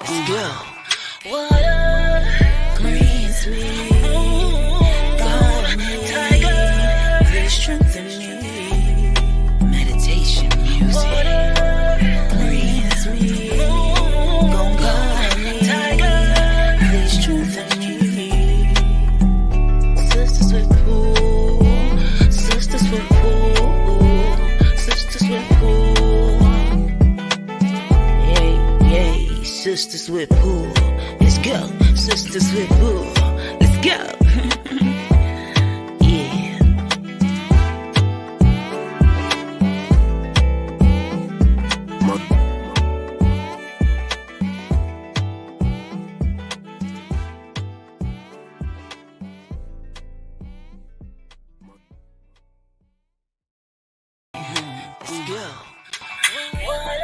Girl, water greens me. God, tiger, please strengthen me. Meditation music greens me. God, tiger, please strengthen me. Sisters with pool, sisters with pool, sisters with pool. Yay, sisters with pool. Let's go. Sisters with pool. Let's go. Yeah. Let's go.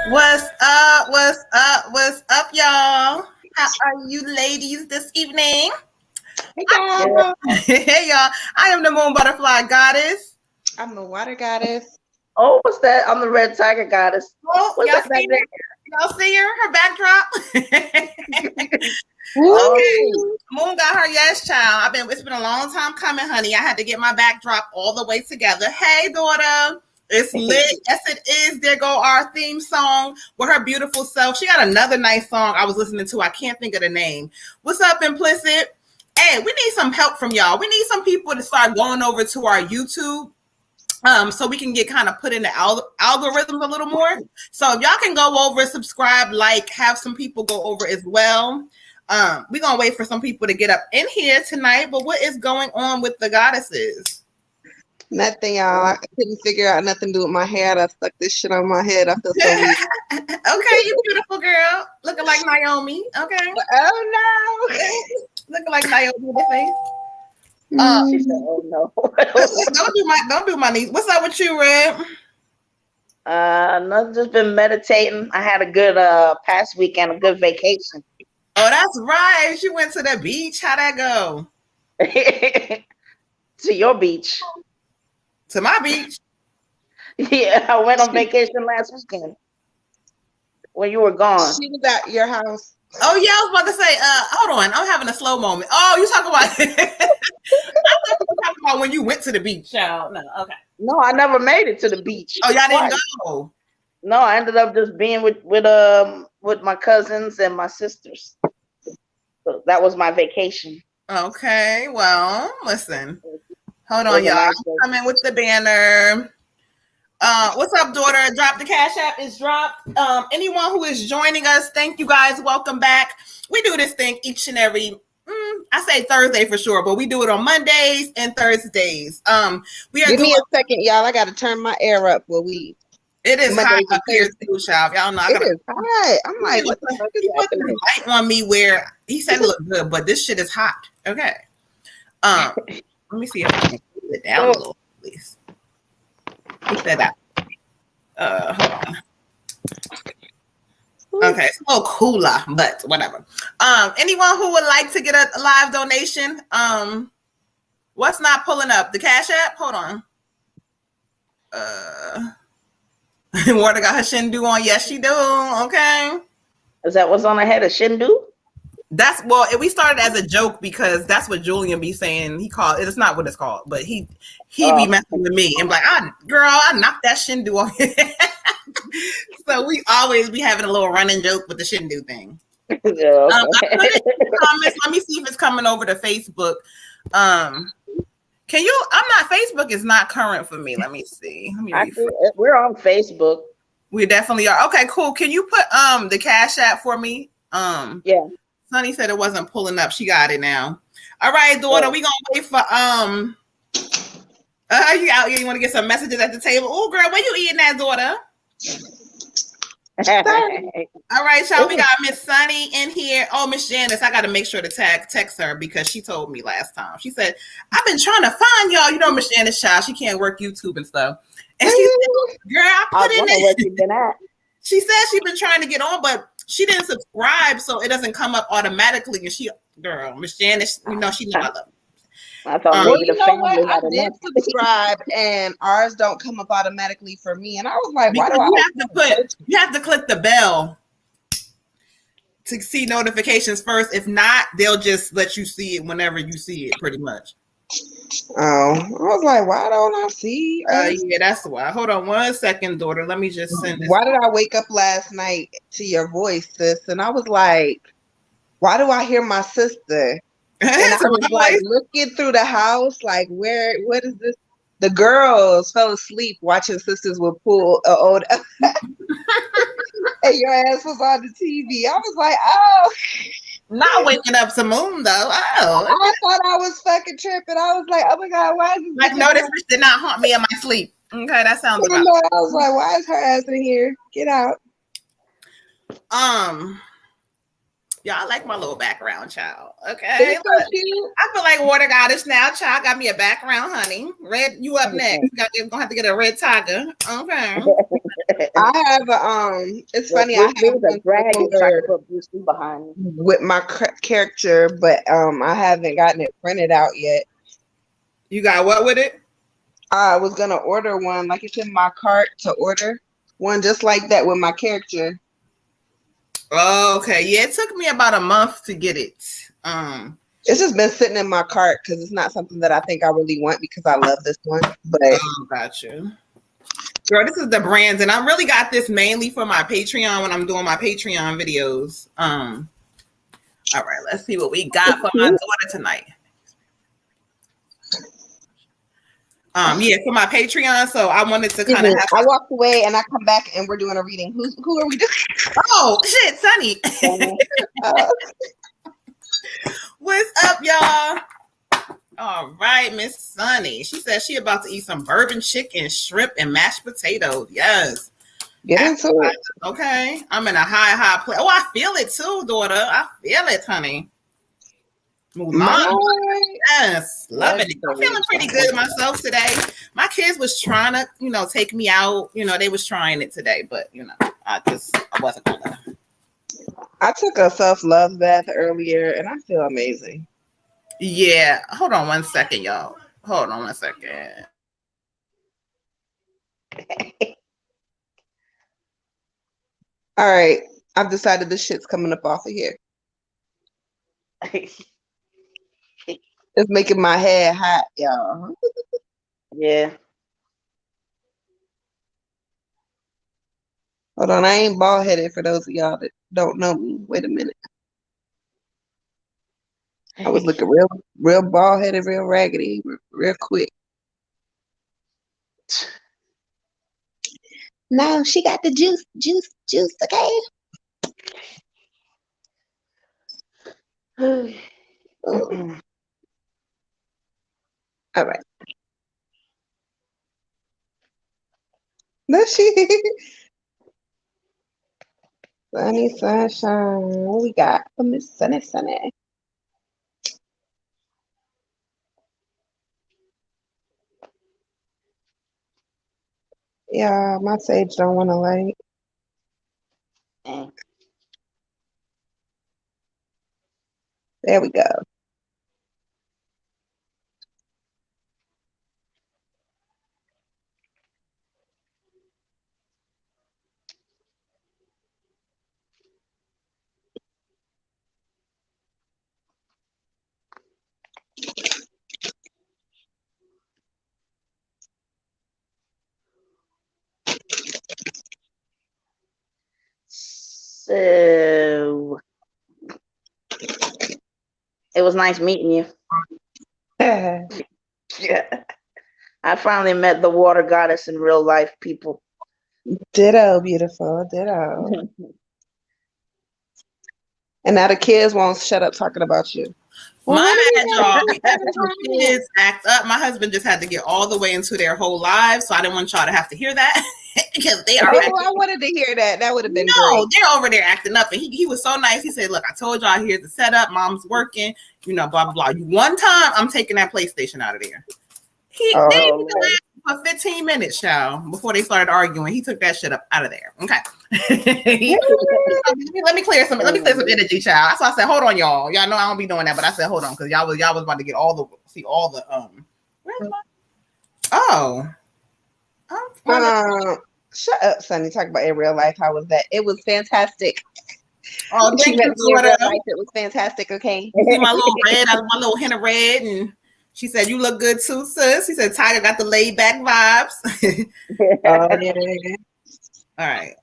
What's up? What's up? What's up, y'all? How are you ladies this evening? Hey, y'all. Hey, y'all. I am the Moon Butterfly Goddess. I'm the Water Goddess. Oh, what's that? I'm the Red Tiger Goddess. Oh, What's y'all that back see there? her? Y'all see her? Her backdrop? Oh, Okay. Moon got her yes, child. It's been a long time coming, honey. I had to get my backdrop all the way together. Hey, daughter. It's lit. Yes, it is. There go our theme song with her beautiful self. She got another nice song I was listening to. I can't think of the name. What's up, Implicit? Hey, we need some help from y'all. We need some people to start going over to our YouTube so we can get kind of put in the algorithms a little more. So if y'all can go over, subscribe, like, have some people go over as well. We're going to wait for some people to get up in here tonight. But what is going on with the goddesses? Nothing, y'all. I couldn't figure out nothing to do with my hair. I stuck this shit on my head. I feel so weak. Okay, you beautiful girl. Looking like Naomi. Okay. Oh, no. Looking like Naomi with the face. she said, "Oh no." Don't do my niece. What's up with you, Red? Nothing. Just been meditating. I had a good past weekend, a good vacation. Oh, that's right. She went to the beach. How'd that go? To your beach. To my beach. Yeah, I went on vacation last weekend when you were gone. She was at your house. Oh yeah, I was about to say, hold on, I'm having a slow moment. Oh, you talking about I thought you were talking about when you went to the beach, child. No, okay. No, I never made it to the beach. Oh, y'all didn't Twice. go. No, I ended up just being with my cousins and my sisters. So that was my vacation. Okay, well, listen. Hold It on, was a y'all. nice day. I'm coming with the banner. What's up, daughter? Drop the Cash App is dropped. Anyone who is joining us, thank you guys. Welcome back. We do this thing each and every, I say Thursday for sure, but we do it on Mondays and Thursdays. We are Give me doing. a second, y'all. I got to turn my air up. It is Mondays hot and up here too, child. Y'all know I It gotta is hot. I'm like, what the fuck is he put the happening? light on me where he said it looked good, but this shit is hot. Okay. Let me see if I can cool it down a little, please. Keep that out. Hold on. Okay, it's a little cooler, but whatever. Anyone who would like to get a live donation, what's not pulling up? The Cash App? Hold on. Water got her Shindu on. Yes, she do. Okay. Is that what's on her head? A Shindu? That's we started as a joke because that's what Julian be saying. He called it's not what it's called, but he be messing with me and like, I knocked that Shindu off. So we always be having a little running joke with the Shindu thing. Yeah, I put it in the comments. Let me see if it's coming over to Facebook. Can you? Facebook is not current for me. Let me see. We're on Facebook. We definitely are. Okay, cool. Can you put the Cash App for me? Yeah. Sonny said it wasn't pulling up. She got it now. All right, daughter. We gonna wait for you out here? You want to get some messages at the table? Oh, girl, where you eating that, daughter? All right, y'all. We got Miss Sunny in here. Oh, Miss Janice, I got to make sure to text her because she told me last time. She said, I've been trying to find y'all. You know, Miss Janice, child, she can't work YouTube and stuff. And she said, girl, I put in where you been at. She said she's been trying to get on, but she didn't subscribe, so it doesn't come up automatically. And Miss Janice, you know, she know I love her. I thought maybe you the know family what? I had did enough. subscribe, and ours don't come up automatically for me. And I was like, why do you have to click the bell to see notifications first. If not, they'll just let you see it whenever you see it, pretty much. Oh, I was like, why don't I see? Yeah, that's why. Hold on 1 second, daughter. Let me just send this. Why did I wake up last night to your voice, sis? And I was like, why do I hear my sister? And I was like looking through the house, like, what is this? The girls fell asleep watching Sisters with Pool old and your ass was on the TV. I was like, oh. Not waking up to Moon though. Oh. I thought I was fucking tripping. I was like, oh my God, why is this? Like, no, this bitch did not haunt me in my sleep. Okay, that sounds about. I was like, why is her ass in here? Get out. Yeah, I like my little background, child. Okay. It's so cute. I feel like water goddess now, child. Got me a background, honey. Red, you up next. You're gonna have to get a red tiger. Okay. I have it's funny, I have a dragon behind me with my character, but I haven't gotten it printed out yet. You got what with it? I was gonna order one, like it's in my cart to order one just like that with my character. Oh, okay. Yeah, it took me about a month to get it. It's just been sitting in my cart because it's not something that I think I really want because I love this one. But gotcha. Girl, this is the brands, and I really got this mainly for my Patreon when I'm doing my Patreon videos. All right, let's see what we got for my daughter tonight. Yeah, for my Patreon. So I wanted to kind of have. I walked away and I come back and we're doing a reading. Who are we doing? Oh shit, Sunny. What's up, y'all? All right, Miss Sunny. She says she about to eat some bourbon chicken, shrimp, and mashed potatoes. Yes. Get into it. Okay. I'm in a high place. Oh, I feel it too, daughter. I feel it, honey. Mom, yes, loving it. I'm feeling pretty good myself today. My kids was trying to, take me out. They was trying it today, but I wasn't gonna. I took a self-love bath earlier and I feel amazing. Yeah. Hold on 1 second, y'all. Hold on 1 second. All right. I've decided this shit's coming up off of here. It's making my head hot, y'all. Yeah. Hold on, I ain't bald headed for those of y'all that don't know me. Wait a minute. I was looking real bald headed, real raggedy, real quick. No, she got the juice, okay? All right. Does she? Sunny sunshine. What we got for Miss Sunny? Yeah, my sage don't want to light. There we go. So it was nice meeting you. Yeah. I finally met the water goddess in real life, people. Ditto, beautiful. Ditto. And now the kids won't shut up talking about you. My bad, y'all. Kids act up. My husband just had to get all the way into their whole lives, so I didn't want y'all to have to hear that because they are. I wanted to hear that. That would have been great. They're over there acting up, and he was so nice. He said, "Look, I told y'all here's the setup. Mom's working. Blah blah blah. One time, I'm taking that PlayStation out of there." They even laughed for 15 minutes, y'all, before they started arguing. He took that shit up out of there. Okay. Let me clear some energy, child. So I said, hold on, y'all. Y'all know I don't be doing that, but I said, hold on, because y'all was about to get all the where's my shut up, Sonny. Talk about in real life. How was that? It was fantastic. Oh, She thank met you, me in real daughter. life. It was fantastic. Okay. You see my little red, my little hint of red, and she said, "You look good too, sis." She said, "Tiger got the laid back vibes." Oh yeah. All right,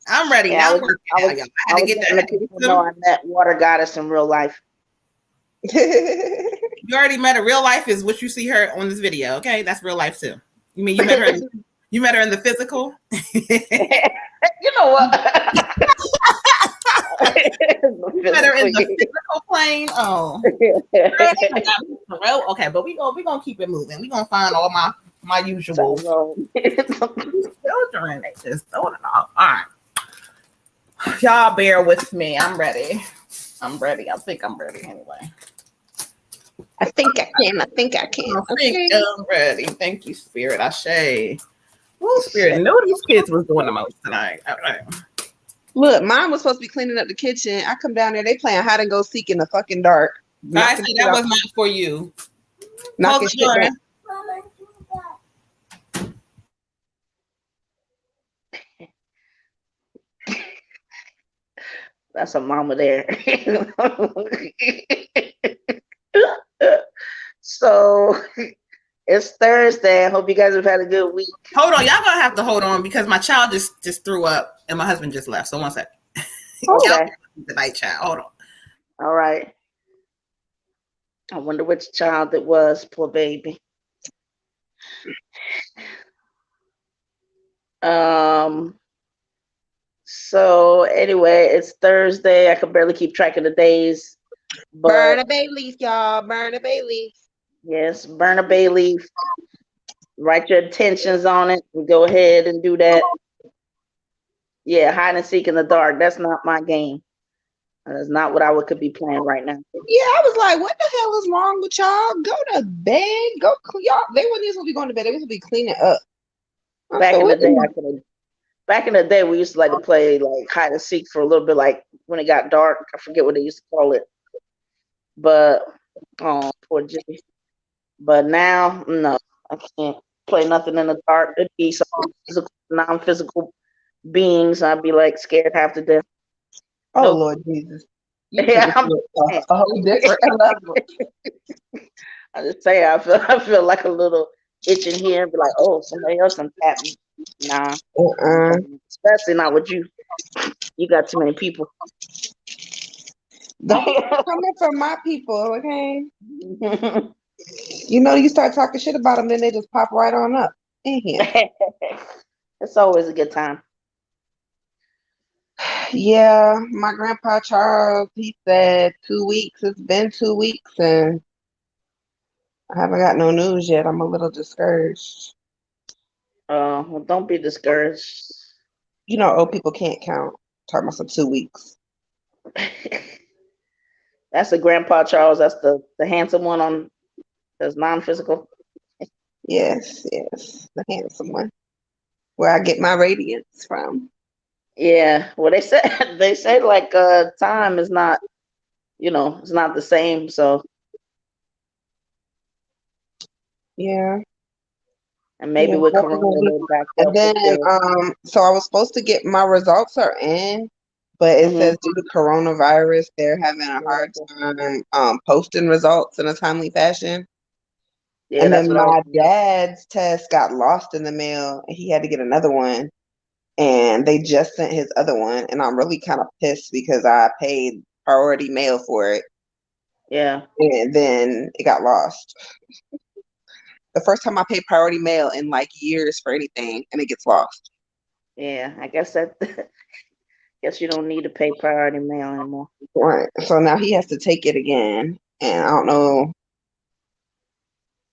I'm ready Yeah, now. I'm working I now, was, y'all. I I had to was get letting the people know that. I met Water Goddess in real life. You already met her. Real life is what you see her on this video. Okay, that's real life too. You mean you met her? You met her in the physical. You know what? You met her in the physical plane. Oh, girl, they done got me for real. Okay, but we gonna keep it moving. We gonna find all my usual children. They just throwing it off. All right, y'all bear with me. I'm ready. I'm ready. I think I'm ready anyway. I think I can. I think I can. I think Okay. I'm ready. Thank you, Spirit. Ashe. Oh, Spirit. Knew these kids was doing the most tonight. All right. Look, mine was supposed to be cleaning up the kitchen. I come down there, they playing hide and go seek in the fucking dark. I said that was not for you. Knocking Close the door. shit back. That's a mama there. So it's Thursday. I hope you guys have had a good week. Hold on, y'all gonna have to hold on because my child just threw up and my husband just left. So one second. Okay. The night child. Hold on. All right. I wonder which child it was. Poor baby. So anyway, it's Thursday. I can barely keep track of the days. But burn a bay leaf, y'all. Burn a bay leaf. Yes, burn a bay leaf. Write your intentions on it. And go ahead and do that. Yeah, hide and seek in the dark. That's not my game. That's not what I could be playing right now. Yeah, I was like, what the hell is wrong with y'all? Go to bed. Go y'all. They weren't supposed to be going to bed. They were supposed to be cleaning up. Back in the day, we used to like to play like hide and seek for a little bit, like when it got dark. I forget what they used to call it. But oh, poor Jimmy. But now, no, I can't play nothing in the dark. It'd be some physical, non-physical beings. I'd be like scared half to death. Oh Nope. Lord Jesus. You Yeah, a whole different level. I just say I feel like a little itch in here and be like, oh, somebody else done tapped me. Nah. Especially not with you. You got too many people. Don't be coming from my people, okay? You know, you start talking shit about them, then they just pop right on up in here. It's always a good time. Yeah, my grandpa Charles, he said 2 weeks. It's been 2 weeks and I haven't got no news yet. I'm a little discouraged. Well, don't be discouraged. You know, old people can't count. Talking about some 2 weeks. That's the Grandpa Charles. That's the handsome one on that's non-physical. Yes, the handsome one. Where I get my radiance from. Yeah, well, they say like time is not, it's not the same. So yeah, and maybe with Corona they're back up. And then so I was supposed to get my results are in, but it says due to coronavirus they're having a hard time posting results in a timely fashion. Yeah, and then my dad's test got lost in the mail and he had to get another one. And they just sent his other one. And I'm really kind of pissed because I paid priority mail for it. Yeah. And then it got lost. The first time I paid priority mail in like years for anything and it gets lost. Yeah, I guess guess you don't need to pay priority mail anymore. Right. So now he has to take it again. And I don't know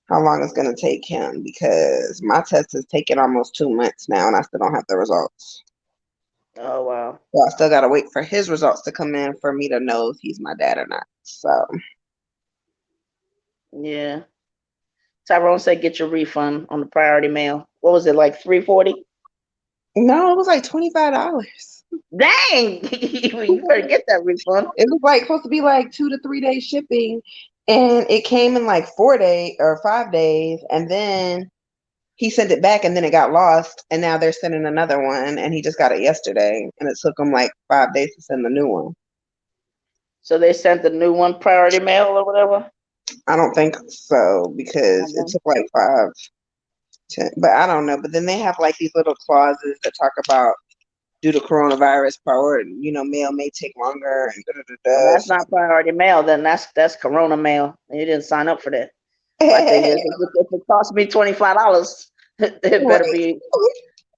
how long it's going to take him because my test has taken almost 2 months now and I still don't have the results. Oh, wow. So I still got to wait for his results to come in for me to know if he's my dad or not. So. Yeah. Tyrone said get your refund on the priority mail. What was it, like $3.40? No, it was like $25. Dang! You better get that refund. It was like supposed to be like 2 to 3 day shipping, and it came in like 4 days or 5 days, and then he sent it back, and then it got lost, and now they're sending another one, and he just got it yesterday, and it took him like 5 days to send the new one. So they sent the new one priority mail or whatever. I don't think so because it Okay. took like 5, 10, but I don't know. But then they have like these little clauses that talk about due to coronavirus, priority, mail may take longer and da da Well, da that's not priority mail. Then that's Corona mail. You didn't sign up for that. My thing da. is, if it costs me $25, it better Right. be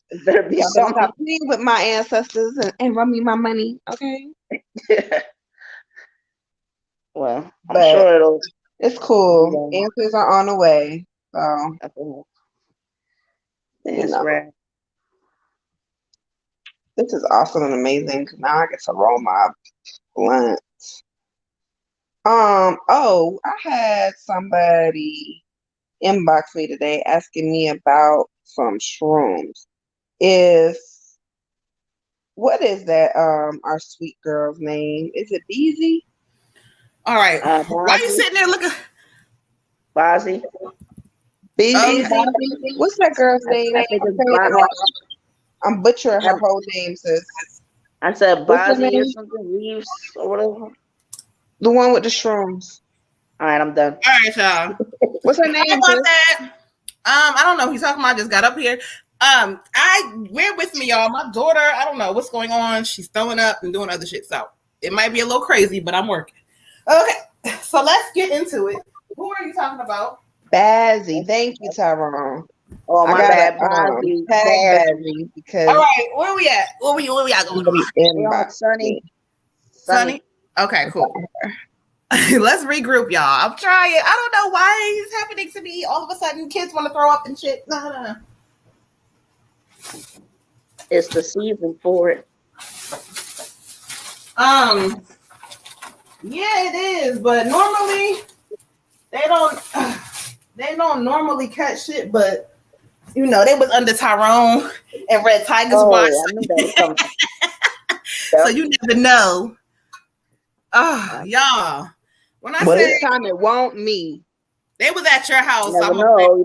it better be Y'all better something. stop playing with my ancestors and run me my money, okay? Well, I'm But sure it'll. it's cool. Yeah, Answers are on the way. So, I think you that's know, right. this is awesome and amazing because now I get to roll my blunt. I had somebody inbox me today asking me about some shrooms. If What is that? Our sweet girl's name? Is it Beezy? All right. Why you Bozzy, sitting there looking? Bozzy. Beezy? Okay. Bobby? What's that girl's name? I think it's Okay, I'm butchering her whole name, sis. I said What's her Bozzy or name? something, Reeves or whatever. The one with the shrooms. All right, I'm done. All right, y'all. What's her I name, want sis? that. I don't know who he's talking about. I just got up here. We're with me, y'all. My daughter, I don't know what's going on. She's throwing up and doing other shit. So it might be a little crazy, but I'm working. Okay, so let's get into it. Who are you talking about? Bazzy. Thank you, Tyrone. Oh, I my gotta bad, Bozzy. tag Bad. Bazzy because All right, where we at? Where we at going somebody on? We're on inboxed me. Sunny? Okay, cool. Let's regroup, y'all. I'm trying. I don't know why it's happening to me. All of a sudden, kids want to throw up and shit. No. It's the season for it. Yeah, it is. But normally, they don't. They don't normally cut shit. But they was under Tyrone and Red Tiger's watch. Oh, I knew that was coming. So you never know. Oh, y'all. When I Well, say this time it won't me. they was at your house, You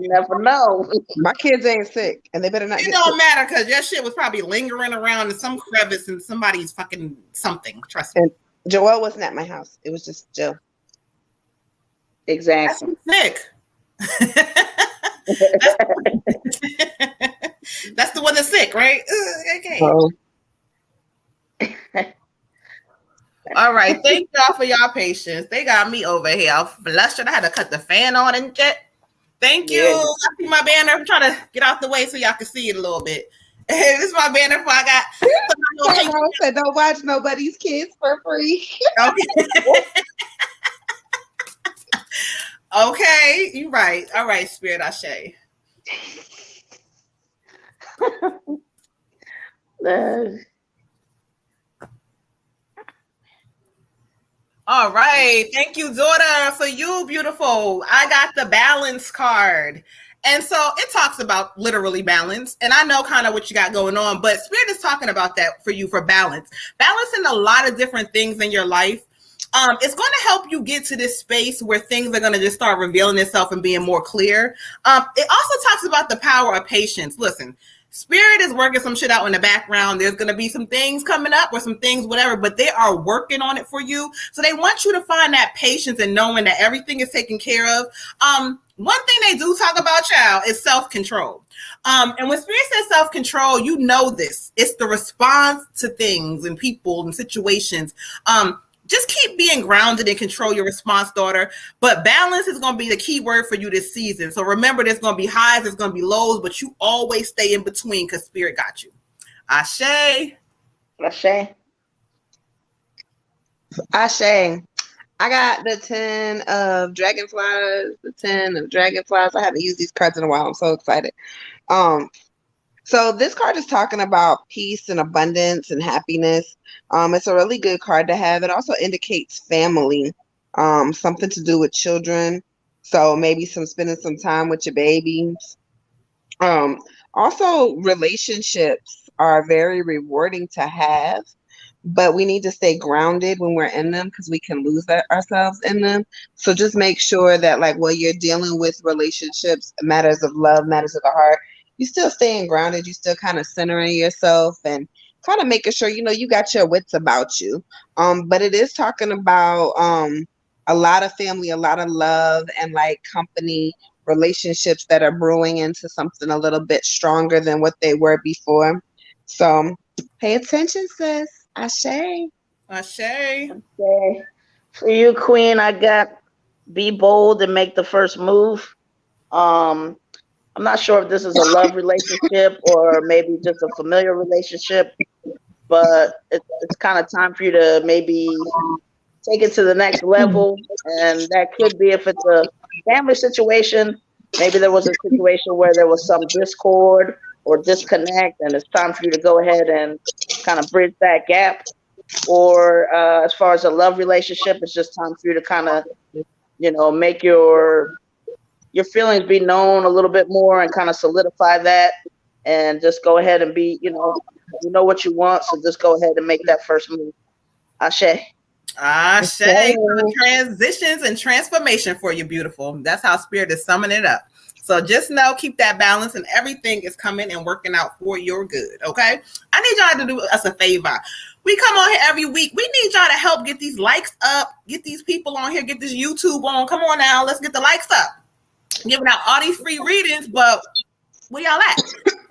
never know. My kids ain't sick, and they better not it get don't sick. matter because your shit was probably lingering around in some crevice in somebody's fucking something. Trust me. And Joelle wasn't at my house. It was just Jill. Exactly. That's sick. That's the one that's sick, right? Okay. Oh. All right. Thank y'all for y'all patience. They got me over here. I'm flustered. I had to cut the fan on and shit. Thank you. Yeah. I see my banner. I'm trying to get out the way so y'all can see it a little bit. This is my banner for I got. Tyrone said, "Don't watch nobody's kids for free." Okay. Okay, you're right. All right, Spirit Ashe. All right. Thank you, daughter, for you, beautiful. I got the balance card. And so it talks about literally balance. And I know kind of what you got going on, but Spirit is talking about that for you for balance. Balancing a lot of different things in your life. It's going to help you get to this space where things are going to just start revealing itself and being more clear. It also talks about the power of patience. Listen, Spirit is working some shit out in the background. There's going to be some things coming up or some things, whatever, but they are working on it for you. So they want you to find that patience and knowing that everything is taken care of. One thing they do talk about, child, is self-control. And when Spirit says self-control, you know this. It's the response to things and people and situations. Just keep being grounded and control your response, daughter. But balance is going to be the key word for you this season. So remember, there's going to be highs, there's going to be lows, but you always stay in between because Spirit got you. Ashe. Ashe. Ashe. I got the 10 of dragonflies. The 10 of dragonflies. I haven't used these cards in a while. I'm so excited. So this card is talking about peace and abundance and happiness. It's a really good card to have. It also indicates family, something to do with children. So maybe spending some time with your babies. Also, relationships are very rewarding to have, but we need to stay grounded when we're in them because we can lose ourselves in them. So just make sure that like while you're dealing with relationships, matters of love, matters of the heart, you still staying grounded, you still kind of centering yourself and kind of making sure, you got your wits about you. But it is talking about a lot of family, a lot of love, and like company relationships that are brewing into something a little bit stronger than what they were before. So pay attention, sis. Ashe. Ashe. Okay. For you, Queen, I got be bold and make the first move. Um, I'm not sure if this is a love relationship or maybe just a familiar relationship, but it's kind of time for you to maybe take it to the next level. And that could be if it's a family situation. Maybe there was a situation where there was some discord or disconnect, and it's time for you to go ahead and kind of bridge that gap. Or as far as a love relationship, it's just time for you to kind of, make your feelings be known a little bit more and kind of solidify that, and just go ahead and be, you know what you want. So just go ahead and make that first move. Ashe. Ashe. Transitions and transformation for you, beautiful. That's how Spirit is summing it up. So just know, keep that balance, and everything is coming and working out for your good. Okay. I need y'all to do us a favor. We come on here every week. We need y'all to help get these likes up, get these people on here, get this YouTube on. Come on now. Let's get the likes up. Giving out all these free readings, but where y'all at?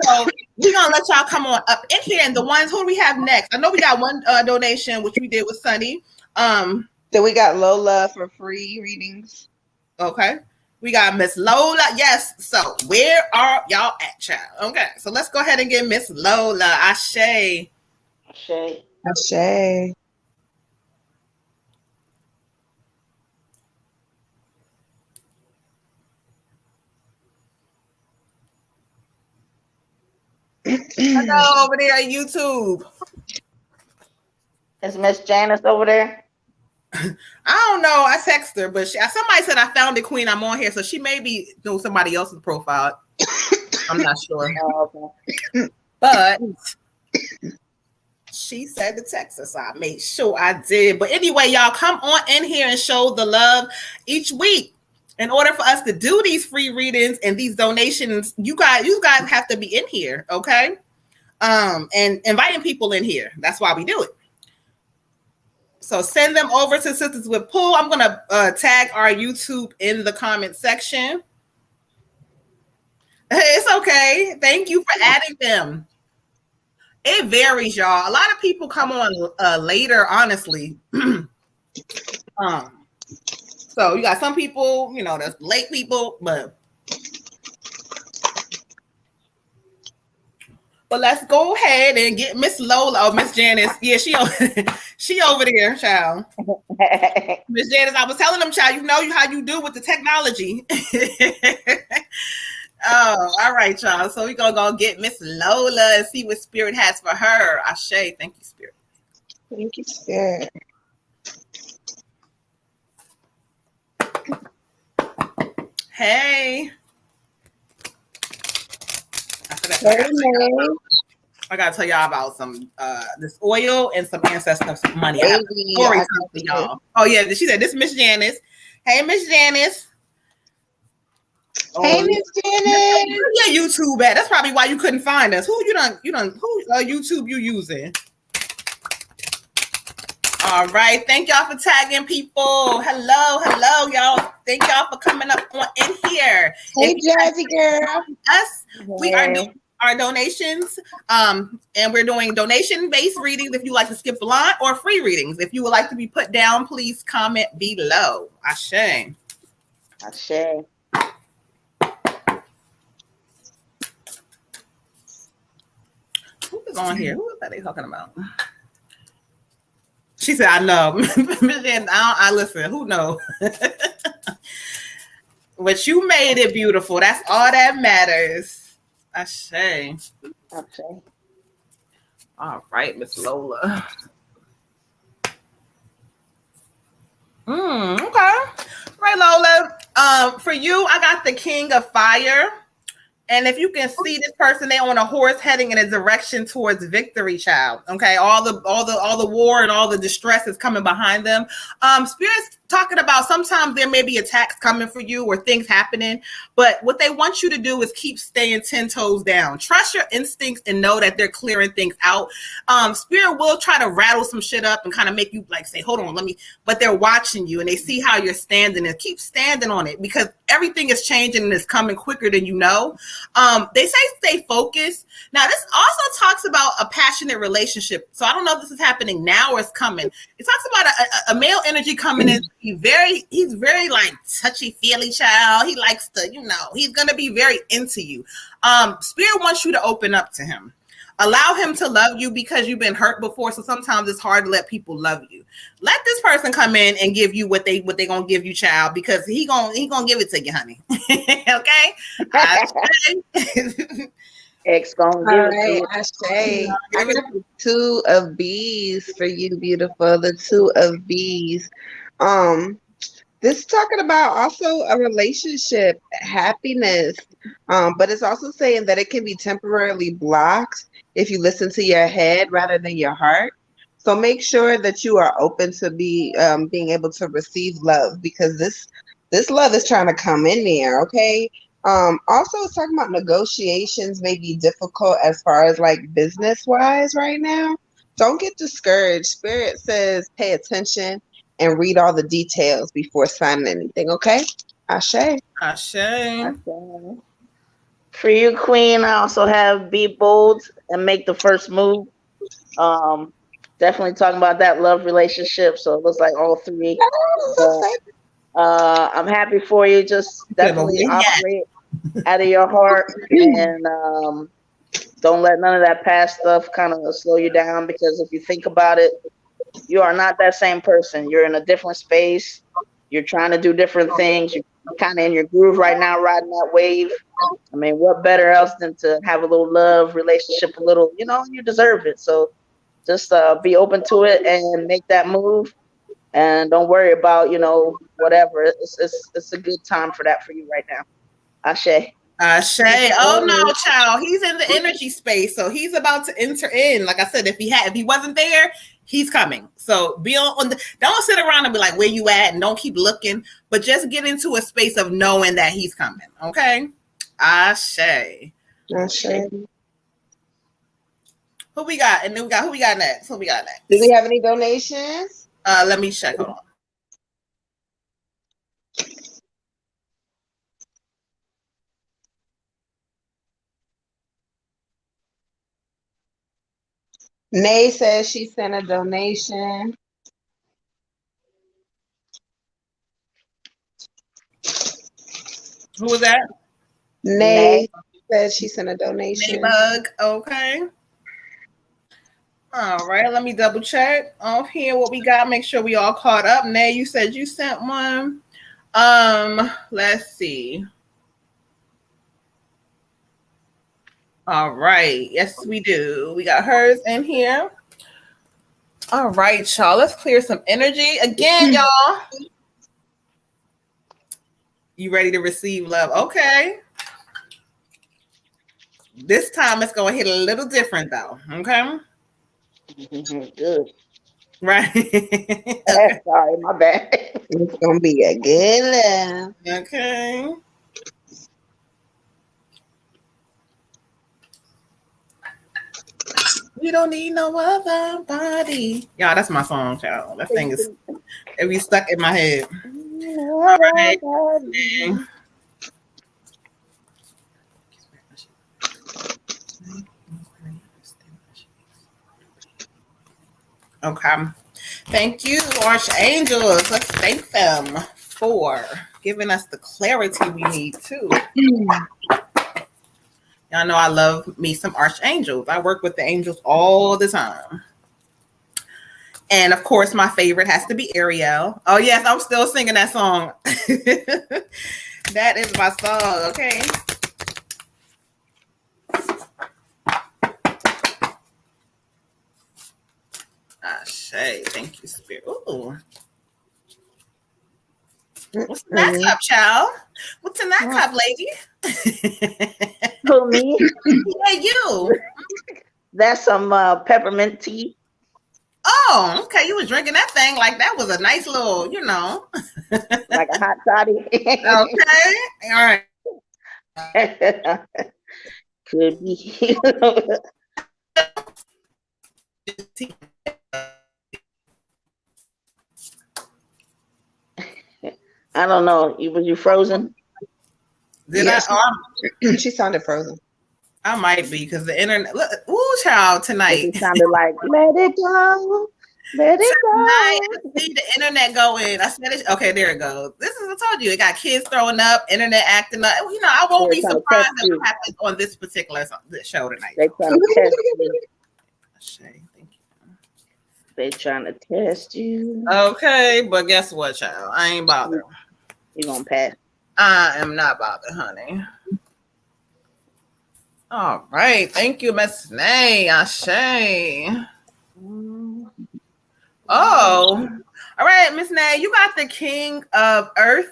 So we're gonna let y'all come on up in here. And the ones, who do we have next? I know we got one donation, which we did with Sunny. Then we got Lola for free readings. Okay. We got Miss Lola. Yes. So where are y'all at, child? Okay. So let's go ahead and get Miss Lola. Ashe. Ashe. Ashe. Hello over there at YouTube. Is Miss Janice over there? I don't know. I text her, but somebody said I found the Queen. I'm on here, so she may be doing somebody else's profile. I'm not sure. Oh, okay. But she said to text us. So I made sure I did. But anyway, y'all come on in here and show the love each week. In order for us to do these free readings and these donations, you guys have to be in here, okay? And inviting people in here. That's why we do it. So send them over to Sisters with Pool. I'm gonna tag our YouTube in the comment section. It's okay. Thank you for adding them. It varies, y'all. A lot of people come on later, honestly. So you got some people, that's late people, but let's go ahead and get Miss Lola or Miss Janice. Yeah, she over there, child. Miss Janice, I was telling them, child, how you do with the technology. Oh, all right, y'all. So we're gonna go get Miss Lola and see what Spirit has for her. Ashe. Thank you, Spirit. Thank you, Spirit. Hey. I gotta tell y'all about some this oil and some ancestor money. I have a story for y'all. Oh yeah, she said this Miss Janice. Hey, Miss Janice. Hey, Miss Janice. Where your YouTube at? That's probably why you couldn't find us. Who YouTube you using? All right. Thank y'all for tagging people. Hello, y'all. Thank y'all for coming up on in here. Hey, Jazzy girl. We are doing our donations. And we're doing donation-based readings if you like to skip the line, or free readings. If you would like to be put down, please comment below. Ashe. Ashe. Who is on here? Who is that they talking about? She said, I know. I listen, who knows? But you made it beautiful. That's all that matters. Ashe. Okay. All right, Miss Lola. Okay. Right, Lola. For you, I got the King of Fire. And if you can see this person, they on a horse heading in a direction towards victory, child. Okay, all the war and all the distress is coming behind them. Spirits talking about sometimes there may be attacks coming for you or things happening, but what they want you to do is keep staying 10 toes down. Trust your instincts and know that they're clearing things out. Spirit will try to rattle some shit up and kind of make you like say, hold on, let me, but they're watching you and they see how you're standing and keep standing on it because everything is changing and it's coming quicker than you know. They say stay focused. Now, this also talks about a passionate relationship. So I don't know if this is happening now or it's coming. It talks about a male energy coming in. He's very like touchy-feely child. He likes to, he's gonna be very into you. Spirit wants you to open up to him. Allow him to love you because you've been hurt before. So sometimes it's hard to let people love you. Let this person come in and give you what they gonna give you, child, because he gonna give it to you, honey. Okay. X gonna give it to you. I got the 2 of bees for you, beautiful. The 2 of bees. This is talking about also a relationship, happiness, but it's also saying that it can be temporarily blocked if you listen to your head rather than your heart. So make sure that you are open to being able to receive love because this love is trying to come in there, okay? Also, it's talking about negotiations may be difficult as far as like business-wise right now. Don't get discouraged. Spirit says pay attention and read all the details before signing anything, okay? Ashe. For you, Queen, I also have be bold and make the first move. Definitely talking about that love relationship. So it looks like all 3. I'm happy for you. Just definitely operate out of your heart and don't let none of that past stuff kind of slow you down because if you think about it, you are not that same person. You're in a different space. You're trying to do different things. You're kind of in your groove right now, riding that wave. I mean, what better else than to have a little love relationship, a little, you deserve it. So just be open to it and make that move. And don't worry about, whatever. It's a good time for that for you right now. Ashe. Oh no, child. He's in the energy space. So he's about to enter in. Like I said, if he wasn't there, he's coming. So be don't sit around and be like, where you at? And don't keep looking, but just get into a space of knowing that he's coming. Okay. Ashe. Who we got? And then who we got next? Do we have any donations? Let me check. Hold on. Nay says she sent a donation. Who was that? Nay says she sent a donation. Bug. Okay. All right. Let me double check off here what we got. Make sure we all caught up. Nay, you said you sent one. Let's see. All right. Yes, we do. We got hers in here. All right, y'all. Let's clear some energy again, y'all. You ready to receive love? Okay. This time it's going to hit a little different, though. Okay. Good. Right. Okay. Sorry, my bad. It's going to be a good love. Okay. We don't need no other body. Y'all, that's my song, child. That thing is, it be stuck in my head. All right. Okay. Thank you, Archangels. Let's thank them for giving us the clarity we need too. Y'all know I love me some archangels. I work with the angels all the time. And of course, my favorite has to be Ariel. Oh, yes, I'm still singing that song. That is my song, okay? Ashe, thank you, Spirit. Ooh. What's next up, child? What's in that cup, lady? Who, me? Yeah, you. That's some peppermint tea. Oh, okay. You was drinking that thing like that was a nice little, Like a hot toddy. Okay. All right. Could be. I don't know. Was you frozen? Did Yes, I? Oh, she sounded frozen. I might be because the internet. Look, ooh, child, tonight. It sounded like let it go. Let it Tonight, go. I see the internet going. I said it. Okay, there it goes. This is what I told you. It got kids throwing up, internet acting up. I won't They're be trying to surprised test if it you. happens on this particular show tonight. They trying to test you. Shay, thank you. They trying to test you. Okay, but guess what, child? I ain't bothered. You gonna pass. I am not bothered, honey. All right. Thank you, Miss Nay. Ashay. Oh. All right, Miss Nay, you got the King of Earth.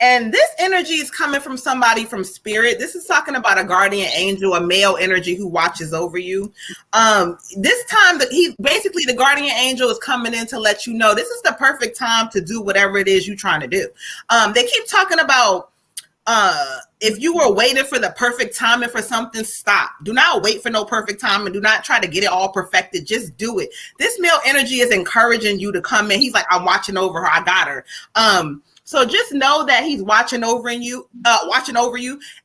And this energy is coming from somebody from spirit. This is talking about a guardian angel, a male energy who watches over you. This time that the guardian angel is coming in to let you know this is the perfect time to do whatever it is you're trying to do. They keep talking about if you were waiting for the perfect timing for something, stop. Do not wait for no perfect time and do not try to get it all perfected. Just do it. This male energy is encouraging you to come in. He's like, I'm watching over her. I got her. So just know that he's watching over you.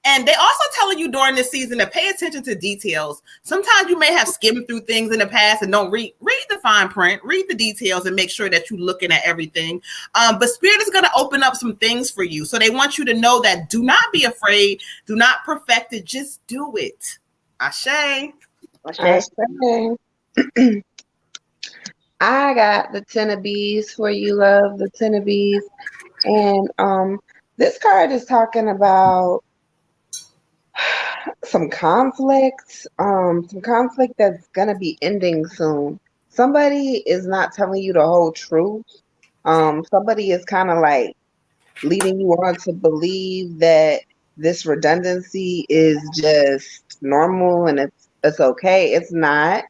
And they also telling you during this season to pay attention to details. Sometimes you may have skimmed through things in the past and don't read the fine print, read the details and make sure that you're looking at everything. But Spirit is going to open up some things for you. So they want you to know that do not be afraid. Do not perfect it. Just do it. Ashay. I got the 10 of bees for you, love, the 10 of bees. And this card is talking about some conflict that's gonna be ending soon. Somebody is not telling you the whole truth. Somebody is kind of like leading you on to believe that this redundancy is just normal and it's okay. It's not.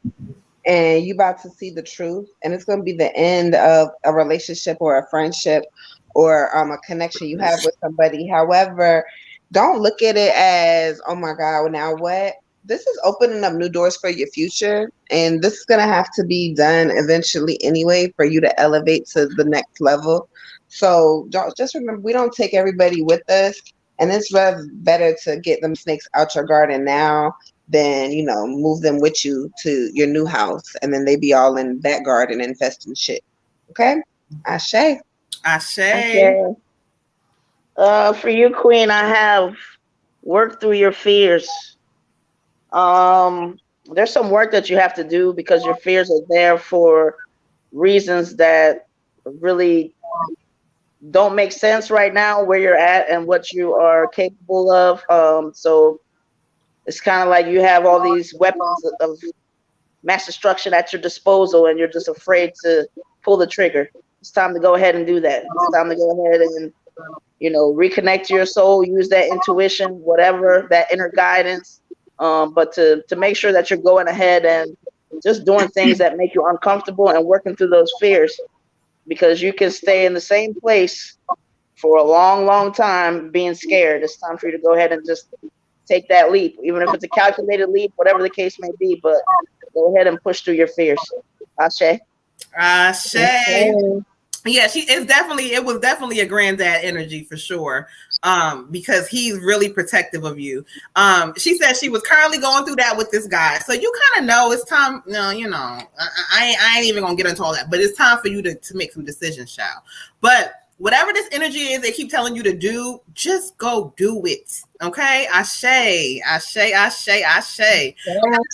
And you about to see the truth, and it's going to be the end of a relationship or a friendship or a connection you have with somebody. However, don't look at it as, oh my God, now what? This is opening up new doors for your future, and this is going to have to be done eventually anyway for you to elevate to the next level. So just remember, we don't take everybody with us, and it's better to get them snakes out your garden now than move them with you to your new house and then they be all in that garden infesting shit. Okay. Ashay. For you, Queen, I have worked through your fears. There's some work that you have to do because your fears are there for reasons that really don't make sense right now where you're at and what you are capable of. So it's kind of like you have all these weapons of mass destruction at your disposal, and you're just afraid to pull the trigger. It's time to go ahead and do that. It's time to go ahead and, reconnect to your soul, use that intuition, whatever, that inner guidance. But to make sure that you're going ahead and just doing things that make you uncomfortable and working through those fears, because you can stay in the same place for a long, long time being scared. It's time for you to go ahead and just take that leap, even if it's a calculated leap, whatever the case may be, but go ahead and push through your fears. Ashay. Yeah, it was definitely a granddad energy for sure. Because he's really protective of you. She said she was currently going through that with this guy. So you kind of know it's time. No, I ain't even gonna get into all that, but it's time for you to make some decisions, child. But whatever this energy is they keep telling you to do, just go do it. Okay? Ashay.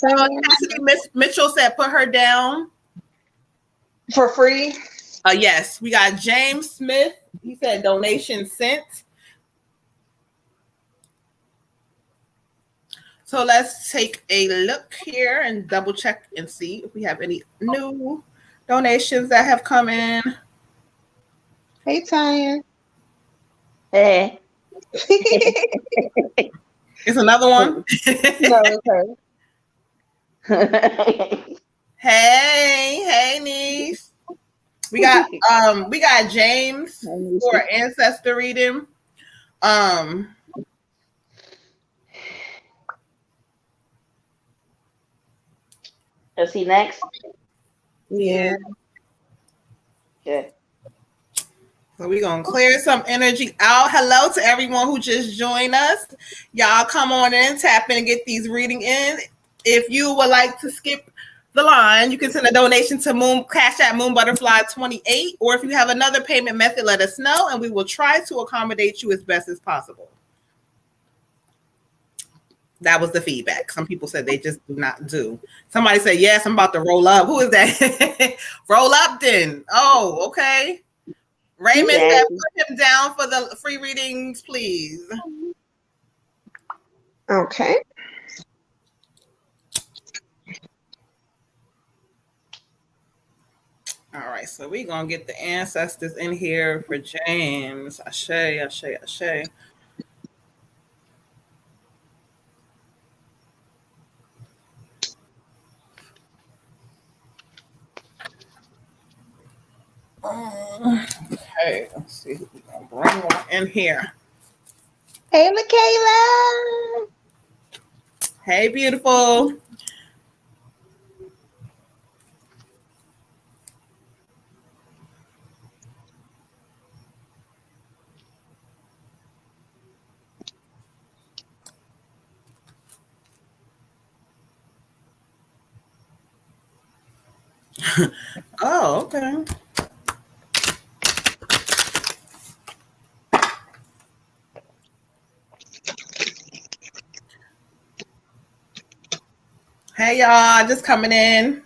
Cassidy Mitchell said put her down. For free? Yes. We got James Smith. He said donation sent. So let's take a look here and double check and see if we have any new donations that have come in. Hey, Tanya. Hey. It's another one. No, it's her. Hey, niece. We got James for ancestor reading. Is he next? Yeah. Okay. So we're going to clear some energy out. Hello to everyone who just joined us. Y'all come on in, tap in, and get these reading in. If you would like to skip the line, you can send a donation to Cash App Moon Butterfly 28. Or if you have another payment method, let us know, and we will try to accommodate you as best as possible. That was the feedback. Some people said they just do not do. Somebody said, yes, I'm about to roll up. Who is that? Roll up then. Oh, okay. Raymond said, put him down for the free readings, please. Okay. All right, so we're going to get the ancestors in here for James. Ashe, ashe, ashe. Okay, let's see who we're going to bring in here. Hey, Michaela. Hey, beautiful. Oh, okay. Hey, y'all, just coming in.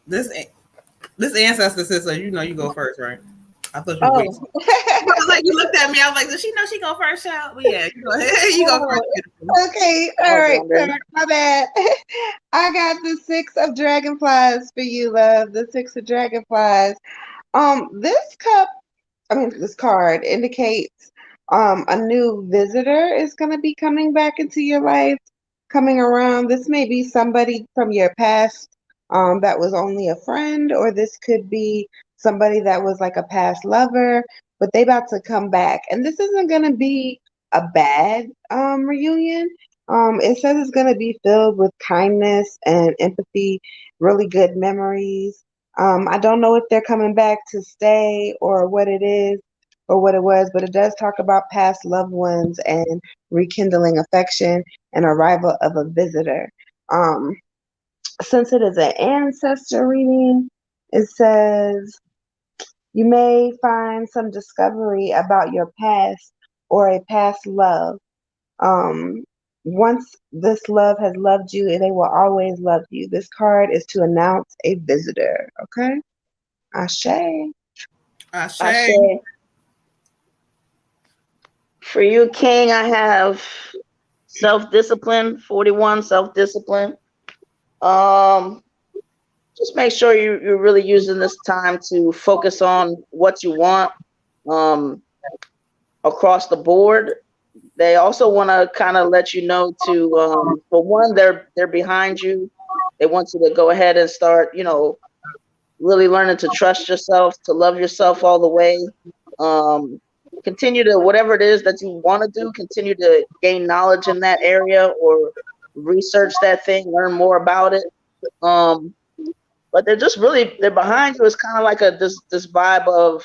This ancestor sister, you know you go first, right? I thought you wait. I was like, you looked at me. I was like, does she know she go first, child? But yeah, you go ahead. You go first. Okay, all right. My bad. I got the 6 of dragonflies for you, love. The 6 of dragonflies. This card indicates a new visitor is going to be coming back into your life, coming around. This may be somebody from your past that was only a friend, or this could be somebody that was like a past lover, but they about to come back. And this isn't going to be a bad reunion. It says it's going to be filled with kindness and empathy, really good memories. I don't know if they're coming back to stay or what it is or what it was, but it does talk about past loved ones and rekindling affection and arrival of a visitor. Since it is an ancestor reading, it says you may find some discovery about your past or a past love. Once this love has loved you, they will always love you. This card is to announce a visitor. Okay? Ashe. Ashe. For you, King, I have self-discipline, 41, self-discipline. Just make sure you're really using this time to focus on what you want across the board. They also want to kind of let you know to, for one, they're behind you. They want you to go ahead and start, really learning to trust yourself, to love yourself all the way. Um, Continue to whatever it is that you want to do. Continue to gain knowledge in that area or research that thing, learn more about it. Um, but they're behind you. It's kind of like this vibe of,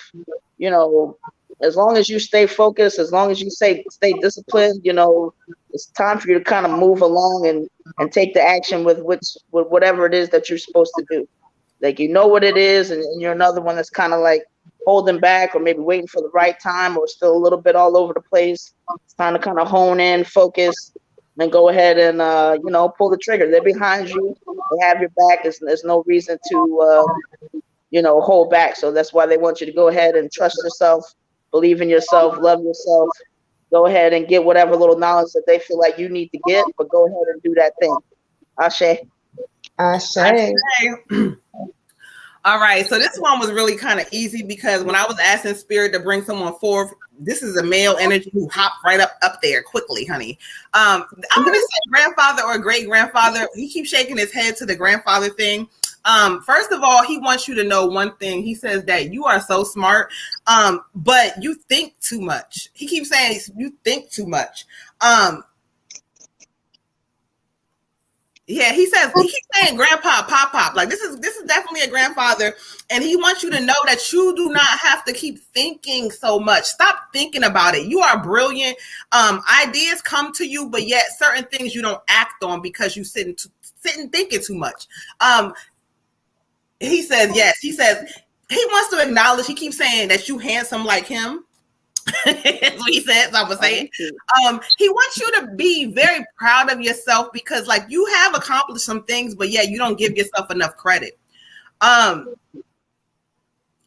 you know, as long as you stay focused, as long as you stay disciplined, it's time for you to kind of move along and take the action with whatever it is that you're supposed to do. Like, what it is, and you're another one that's kind of like holding back or maybe waiting for the right time or still a little bit all over the place. It's time to kind of hone in, focus, and go ahead and pull the trigger. They're behind you. They have your back. There's no reason to hold back. So that's why they want you to go ahead and trust yourself, believe in yourself, love yourself. Go ahead and get whatever little knowledge that they feel like you need to get, but go ahead and do that thing. Ashe. Ashe. All right, so this one was really kind of easy because when I was asking Spirit to bring someone forth, this is a male energy who hopped right up there quickly, honey. I'm going to say grandfather or great grandfather. He keeps shaking his head to the grandfather thing. First of all, he wants you to know one thing. He says that you are so smart, but you think too much. He keeps saying you think too much. Yeah, he keeps saying grandpa, pop. Like this is definitely a grandfather, and he wants you to know that you do not have to keep thinking so much. Stop thinking about it. You are brilliant. Ideas come to you, but yet certain things you don't act on because you sit and thinking too much. He says yes. He says he wants to acknowledge. He keeps saying that you handsome like him. That's what he says. I would say he wants you to be very proud of yourself because like you have accomplished some things, but yeah, you don't give yourself enough credit.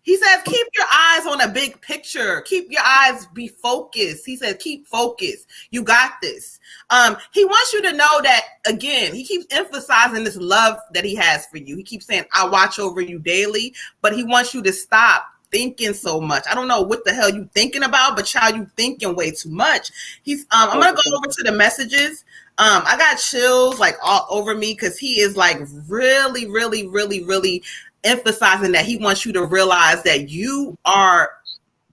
He says keep your eyes on a big picture, keep your eyes be focused. He says keep focused, you got this. He wants you to know that again. He keeps emphasizing this love that he has for you. He keeps saying I watch over you daily, but he wants you to stop thinking so much. I don't know what the hell you thinking about, but child, you thinking way too much. I'm gonna go over to the messages. I got chills like all over me because he is like really, really, really, really emphasizing that he wants you to realize that you are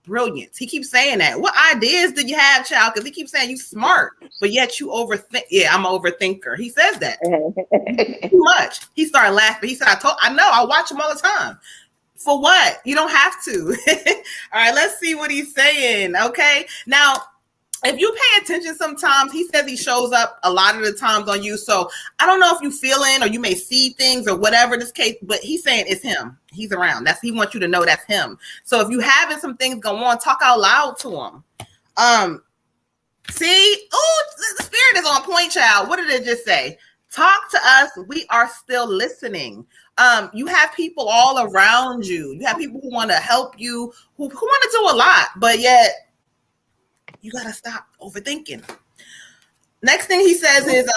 brilliant. He keeps saying that. What ideas do you have, child? Because he keeps saying you smart, but yet you overthink. Yeah, I'm an overthinker. He says that too much. He started laughing. He said, I know, I watch him all the time. For what? You don't have to. All right, let's see what he's saying. Okay. Now, if you pay attention sometimes, he says he shows up a lot of the times on you. So I don't know if you feeling or you may see things or whatever this case, but he's saying it's him. He's around. He wants you to know that's him. So if you having some things go on, talk out loud to him. See? Oh, the spirit is on point, child. What did it just say? Talk to us. We are still listening. You have people all around you. You have people who want to help you, who want to do a lot, but yet you got to stop overthinking. Next thing he says is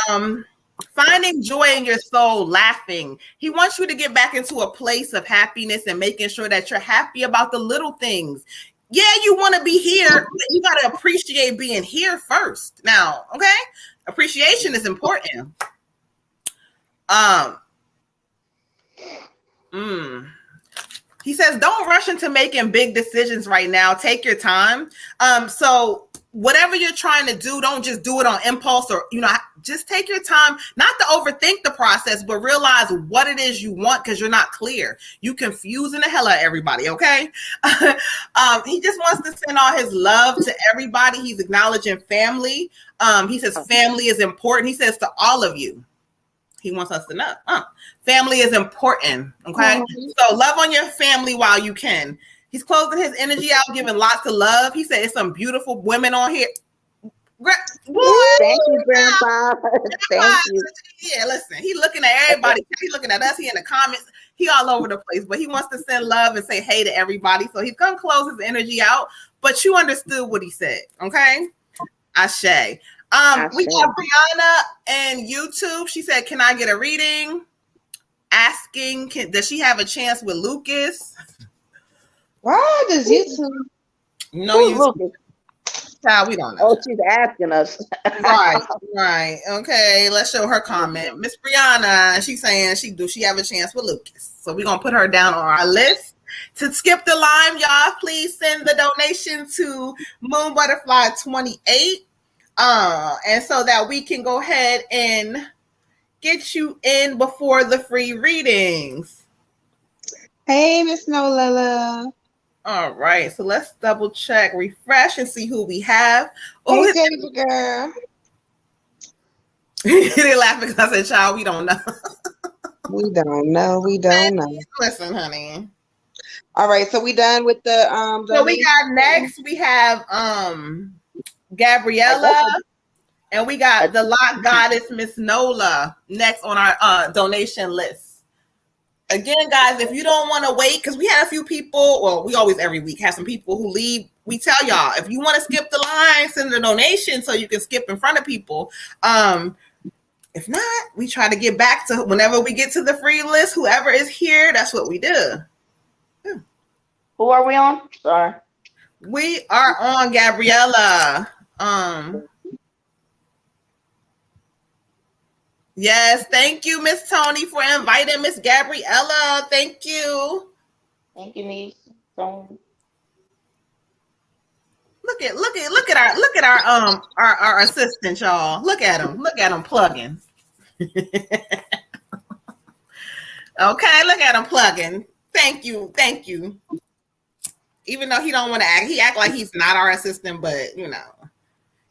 finding joy in your soul, laughing. He wants you to get back into a place of happiness and making sure that you're happy about the little things. Yeah, you want to be here, but you got to appreciate being here first. Now, okay? Appreciation is important. He says, don't rush into making big decisions right now. Take your time. So whatever you're trying to do, don't just do it on impulse or, just take your time, not to overthink the process, but realize what it is you want because you're not clear. You confusing the hell out of everybody, okay? He just wants to send all his love to everybody. He's acknowledging family. He says family is important. He says to all of you. He wants us to know. Family is important. Okay. So love on your family while you can. He's closing his energy out, giving lots of love. He said, it's some beautiful women on here. Thank you, Grandpa. Thank you. Yeah, listen, he looking at everybody. He looking at us. He in the comments. He all over the place, but he wants to send love and say hey to everybody. So he's going to close his energy out, but you understood what he said. Okay. Ashe. We got Brianna and YouTube. She said, can I get a reading? Asking, does she have a chance with Lucas? Why does YouTube? No, YouTube. Child, we don't know. Oh, she's asking us. Right. Okay, let's show her comment. Miss Brianna, she's saying she have a chance with Lucas. So we're gonna put her down on our list. To skip the line, y'all, please send the donation to Moon Butterfly 28. And so that we can go ahead and get you in before the free readings. Hey, Miss Nola. All right, so let's double check, refresh, and see who we have. Oh, Oh, hey, baby girl. they laughing because I said, "Child, we don't know." We don't know. We don't know. Listen, honey. All right, so we done with the So we got next. We have Gabriella, and we got the Lock Goddess Miss Nola next on our donation list. Again, guys, if you don't want to wait, because we had a few people, well, we always every week have some people who leave. We tell y'all, if you want to skip the line, send a donation so you can skip in front of people. If not, we try to get back to whenever we get to the free list, whoever is here, that's what we do. Who are we on? Sorry. We are on Gabriella. Yes, thank you, Miss Tony, for inviting Miss Gabriella. Thank you. Thank you, niece. Look at our assistant, y'all. Look at him plugging. Okay, look at him plugging. Thank you. Even though he don't want to act, he act like he's not our assistant, but you know,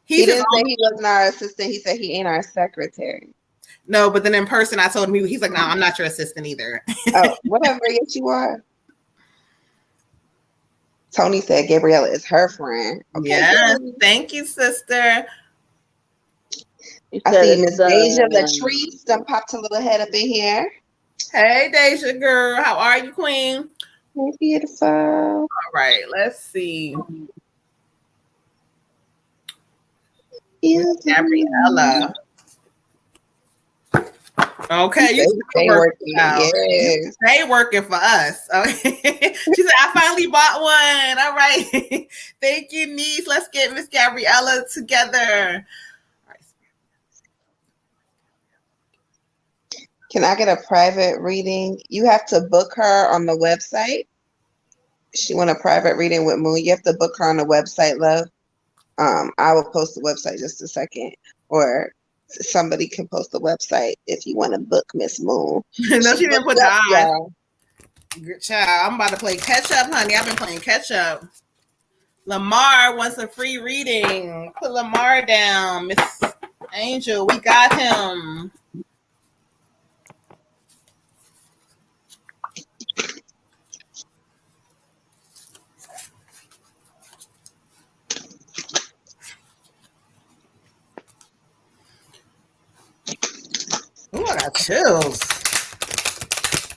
he didn't say he wasn't our assistant. He said he ain't our secretary. No, but then in person, I told him he's like, no, I'm not your assistant either. Oh, whatever. Yes, you are. Tony said Gabriella is her friend. Okay, yes, thank you, sister. I see Miss Deja Latrice done popped a little head up in here. Hey, Deja girl, how are you, queen? Hey, beautiful. All right, let's see. Gabriella. Okay, you stay working. Yes. Stay working for us. Okay. She said, I finally bought one. All right. Thank you, niece. Let's get Miss Gabriella together. Can I get a private reading? You have to book her on the website. She want a private reading with Moon. You have to book her on the website, love. I will post the website just a second, or somebody can post the website if you want to book Miss Moon. No, she didn't put the on. Good child. I'm about to play catch up, honey. I've been playing catch up. Lamar wants a free reading. Put Lamar down. Miss Angel, we got him. Ooh, I got chills.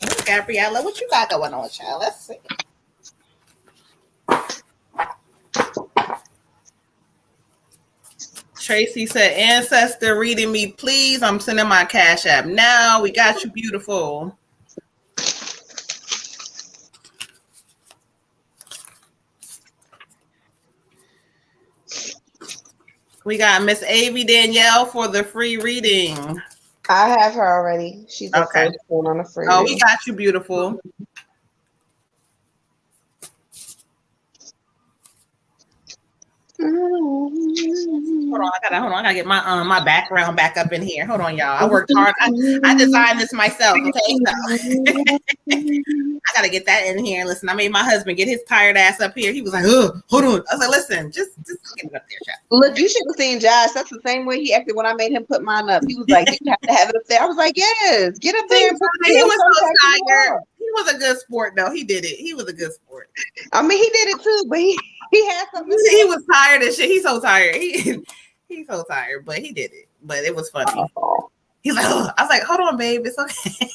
Ooh, Gabriella, what you got going on, child? Let's see. Tracy said, Ancestor reading me, please. I'm sending my Cash App now. We got you, beautiful. We got Miss Avy Danielle for the free reading. I have her already. She's the first one on the free reading. We got you, beautiful. Hold on, I gotta get my background back up in here. Hold on, y'all. I worked hard. I designed this myself. Okay, so I gotta get that in here. Listen, I made my husband get his tired ass up here. He was like, "Oh, hold on." I was like, "Listen, just get it up there, chat." Look, you should have seen Josh. That's the same way he acted when I made him put mine up. He was like, "You have to have it up there." I was like, "Yes, get up there." He was so tired. He was a good sport, though. He did it. He was a good sport. I mean, he did it too, but he had something. He was tired and shit. He's so tired. He's so tired, but he did it. But it was funny. Oh. He's like, oh. I was like, hold on, babe. It's okay.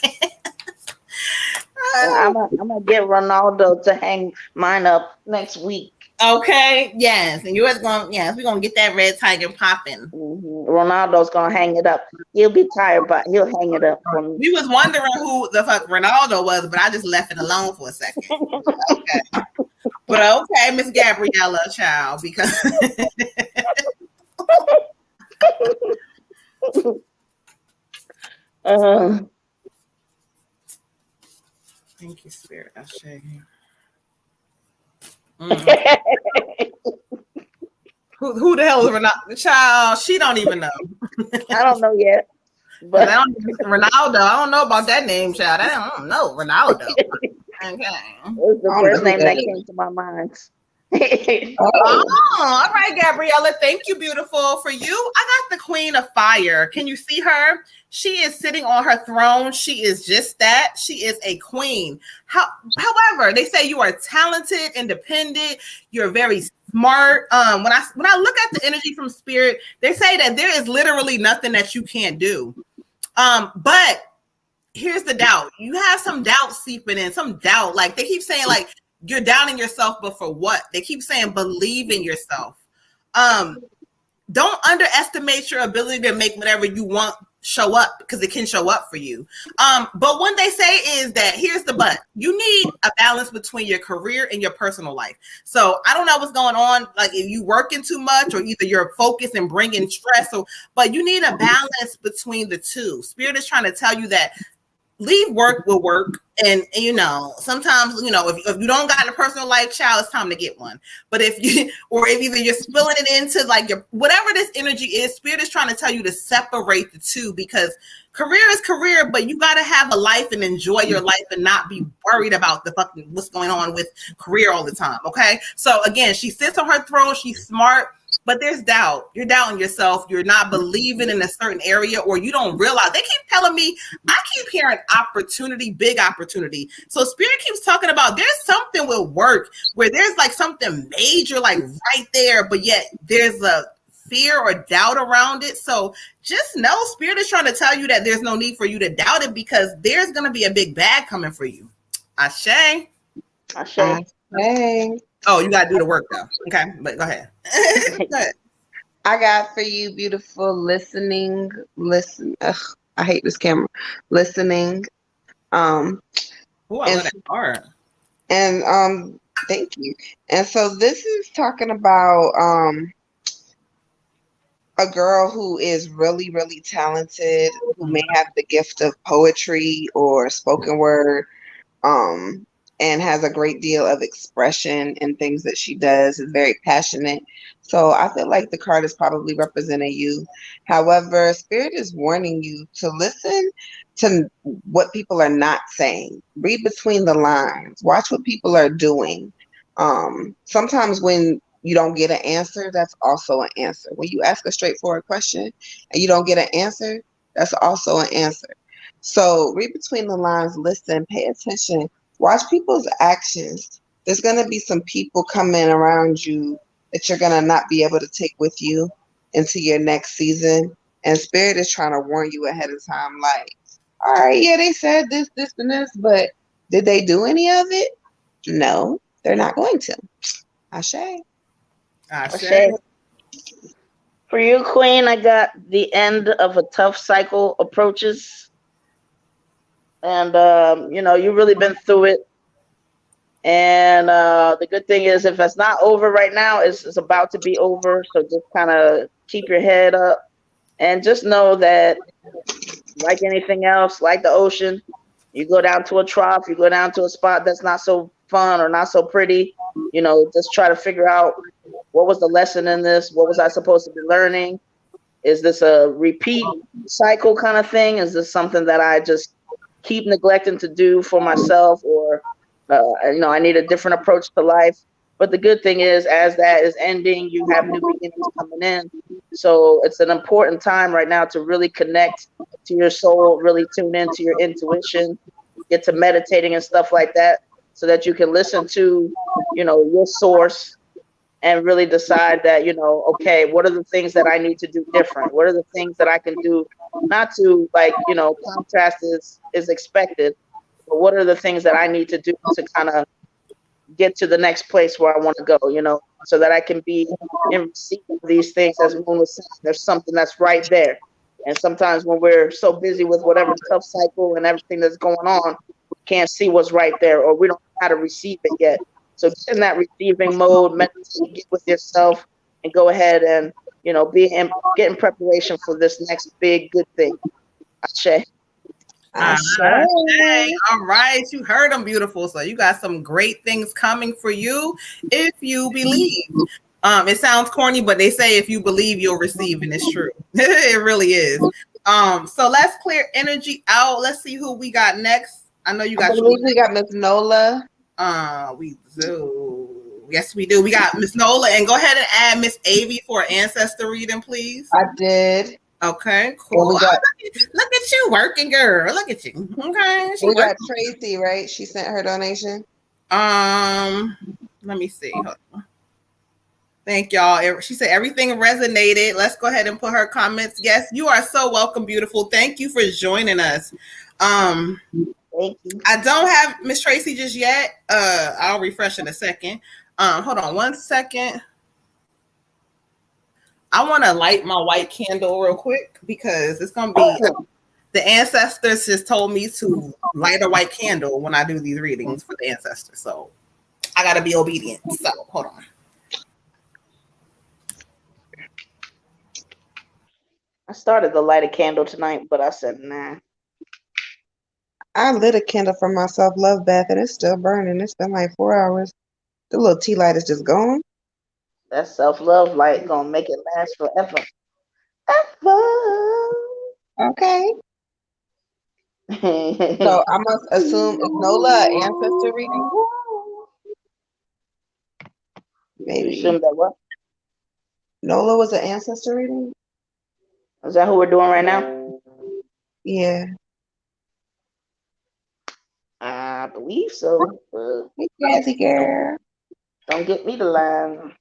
I'm gonna get Ronaldo to hang mine up next week. Okay. Yes, and yours going. Yes, we're gonna get that red tiger popping. Mm-hmm. Ronaldo's gonna hang it up. He'll be tired, but he'll hang it up for me. We was wondering who the fuck Ronaldo was, but I just left it alone for a second. Okay. But okay, Miss Gabriella, child, because Thank you, Spirit. I share you. Who the hell is Ronaldo? Child, she don't even know. I don't know yet. But Ronaldo, I don't know about that name, child. I don't know Ronaldo. Okay. It's the first name that came to my mind. Oh, all right, Gabriella. Thank you, beautiful. For you, I got the Queen of Fire. Can you see her? She is sitting on her throne. She is just that. She is a queen. However, they say you are talented, independent. You're very smart. When I look at the energy from Spirit, they say that there is literally nothing that you can't do. But here's the doubt. You have some doubt seeping in, some doubt. Like they keep saying, like, you're doubting yourself, but for what? They keep saying believe in yourself. Don't underestimate your ability to make whatever you want show up, because it can show up for you. But what they say is that here's the but. You need a balance between your career and your personal life. So I don't know what's going on, like if you working too much or either you're focused and bringing stress, but you need a balance between the two. Spirit is trying to tell you that leave work with work, and you know, sometimes, you know, if you don't got a personal life, child, it's time to get one. But if either you're spilling it into like your whatever this energy is, Spirit is trying to tell you to separate the two, because career is career, but you got to have a life and enjoy your life and not be worried about the fucking what's going on with career all the time. Okay, so again, she sits on her throne, she's smart, but there's doubt. You're doubting yourself. You're not believing in a certain area, or you don't realize. They keep telling me, I keep hearing opportunity, big opportunity. So Spirit keeps talking about there's something with work where there's like something major, like right there, but yet there's a fear or doubt around it. So just know Spirit is trying to tell you that there's no need for you to doubt it, because there's going to be a big bag coming for you. Ashe. Oh, you got to do the work though. Okay, but go ahead. Go ahead. I got for you, beautiful, listening. Listen, I hate this camera. Listening. Oh, I love that part. And thank you. And so this is talking about a girl who is really, really talented, who may have the gift of poetry or spoken word. And has a great deal of expression in things that she does, is very passionate. So I feel like the card is probably representing you. However, Spirit is warning you to listen to what people are not saying. Read between the lines. Watch what people are doing. Sometimes when you don't get an answer, that's also an answer. When you ask a straightforward question and you don't get an answer, that's also an answer. So read between the lines, listen, pay attention. Watch people's actions. There's going to be some people coming around you that you're going to not be able to take with you into your next season. And Spirit is trying to warn you ahead of time, like, all right, yeah, they said this, this, and this, but did they do any of it? No, they're not going to. Ashe. For you, Queen, I got the end of a tough cycle approaches. And, you know, you've really been through it. And the good thing is, if it's not over right now, it's about to be over. So just kind of keep your head up and just know that, like anything else, like the ocean, you go down to a trough, you go down to a spot that's not so fun or not so pretty. You know, just try to figure out, what was the lesson in this? What was I supposed to be learning? Is this a repeat cycle kind of thing? Is this something that I just keep neglecting to do for myself, or you know, I need a different approach to life? But the good thing is, as that is ending, you have new beginnings coming in. So it's an important time right now to really connect to your soul, really tune into your intuition, get to meditating and stuff like that, so that you can listen to, you know, your source and really decide that, you know, okay, what are the things that I need to do different? What are the things that I can do, not to, like, you know, contrast is expected, but what are the things that I need to do to kind of get to the next place where I want to go, you know, so that I can be in receipt of these things. As Moon was saying, there's something that's right there. And sometimes when we're so busy with whatever tough cycle and everything that's going on, we can't see what's right there, or we don't know how to receive it yet. So get in that receiving mode, meditate, get with yourself, and go ahead and, you know, get in preparation for this next big good thing. Ashe. All right, you heard them, beautiful. So you got some great things coming for you if you believe. It sounds corny, but they say if you believe, you'll receive, and it's true. It really is. So let's clear energy out. Let's see who we got next. I know you got. I believe we got Miss Nola. We do. Yes, we do. We got Miss Nola, and go ahead and add Miss Avy for an ancestor reading, please. I did. Okay, cool. Well, look at you working, girl. Look at you. Okay. We got Tracy, right? She sent her donation. Let me see. Hold on. Thank y'all. She said everything resonated. Let's go ahead and put her comments. Yes, you are so welcome, beautiful. Thank you for joining us. Thank you. I don't have Miss Tracy just yet. I'll refresh in a second. Hold on 1 second. I want to light my white candle real quick because it's gonna be the ancestors just told me to light a white candle when I do these readings for the ancestors. So I gotta be obedient. So hold on. I started to light a candle tonight, but I said nah. I lit a candle for my self-love bath and it's still burning. It's been like 4 hours. The little tea light is just gone. That self-love light gonna make it last forever. Ever. Okay. So I must assume it's Nola ancestor reading. Maybe. You assume that what? Nola was an ancestor reading? Is that who we're doing right now? Yeah. I believe so. Hey, Jazzy girl. Don't get me to line.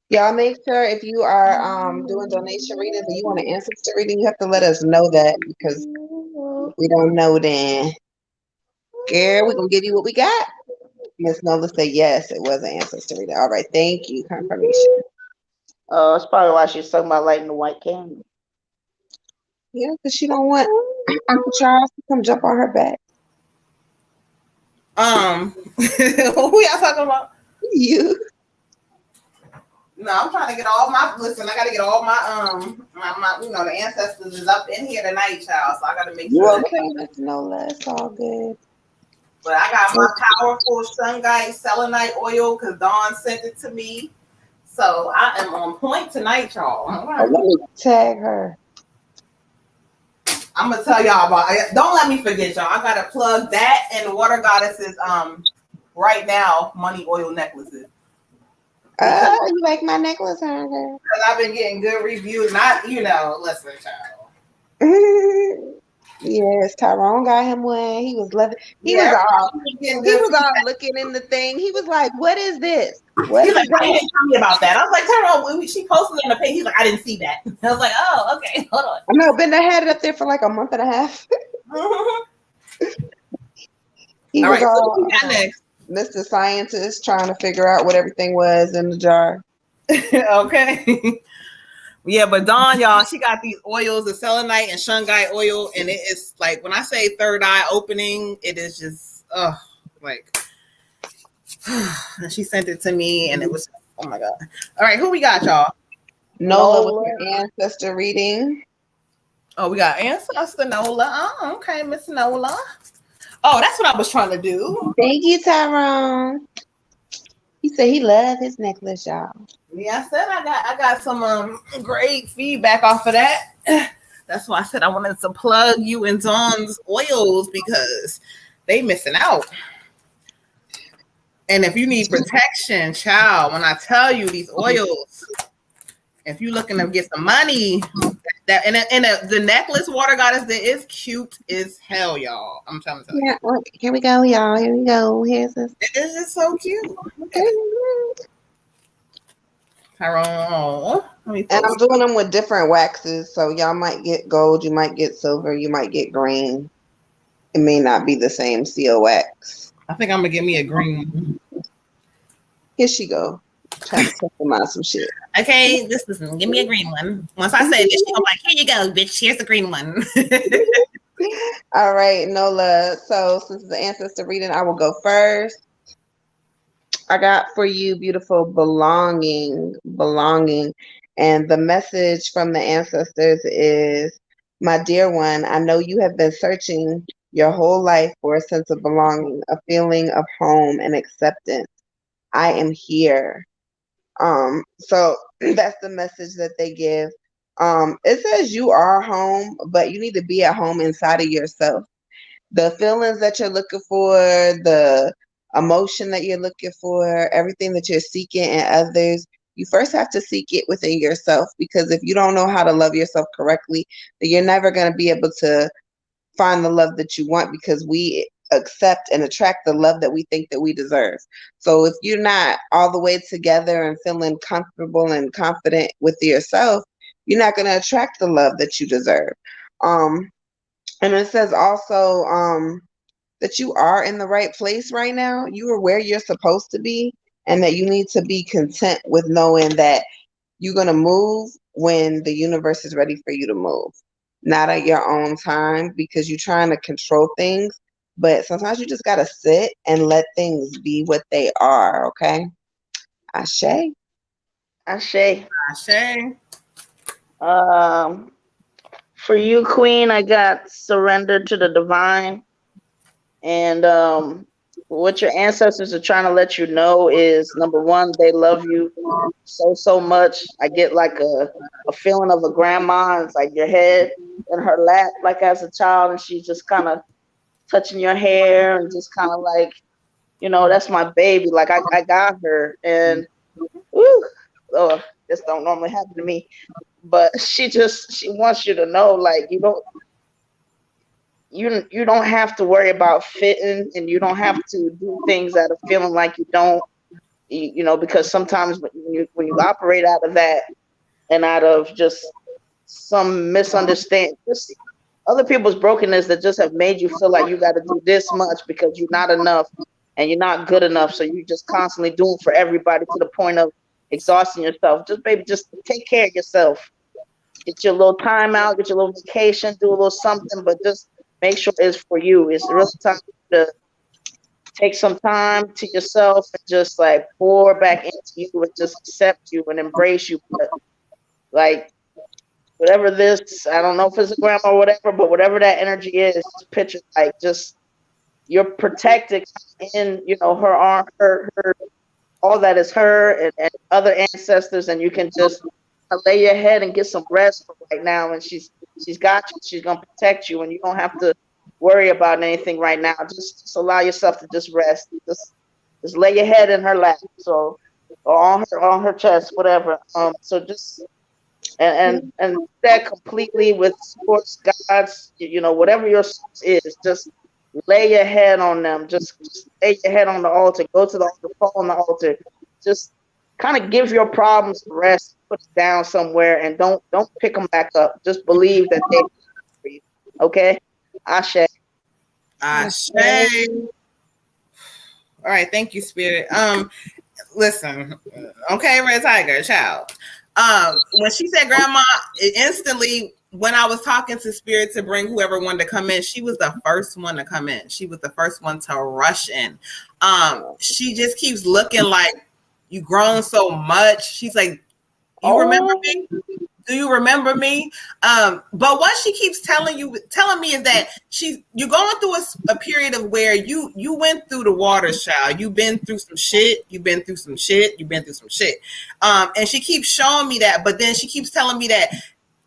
Y'all make sure if you are doing donation readings and you want an ancestor reading, you have to let us know that because if we don't know then. Girl, we're gonna give you what we got. Miss Nola said yes, it was an ancestor reading. All right, thank you. Confirmation. Oh, that's probably why she's talking about lighting the white candle. Yeah, because she don't want Uncle Charles to come jump on her back. Who y'all talking about? You. No, I'm trying to get all my listen. I gotta get all my my the ancestors is up in here tonight, child. So I gotta make sure. Okay, Miss Nola, it's all good. But I got my powerful shungite selenite oil because Dawn sent it to me. So I am on point tonight, y'all. Let me tag her. I'm gonna tell y'all about it. Don't let me forget, y'all. I gotta plug that and Water Goddess's right now money oil necklaces. You like my necklace, huh, girl? Because I've been getting good reviews. Not, listen, child. Yes, Tyrone got him one. He was loving. He was all looking in the thing. He was like, "What is this? What He's is like, that?" "Why you didn't tell me about that?" I was like, "Tyrone, she posted it in the page." He's like, "I didn't see that." I was like, "Oh, okay, hold on." I know, Bender had it up there for like a month and a half. He all was right, all so what we got next? Mr. Scientist trying to figure out what everything was in the jar. Okay. Yeah, but Dawn, y'all, she got these oils, the selenite and shungite oil, and it is like when I say third eye opening, it is just like and she sent it to me and it was oh my god. All right, who we got, y'all? Nola with her ancestor reading. Oh, we got ancestor Nola. Oh, okay, Miss Nola. Oh, that's what I was trying to do. Thank you, Tyrone. He said he loved his necklace, y'all. Yeah, I said I got some great feedback off of that. That's why I said I wanted to plug you in Dawn's oils because they missing out. And if you need protection, child, when I tell you these oils, if you're looking to get some money, the necklace Water Goddess that is cute as hell, y'all. I'm trying to tell you. Yeah, well, here we go, y'all. Here we go. Here's this. It is just so cute. Tyrone. And I'm doing them with different waxes, so y'all might get gold, you might get silver, you might get green. It may not be the same CO wax. I think I'm gonna give me a green one. Here she go. Trying to tell them out some shit. Okay, listen, give me a green one. Once I say this, I'm like, here you go, bitch. Here's the green one. All right, Nola. So since it's the ancestor reading, I will go first. I got for you, beautiful, belonging. And the message from the ancestors is, my dear one, I know you have been searching your whole life for a sense of belonging, a feeling of home and acceptance. I am here. So that's the message that they give. It says you are home, but you need to be at home inside of yourself. The feelings that you're looking for, the emotion that you're looking for, everything that you're seeking in others, you first have to seek it within yourself, because if you don't know how to love yourself correctly, then you're never going to be able to find the love that you want, because we accept and attract the love that we think that we deserve. So if you're not all the way together and feeling comfortable and confident with yourself, you're not going to attract the love that you deserve. Um, and it says also that you are in the right place right now. You are where you're supposed to be, and that you need to be content with knowing that you're going to move when the universe is ready for you to move, not at your own time, because you're trying to control things. But sometimes you just got to sit and let things be what they are, okay? Ashe. Ashe. Ashe. For you, Queen, I got surrender to the divine. And what your ancestors are trying to let you know is, number one, they love you so much. I get like a feeling of a grandma. It's like your head in her lap, like as a child, and she's just kind of touching your hair and just kind of like, that's my baby. Like I got her, and woo, oh, this don't normally happen to me. But she wants you to know, like, you don't have to worry about fitting, and you don't have to do things that are feeling like you don't, because sometimes when you operate out of that and out of just some misunderstanding, just other people's brokenness that just have made you feel like you got to do this much because you're not enough and you're not good enough, so you're just constantly doing for everybody to the point of exhausting yourself. Just, baby, just take care of yourself. Get your little time out, get your little vacation, do a little something, but just make sure it's for you. It's really time to take some time to yourself and just like pour back into you and just accept you and embrace you. But like, whatever this, I don't know if it's a grandma or whatever, but whatever that energy is, just picture like just you're protected in, her arm, her all that is her and other ancestors, and you can just lay your head and get some rest for right now. And she's got you. She's gonna protect you, and you don't have to worry about anything right now. Just allow yourself to just rest. Just lay your head in her lap, so, or on her chest, whatever. So just and that completely with sports gods, whatever your source is, just lay your head on them. Just lay your head on the altar. Go to the altar, fall on the altar. Just kind of give your problems a rest, put it down somewhere, and don't pick them back up. Just believe that they for you. Okay? Ashe. Ashe. All right, thank you, Spirit. Listen, okay, Red Tiger, child. When she said grandma, it instantly, when I was talking to Spirit to bring whoever wanted to come in, she was the first one to come in. She was the first one to rush in. She just keeps looking like, you grown so much. She's like, you remember me? Do you remember me? But what she keeps telling me is that you're going through a period of where you went through the waters, child. You've been through some shit. And she keeps showing me that, but then she keeps telling me that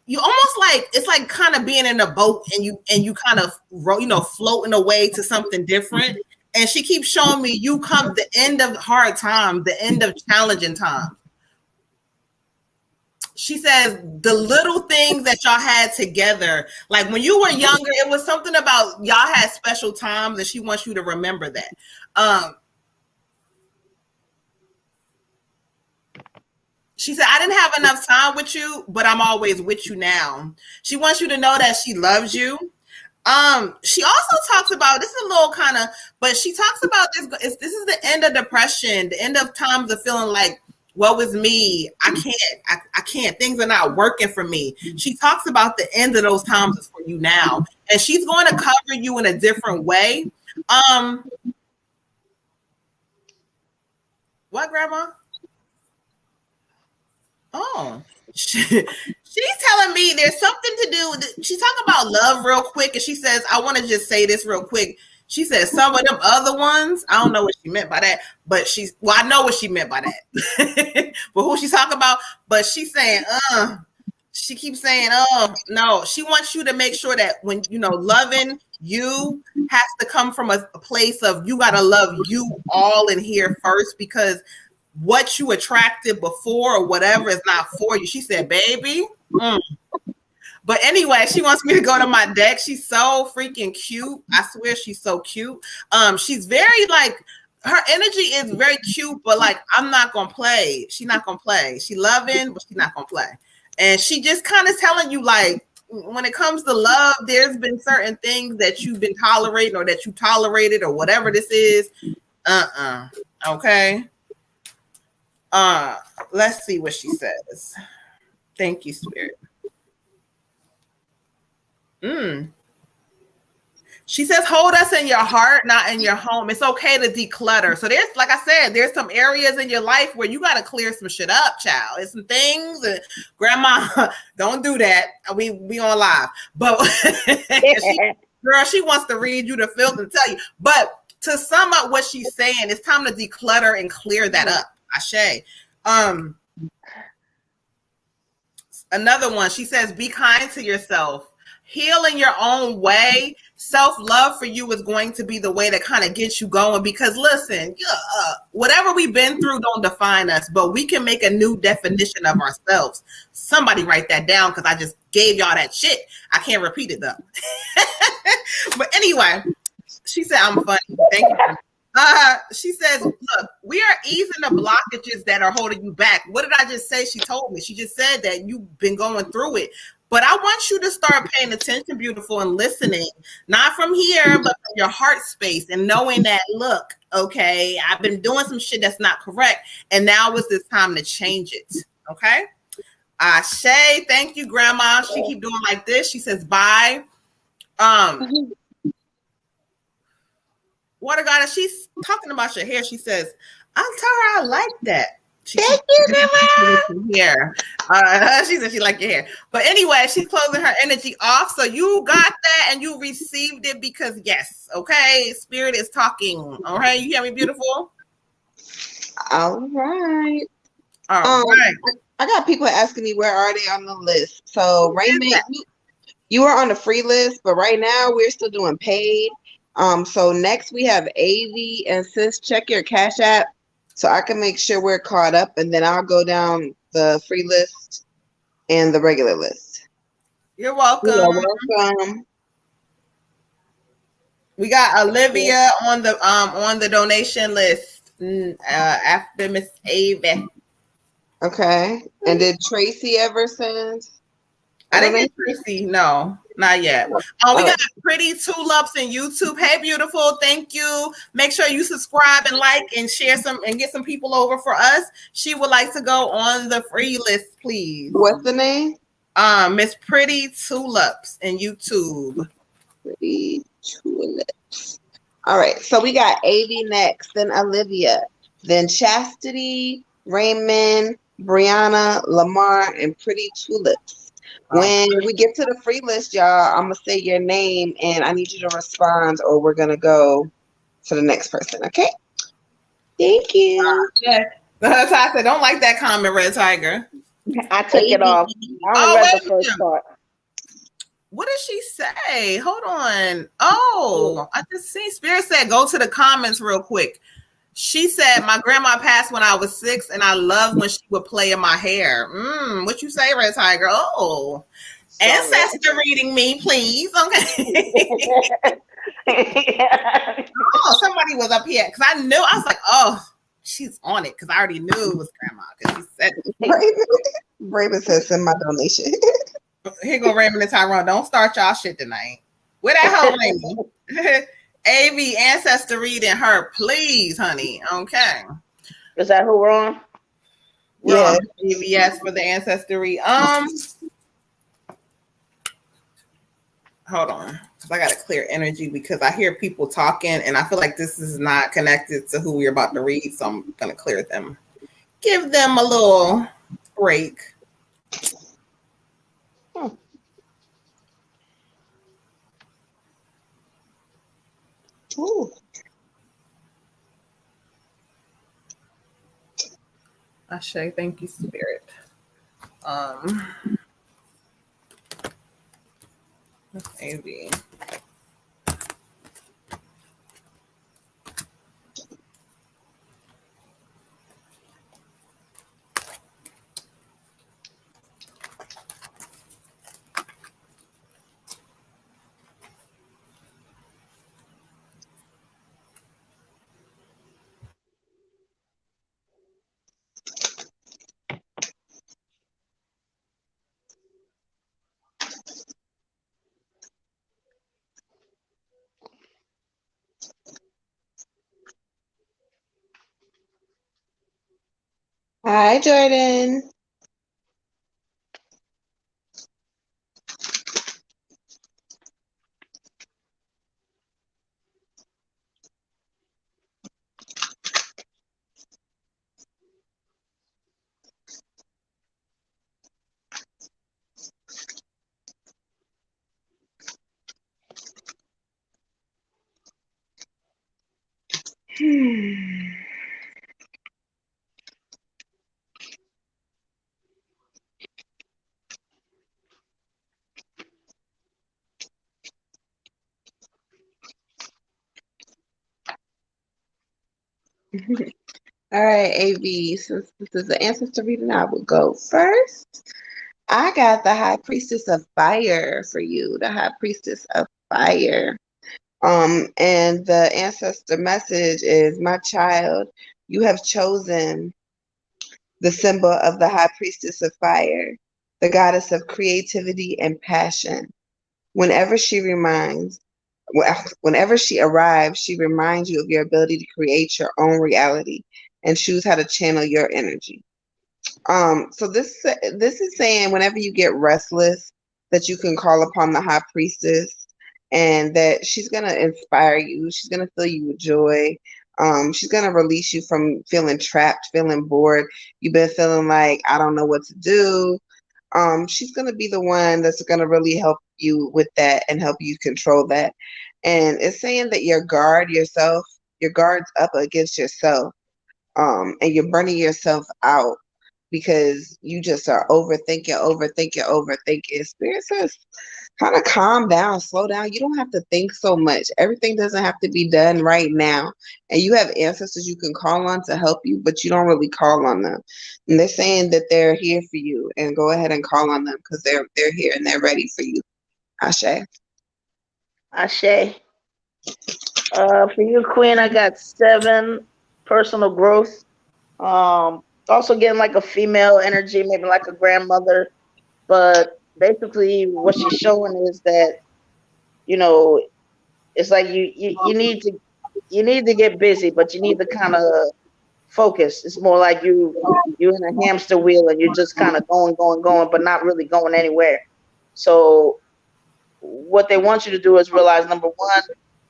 you almost like, it's like kind of being in a boat and you kind of floating away to something different. And she keeps showing me you come the end of hard times, the end of challenging times. She says the little things that y'all had together, like when you were younger, it was something about y'all had special times, and she wants you to remember that. She said, I didn't have enough time with you, but I'm always with you now. She wants you to know that she loves you. She also talks about, this is a little kind of, but she talks about this is the end of depression, the end of times of feeling like, woe is me, I can't, things are not working for me. She talks about the end of those times for you now, and she's going to cover you in a different way. What, Grandma? Oh, She's telling me there's something to do with. She's talking about love real quick, and she says, "I want to just say this real quick." She says some of them other ones. I don't know what she meant by that, but I know what she meant by that. But who she's talking about? But she's saying, she keeps saying, "Oh no." She wants you to make sure that when loving you has to come from a place of you got to love you all in here first, because what you attracted before or whatever is not for you. She said, "Baby." But anyway, she wants me to go to my deck. She's so freaking cute. I swear she's so cute. She's very her energy is very cute, but I'm not gonna play. She's not gonna play. She loving, but she's not gonna play. And she just kind of telling you when it comes to love, there's been certain things that you've been tolerating or that you tolerated or whatever this is. Okay. Let's see what she says. Thank you, Spirit. She says, hold us in your heart, not in your home. It's okay to declutter. So there's, like I said, there's some areas in your life where you got to clear some shit up, child. It's some things. Grandma, don't do that. We on live. But she wants to read you the filth and tell you. But to sum up what she's saying, it's time to declutter and clear that up. Ashe. Another one, she says, be kind to yourself. Heal in your own way. Self-love for you is going to be the way to kind of get you going, because listen, whatever we've been through don't define us, but we can make a new definition of ourselves. Somebody write that down, because I just gave y'all that shit. I can't repeat it though. But anyway, she said, I'm funny. Thank you. She says, look, we are easing the blockages that are holding you back. What did I just say? She told me. She just said that you've been going through it. But I want you to start paying attention, beautiful, and listening, not from here, but from your heart space, and knowing that, look, okay, I've been doing some shit that's not correct, and now is this time to change it, okay? Shay, thank you, Grandma. She keep doing like this. She says, bye. Water Goddess, she's talking about your hair. She says, I'll tell her I like that. Thank you, Grandma. Hair. She said she liked your hair. But anyway, she's closing her energy off. So you got that and you received it because yes, okay, Spirit is talking. All right, you hear me, beautiful? All right. All right. I got people asking me where are they on the list. So Raymond, you are on the free list, but right now we're still doing paid. So next we have AV and Sis. Check your Cash App so I can make sure we're caught up, and then I'll go down the free list and the regular list. You're welcome. You're welcome. We got Olivia on the donation list after Miss Ava. Okay. And did Tracy ever send? I didn't get Tracy. No, not yet. We got Pretty Tulips in YouTube. Hey, beautiful. Thank you. Make sure you subscribe and like and share some and get some people over for us. She would like to go on the free list, please. What's the name? Miss Pretty Tulips in YouTube. Pretty Tulips. All right. So we got AV next, then Olivia, then Chastity, Raymond, Brianna, Lamar, and Pretty Tulips. When we get to the free list, y'all, I'm going to say your name and I need you to respond or we're going to go to the next person. Okay? Thank you. I said, don't like that comment, Red Tiger. I took it off. I read the first part. What did she say? Hold on. Oh, I just seen Spirit said, go to the comments real quick. She said, my grandma passed when I was 6, and I loved when she would play in my hair. What you say, Red Tiger? Oh, sorry. Ancestor reading me, please. Okay. Oh, somebody was up here because I knew. I was like, oh, she's on it because I already knew it was grandma because she said it. Raven says, send my donation. Here go Raven and Tyrone. Don't start y'all shit tonight. Where that whole lady? AV ancestor reading her, please, honey. Okay. Is that who we're on? Yeah. Yes, for the ancestor read. Hold on. I gotta clear energy because I hear people talking and I feel like this is not connected to who we're about to read. So I'm gonna clear them. Give them a little break. Hmm. Ooh. Ashe, thank you, Spirit. Um, maybe. Hi, Jordan. Hmm. All right, AV. Since this is the ancestor reading, I will go first. I got the High Priestess of Fire for you. The High Priestess of Fire. And the ancestor message is, my child, you have chosen the symbol of the High Priestess of Fire, the goddess of creativity and passion. Whenever she reminds, Whenever she arrives, she reminds you of your ability to create your own reality and choose how to channel your energy. So this is saying whenever you get restless, that you can call upon the high priestess, and that she's gonna inspire you. She's gonna fill you with joy. She's gonna release you from feeling trapped, feeling bored. You've been feeling like I don't know what to do. She's gonna be the one that's gonna really help you with that and help you control that. And it's saying that your guard's up against yourself, and you're burning yourself out because you just are overthinking. Spirit says, kind of calm down, slow down. You don't have to think so much. Everything doesn't have to be done right now. And you have ancestors you can call on to help you, but you don't really call on them. And they're saying that they're here for you, and go ahead and call on them because they're here and they're ready for you. Ashe. Ashe. For you, Queen, I got 7 personal growth. Also getting like a female energy, maybe like a grandmother. But basically, what she's showing is that you know it's like you need to get busy, but you need to kind of focus. It's more like you in a hamster wheel and you're just kind of going, but not really going anywhere. So what they want you to do is realize, number one,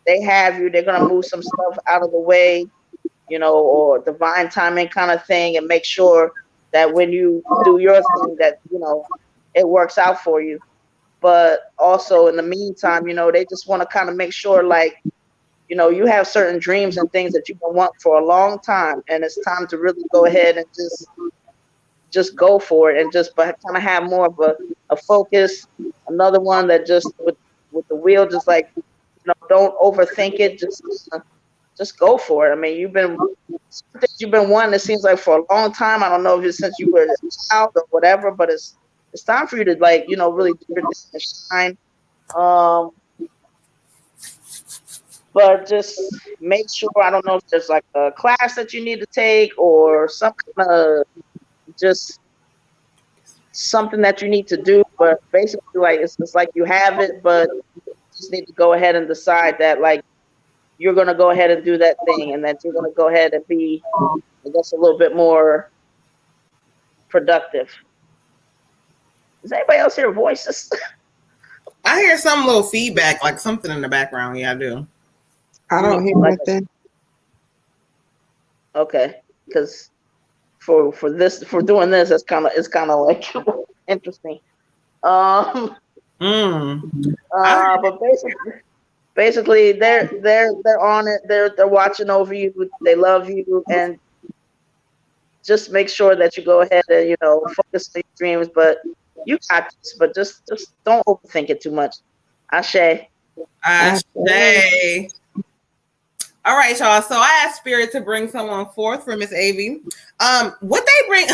they have you. They're gonna move some stuff out of the way, or divine timing kind of thing, and make sure that when you do your thing, that it works out for you. But also in the meantime, they just want to kind of make sure, like, you have certain dreams and things that you've been wanting for a long time, and it's time to really go ahead and just go for it, and just kind of have more of a focus. Another one that just with the wheel, just like, don't overthink it. Just go for it. I mean, you've been wanting, it seems like, for a long time. I don't know if it's since you were a child or whatever, but it's time for you to, like, really do your thing and shine. But just make sure, I don't know if there's like a class that you need to take or some kind of just something that you need to do. But basically, like, it's like you have it, but you just need to go ahead and decide that, like, you're going to go ahead and do that thing, and that you're going to go ahead and be, I guess, a little bit more productive. Does anybody else hear voices? I hear some little feedback, like something in the background. Yeah, I do. I don't hear Like, nothing. okay, because for doing this, it's kind of like interesting. Um, but basically, they're on it. They're watching over you. They love you, and just make sure that you go ahead and focus on your dreams. But you got this. But just don't overthink it too much. Ashe. Ashe. All right, y'all. So I asked Spirit to bring someone forth for Miss Avy. What they bring,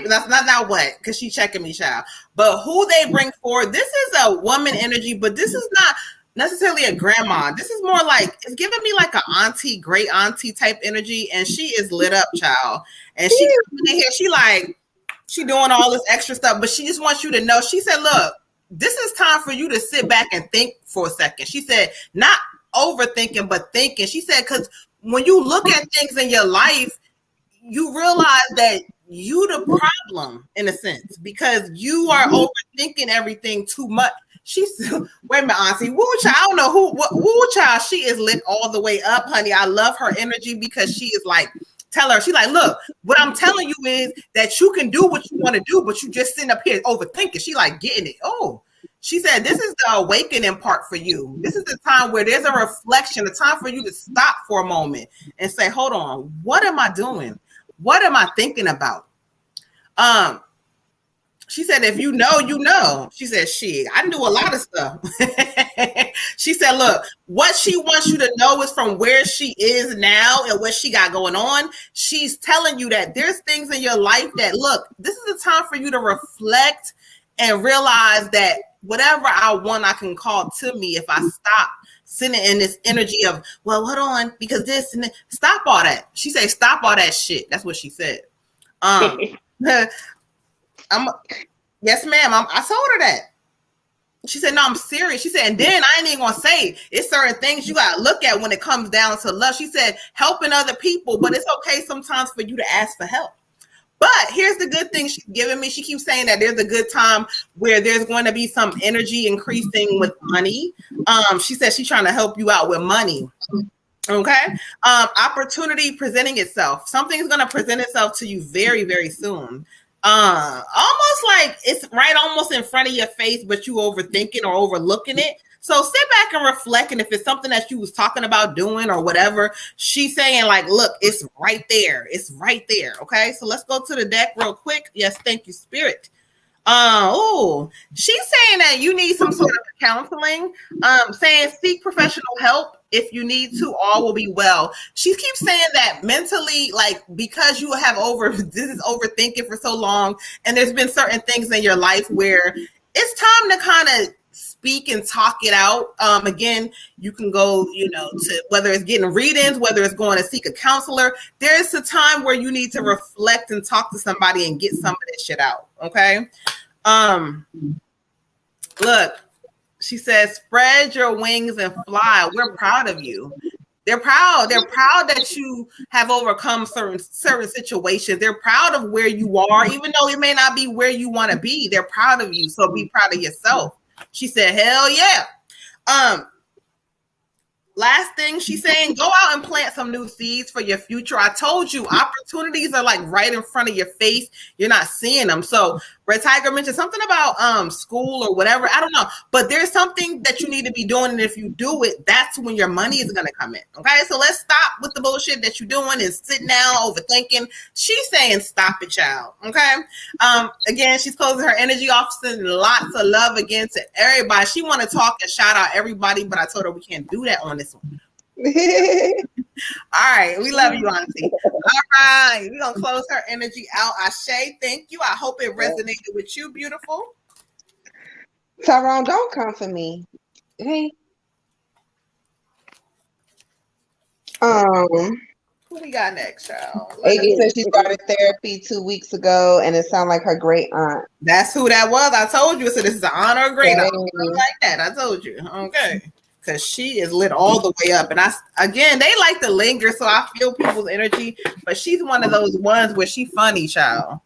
that's not what, because she checking me, child. But who they bring forward, this is a woman energy, but this is not necessarily a grandma. This is more like, it's giving me like an auntie, great auntie type energy, and she is lit up, child. And she coming in here, she doing all this extra stuff, but she just wants you to know, she said, look, this is time for you to sit back and think for a second. She said, not overthinking, but thinking. She said, because when you look at things in your life, you realize that you the problem in a sense, because you are overthinking everything too much. She's wait a minute, auntie. Woo child, I don't know woo child. She is lit all the way up, honey. I love her energy because she is like, tell her, she's like, look, what I'm telling you is that you can do what you want to do, but you just sitting up here overthinking. She like getting it. Oh, she said, this is the awakening part for you. This is the time where there's a reflection, a time for you to stop for a moment and say, hold on, what am I doing? What am I thinking about? She said, if you know, you know. She said, I do a lot of stuff. She said, look, what she wants you to know is from where she is now and what she got going on. She's telling you that there's things in your life that, look, this is the time for you to reflect and realize that whatever I want, I can call to me if I stop sitting in this energy of, well, hold on, because this and that. Stop all that. She said, stop all that shit. That's what she said. Yes, ma'am. I told her that. She said, no, I'm serious. She said, and then I ain't even gonna say it's certain things you gotta look at when it comes down to love. She said, helping other people, but it's okay sometimes for you to ask for help. But here's the good thing she's giving me. She keeps saying that there's a good time where there's going to be some energy increasing with money. She said she's trying to help you out with money. Okay. Opportunity presenting itself. Something's going to present itself to you very, very soon. Almost like it's right almost in front of your face, but you overthinking or overlooking it. So sit back and reflect, and if it's something that you was talking about doing or whatever, she's saying like, look, it's right there. It's right there. Okay, so let's go to the deck real quick. Yes, thank you, Spirit. She's saying that you need some sort of counseling. Saying seek professional help if you need to. All will be well. She keeps saying that mentally, like because you have this is overthinking for so long, and there's been certain things in your life where it's time to kind of speak and talk it out. Again, you can go, to whether it's getting readings, whether it's going to seek a counselor. There's a time where you need to reflect and talk to somebody and get some of this shit out. Okay. Look, she says, spread your wings and fly. We're proud of you. They're proud. They're proud that you have overcome certain situations. They're proud of where you are, even though it may not be where you want to be. They're proud of you. So be proud of yourself. She said, hell yeah. Last thing she's saying, go out and plant some new seeds for your future. I told you, opportunities are like right in front of your face. You're not seeing them. So Red Tiger mentioned something about school or whatever. I don't know. But there's something that you need to be doing. And if you do it, that's when your money is going to come in. Okay. So let's stop with the bullshit that you're doing and sitting down overthinking. She's saying, stop it, child. Okay. Again, she's closing her energy off, sending lots of love again to everybody. She want to talk and shout out everybody, but I told her we can't do that on this one. All right, we love you, auntie. All right, we're gonna close her energy out. Ashe, thank you. I hope it resonated with you, beautiful. Tyrone, don't come for me. Hey. Who we got next, child? Amy said she started therapy 2 weeks ago, and it sounded like her great aunt. That's who that was. I told you. So this is an honor or great aunt. Like that. I told you. Okay. Because she is lit all the way up. And they like to linger, so I feel people's energy. But she's one of those ones where she funny, child.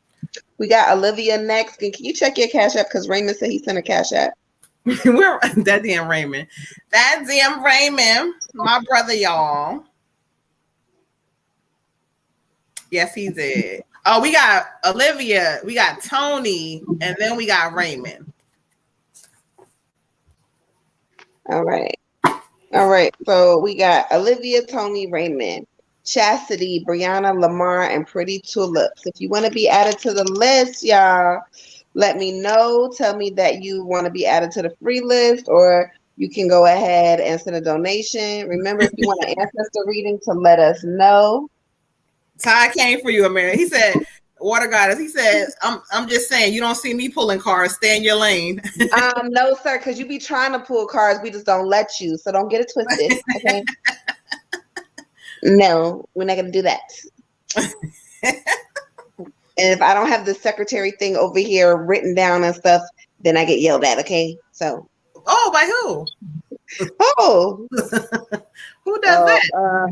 We got Olivia next. Can you check your Cash App? Because Raymond said he sent a Cash App. That damn Raymond. That damn Raymond. My brother, y'all. Yes, he did. Oh, we got Olivia, we got Tony, and then we got Raymond. All right. All right. So we got Olivia, Tony, Raymond, Chastity, Brianna, Lamar, and Pretty Tulips. If you want to be added to the list, y'all, let me know. Tell me that you want to be added to the free list, or you can go ahead and send a donation. Remember, if you want an ancestor reading, to let us know. Ty came for you, Amanda. He said, Water Goddess, he said, I'm just saying, you don't see me pulling cars. Stay in your lane. No, sir, because you be trying to pull cards. We just don't let you. So don't get it twisted. Okay. No, we're not going to do that. And if I don't have the secretary thing over here written down and stuff, then I get yelled at. Okay. So. Oh, by who? Oh. Who does that?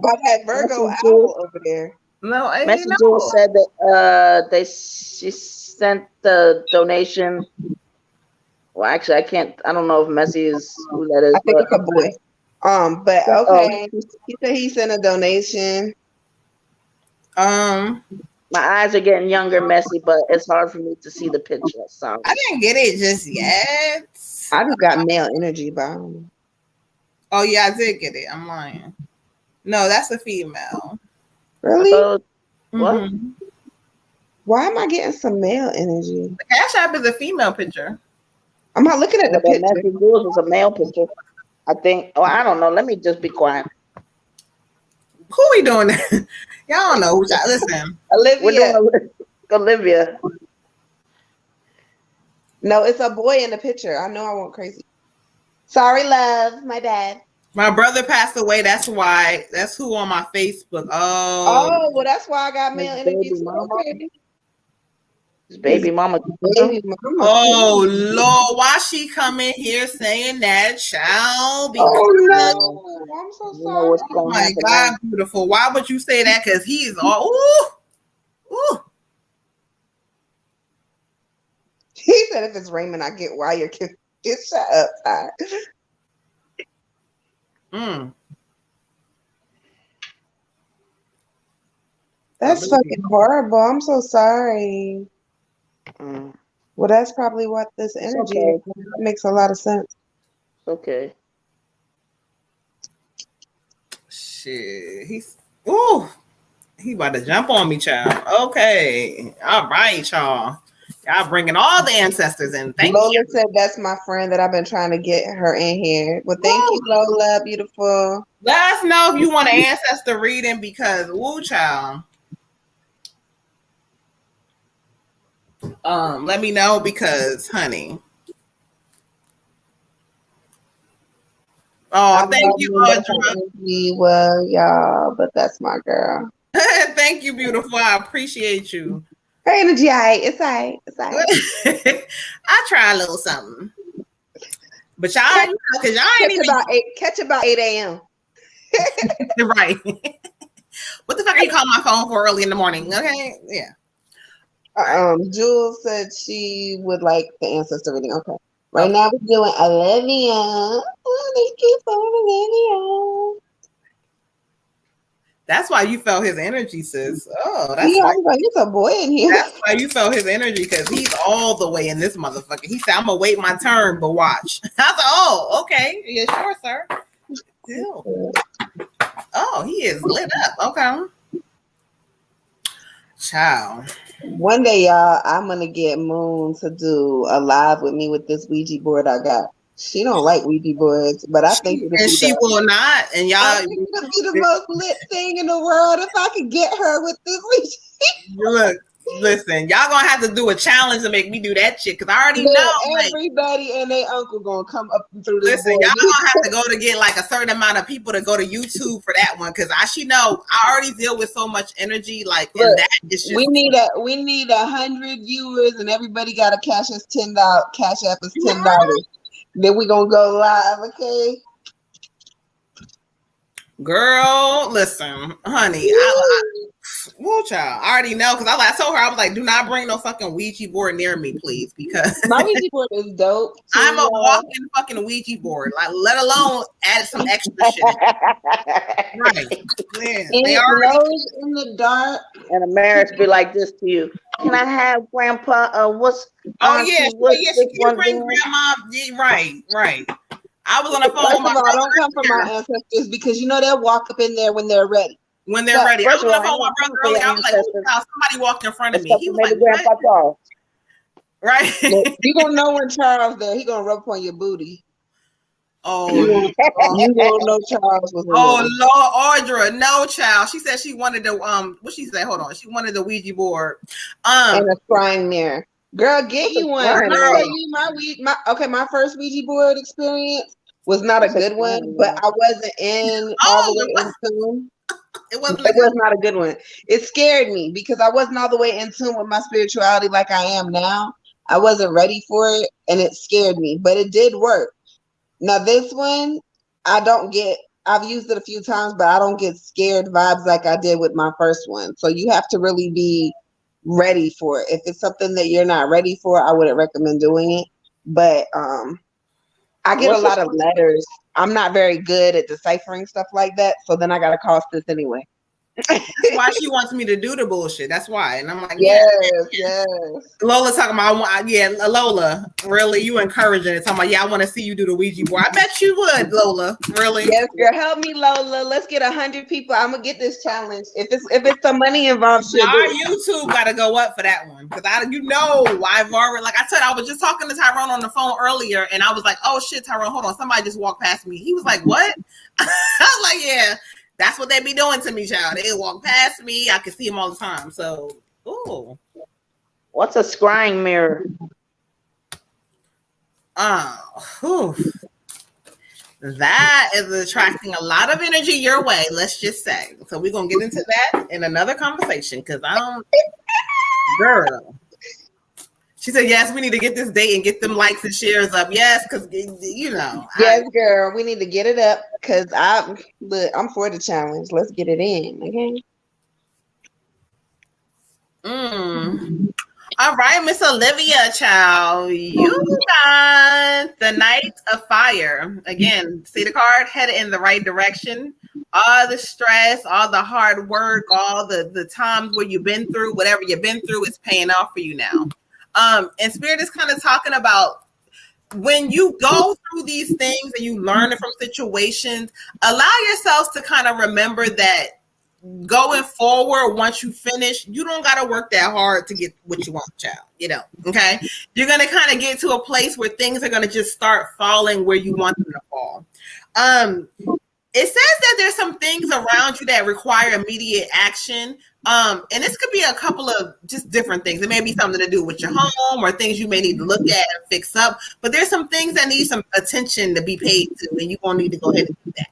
By that Virgo owl over there. No, I Messi know. Jewel said that she sent the donation. Well, actually, I don't know if Messi is who that is. I think it's a boy. But okay. He said he sent a donation. My eyes are getting younger, Messi, but it's hard for me to see the picture. So I didn't get it just yet. I just got male energy, but I don't know. Oh yeah, I did get it. I'm lying. No, that's a female. Really? what? Mm-hmm. Why am I getting some male energy? The Cash App is a female picture. I'm not looking at the picture. Messi Jewel was a male picture. I think. Oh, I don't know. Let me just be quiet. Who we doing? Y'all don't know who. Listen, Olivia. We're doing Olivia. No, it's a boy in the picture. I know I went crazy. Sorry, love. My bad. my brother passed away. That's why. That's who on my Facebook. Oh, well, that's why I got male His energy. baby mama. Okay. His baby mama. Baby mama. Oh Lord, why she come in here saying that, child? Because, Oh no, I'm so You know what's sorry. oh going my on God, beautiful. Why would you say that? Because he's all ooh. He said if it's Raymond, I get why you're kissing. Shut up, Ty. That's fucking horrible. I'm so sorry. Mm. Well, that's probably what this energy okay. is. That makes a lot of sense. Okay. Shit, he about to jump on me, child. Okay, all right, y'all. Y'all bringing all the ancestors in. Thank Lola you. said that's my friend that I've been trying to get her in here. Well, thank you, Lola. Beautiful. Let us know if you want an ancestor reading because woo, child. Let me know because, honey. Oh, thank you, Audra. Well, y'all, but that's my girl. Thank you, beautiful. I appreciate you. Her energy, it's all right. It's all right. I try a little something. But y'all, because y'all ain't even catch about 8 a.m. right. What the fuck are you calling my phone for early in the morning? Okay, yeah. Jules said she would like the ancestor reading. Okay. Right now we're doing Olivia. Oh, thank you for Olivia. That's why you felt his energy, sis. Oh, that's yeah, I was like, it's a boy in here. That's why you felt his energy because he's all the way in this motherfucker. He said, "I'm gonna wait my turn, but watch." I was like, "Oh, okay, yeah, sure, sir." Still. Oh, he is lit up. Okay, child. One day, y'all, I'm gonna get Moon to do a live with me with this Ouija board I got. She don't like Ouija boards, but I think she will not. And y'all, I think it'll be the most lit thing in the world if I could get her with this Ouija. Look, listen, y'all gonna have to do a challenge to make me do that shit because I already know everybody and their uncle gonna come up through this. Listen, y'all gonna have to go to get like a certain amount of people to go to YouTube for that one because she know I already deal with so much energy. Like, look, and that is just we need 100 viewers and everybody got to cash us $10. Cash app is $10. Then we gonna go live, okay? Girl, listen, honey, Woo, child. I already know because I told her I was like, do not bring no fucking Ouija board near me, please, because My Ouija board is dope. Too, I'm a walking fucking Ouija board. Like, let alone add some extra shit. Right. Yeah. And They it already glows in the dark. And a marriage be like this to you. Can I have grandpa? What's auntie? Well, What's yeah, this you one bring doing? grandma. Yeah, right. I was on the phone First with my of all, brother don't come from my earlier. ancestors because you know they'll walk up in there when they're ready. When they're So, ready. I was First of on all, the phone with my ain't brother no earlier. I was like, oh, ancestors, wow, somebody walked in front of me. except He for was like, maybe what? Grandpa Charles. Right. look, you gonna know when Charles there. He gonna rub on your booty. Oh, You gonna know Charles was in oh there. Lord, Audra, no child. She said she wanted the what she said. Hold on, she wanted the Ouija board. And a scrying mirror. Girl, get you one. When I tell Girl. you my first Ouija board experience was not a good one, but I wasn't in all the way in tune. It wasn't It was not a good one. It scared me because I wasn't all the way in tune with my spirituality like I am now. I wasn't ready for it and it scared me, but it did work. Now this one, I've used it a few times, but I don't get scared vibes like I did with my first one. So you have to really be ready for it. If it's something that you're not ready for, I wouldn't recommend doing it. But I get a lot of letters. I'm not very good at deciphering stuff like that, so then I gotta call Sis anyway. That's why she wants me to do the bullshit. That's why. And I'm like, yes. Lola talking about, Lola, really? You encouraging it. Talking about, I want to see you do the Ouija board. I bet you would, Lola. Really? Yes, girl. Help me, Lola. Let's get 100 people. I'm gonna get this challenge. If it's some money involved, she'll Our do it. YouTube got to go up for that one because I've already, like I said, I was just talking to Tyrone on the phone earlier, and I was like, oh shit, Tyrone, hold on, somebody just walked past me. He was like, what? I was like, yeah. That's what they be doing to me, child. They walk past me. I can see them all the time. So, ooh. What's a scrying mirror? That is attracting a lot of energy your way, let's just say. So we're going to get into that in another conversation because girl. She said, yes, we need to get this date and get them likes and shares up. Yes, because, Yes, girl, we need to get it up because I'm for the challenge. Let's get it in, okay? All right, Miss Olivia, child. You got the Knight of Fire. Again, see the card? Headed in the right direction. All the stress, all the hard work, all the times where you've been through, whatever you've been through is paying off for you now. And Spirit is kind of talking about when you go through these things and you learn it from situations, allow yourselves to kind of remember that going forward, once you finish, you don't got to work that hard to get what you want, child. Okay? You're going to kind of get to a place where things are going to just start falling where you want them to fall. It says that there's some things around you that require immediate action. And this could be a couple of just different things. It may be something to do with your home or things you may need to look at and fix up. But there's some things that need some attention to be paid to, and you're going to need to go ahead and do that.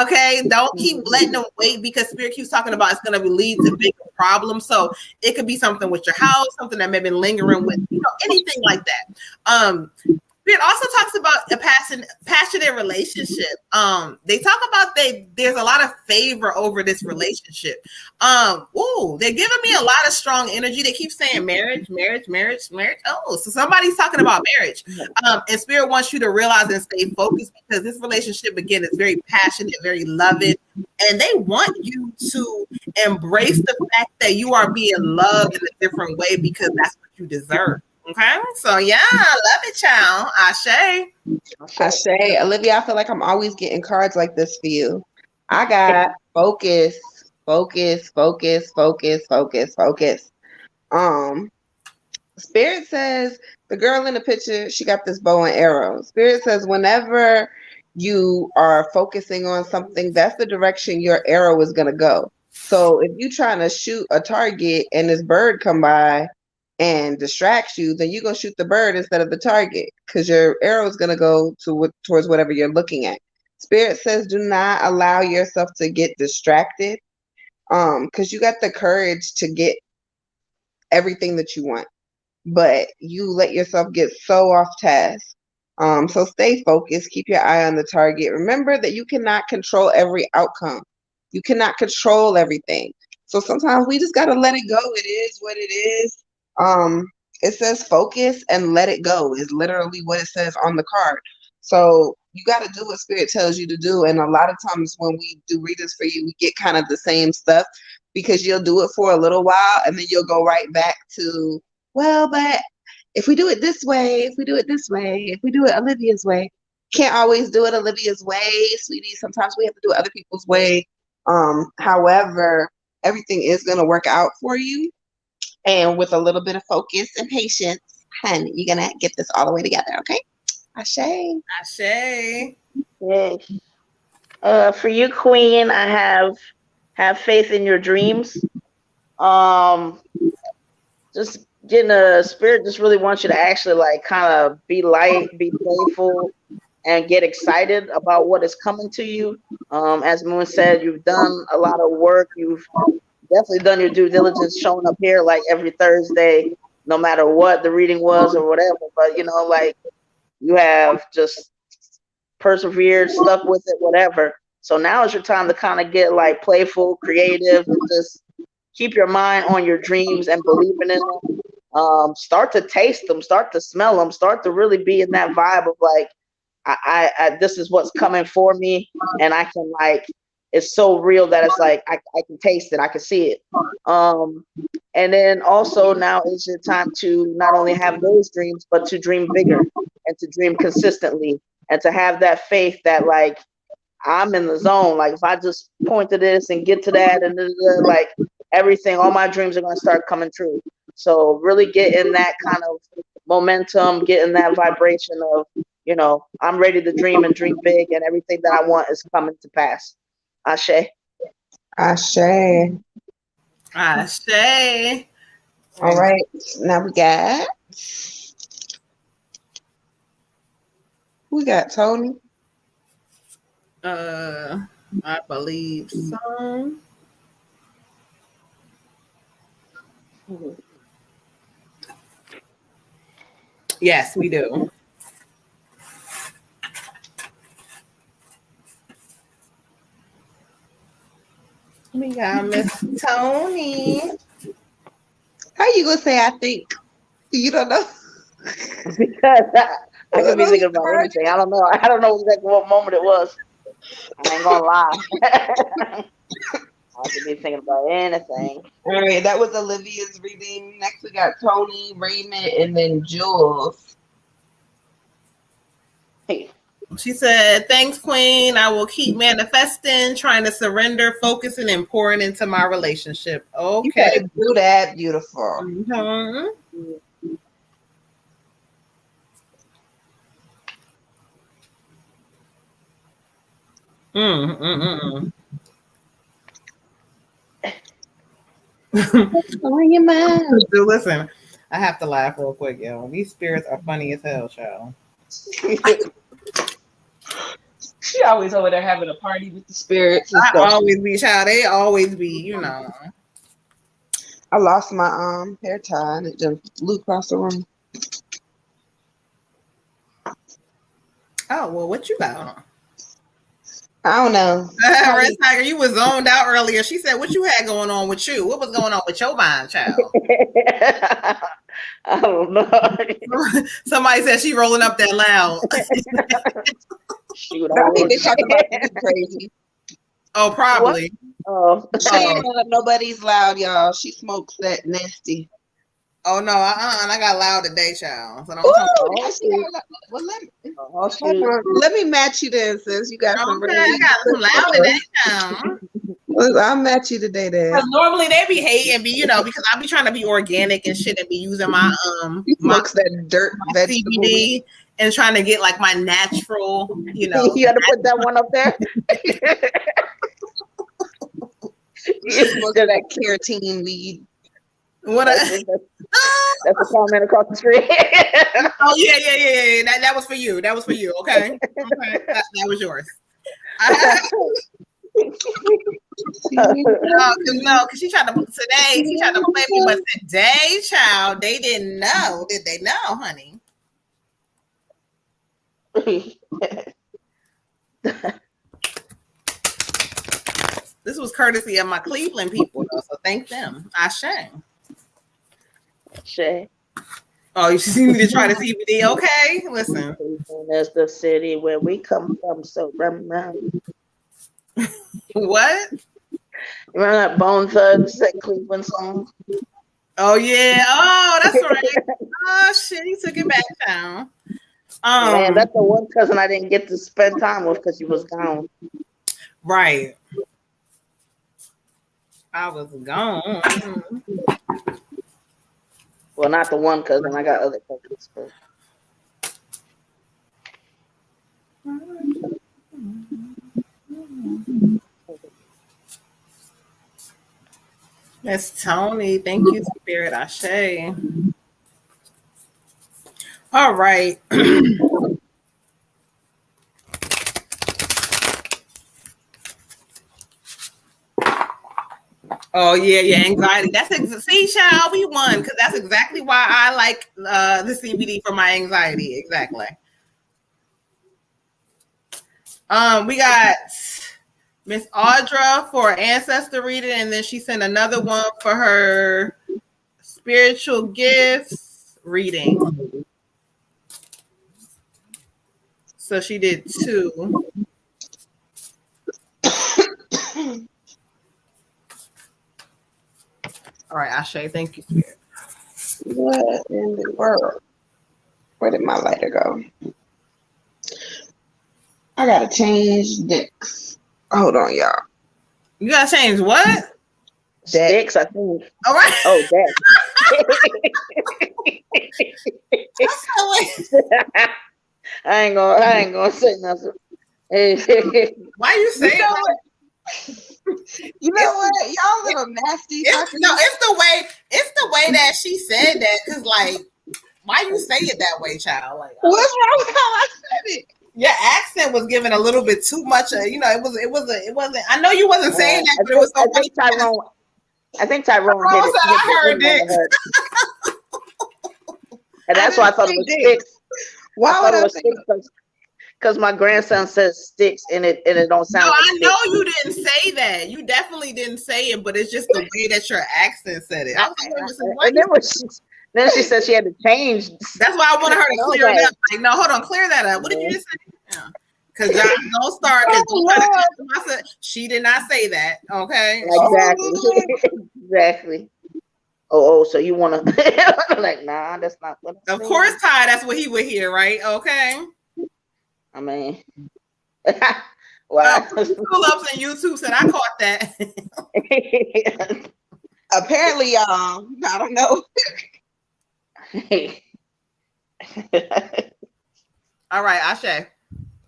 Okay, don't keep letting them wait because Spirit keeps talking about it's going to lead to bigger problems. So it could be something with your house, something that may have been lingering with, anything like that. Spirit also talks about a passionate relationship. They talk about there's a lot of favor over this relationship. They're giving me a lot of strong energy. They keep saying marriage. Oh, so somebody's talking about marriage. And Spirit wants you to realize and stay focused because this relationship, again, is very passionate, very loving. And they want you to embrace the fact that you are being loved in a different way because that's what you deserve. Okay, so yeah, I love it, child. Ashe. Olivia, I feel like I'm always getting cards like this for you. I got focus. Spirit says the girl in the picture, she got this bow and arrow. Spirit says whenever you are focusing on something, that's the direction your arrow is gonna go. So if you're trying to shoot a target and this bird come by and distracts you, then you're going to shoot the bird instead of the target because your arrow is going to go towards whatever you're looking at. Spirit says do not allow yourself to get distracted because you got the courage to get everything that you want, but you let yourself get so off task. So stay focused, keep your eye on the target. Remember that you cannot control every outcome. You cannot control everything. So sometimes we just gotta let it go. It is what it is. It says focus and let it go is literally what it says on the card. So you got to do what spirit tells you to do. And a lot of times when we do readings for you, we get kind of the same stuff because you'll do it for a little while and then you'll go right back to, well, but if we do it this way, if we do it this way, if we do it Olivia's way, can't always do it Olivia's way, sweetie. Sometimes we have to do it other people's way. However, everything is going to work out for you. And with a little bit of focus and patience, honey, you're going to get this all the way together, okay? Ashe. Ashe. Yes. For you, Queen, I have faith in your dreams. Just getting a spirit just really wants you to actually like kind of be light, be playful, and get excited about what is coming to you. As Moon said, you've done a lot of work. You've definitely done your due diligence showing up here like every Thursday, no matter what the reading was or whatever. But, you know, like you have just persevered, stuck with it, whatever. So now is your time to kind of get like playful, creative, and just keep your mind on your dreams and believing in them. Start to taste them, start to smell them, start to really be in that vibe of like, I this is what's coming for me, and I can like, it's so real that it's like I can taste it, I can see it. And then also now is your time to not only have those dreams, but to dream bigger and to dream consistently and to have that faith that like I'm in the zone. Like if I just point to this and get to that and like everything, all my dreams are going to start coming true. So really get in that kind of momentum, get in that vibration of, you know, I'm ready to dream and dream big, and everything that I want is coming to pass. Ashe. Ashe. Ashe. All right. Now we got Tony. I believe so. Yes, we do. We got Miss Tony. How you gonna say I think? You don't know? Because I could be thinking about anything. I don't know. I don't know exactly what moment it was. I ain't gonna lie. I could be thinking about anything. All right, that was Olivia's reading. Next we got Tony, Raymond, and then Jules. Hey. She said, thanks, Queen. I will keep manifesting, trying to surrender, focusing, and pouring into my relationship. Okay. You do that, beautiful. Mm-hmm. On your mind. Listen, I have to laugh real quick, yo. These spirits are funny as hell, child. She always over there having a party with the spirits and I stuff. always be, child. They always be, you know. I lost my hair tie and it just flew across the room. Oh, well, what you got on? I don't know. Red Tiger, you was zoned out earlier. She said, what you had going on with you? What was going on with your mind, child? I don't know. Somebody said she rolling up that loud. Shoot, I think they talking about this crazy. Oh, probably. Oh. She ain't rolling up nobody's loud, y'all. She smokes that nasty. Oh no, I got loud today, child. So let me match you then, sis. You got some really I got some loud today, child. I'll match you today, then. Normally they be hating me, you know, because I be trying to be organic and shit and be using my smokes that dirt vegetable CBD and trying to get like my natural, you know. You got to put that one up there. You smoke that carotene weed. What that's a comment across the street. Oh yeah. That was for you. That was for you. Okay. That was yours. No, because she tried to play me, but today, child, they didn't know. Did they know, honey? This was courtesy of my Cleveland people, though. So thank them. Ashe. Shay. Oh, you need to try the CBD. Okay, listen. That's the city where we come from. So remember What? that Bone Thugs that Cleveland song? Oh yeah. Oh, that's right. Oh shit, he took it back down. Man, that's the one cousin I didn't get to spend time with because she was gone. Right. I was gone. Well, not the one cousin. I got other cousins. But... Miss Tony, thank you, Spirit Ashe. All right. Oh yeah, anxiety. See, child, we won because that's exactly why I like the CBD for my anxiety. Exactly. We got Miss Audra for ancestor reading, and then she sent another one for her spiritual gifts reading. So she did 2. All right, Ashe, thank you, Spirit. What in the world? Where did my lighter go? I gotta change decks. Hold on, y'all. You gotta change what? Sticks, I think. All right. Oh, that. I ain't gonna say nothing. Why you say that? You know what? Y'all little nasty. It's the way that she said that. Cause like, why you say it that way, child? Like, what's wrong with how I said it? Your accent was giving a little bit too much. It wasn't. I know you wasn't saying that, but it was so funny. I think Tyrone hit it. I heard it. And that's why I thought it was sticks. Why would I say it? Because my grandson says sticks and it don't sound. No, like I know you didn't say that. You definitely didn't say it, but it's just the way that your accent said it. I was like, then she said she had to change. That's why I wanted her to clear it up. Like, no, hold on, clear that up. What did you just say? Yeah. Because don't start. She did not say that. Okay. Exactly. Oh, so you want to? Like, nah, that's not what. Of course, Ty. That's what he would hear, right? Okay. I mean, wow. Pull ups on YouTube said I caught that. Apparently, y'all. I don't know. All right, Ashe.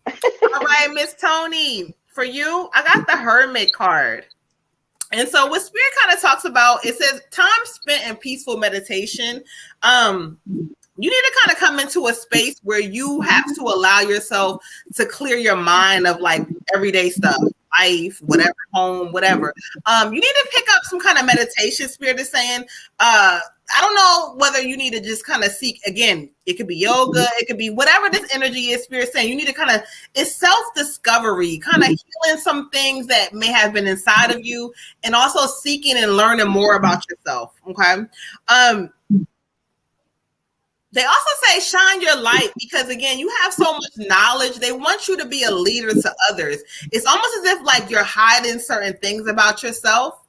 All right, Miss Tony. For you, I got the Hermit card. And so what Spirit kind of talks about, it says time spent in peaceful meditation. You need to kind of come into a space where you have to allow yourself to clear your mind of like everyday stuff, life, whatever, home, whatever. You need to pick up some kind of meditation. Spirit is saying, I don't know whether you need to just kind of seek, again, it could be yoga, it could be whatever this energy is, Spirit saying. You need to kind of, it's self-discovery, kind of healing some things that may have been inside of you, and also seeking and learning more about yourself, okay? They also say shine your light because, again, you have so much knowledge. They want you to be a leader to others. It's almost as if like you're hiding certain things about yourself.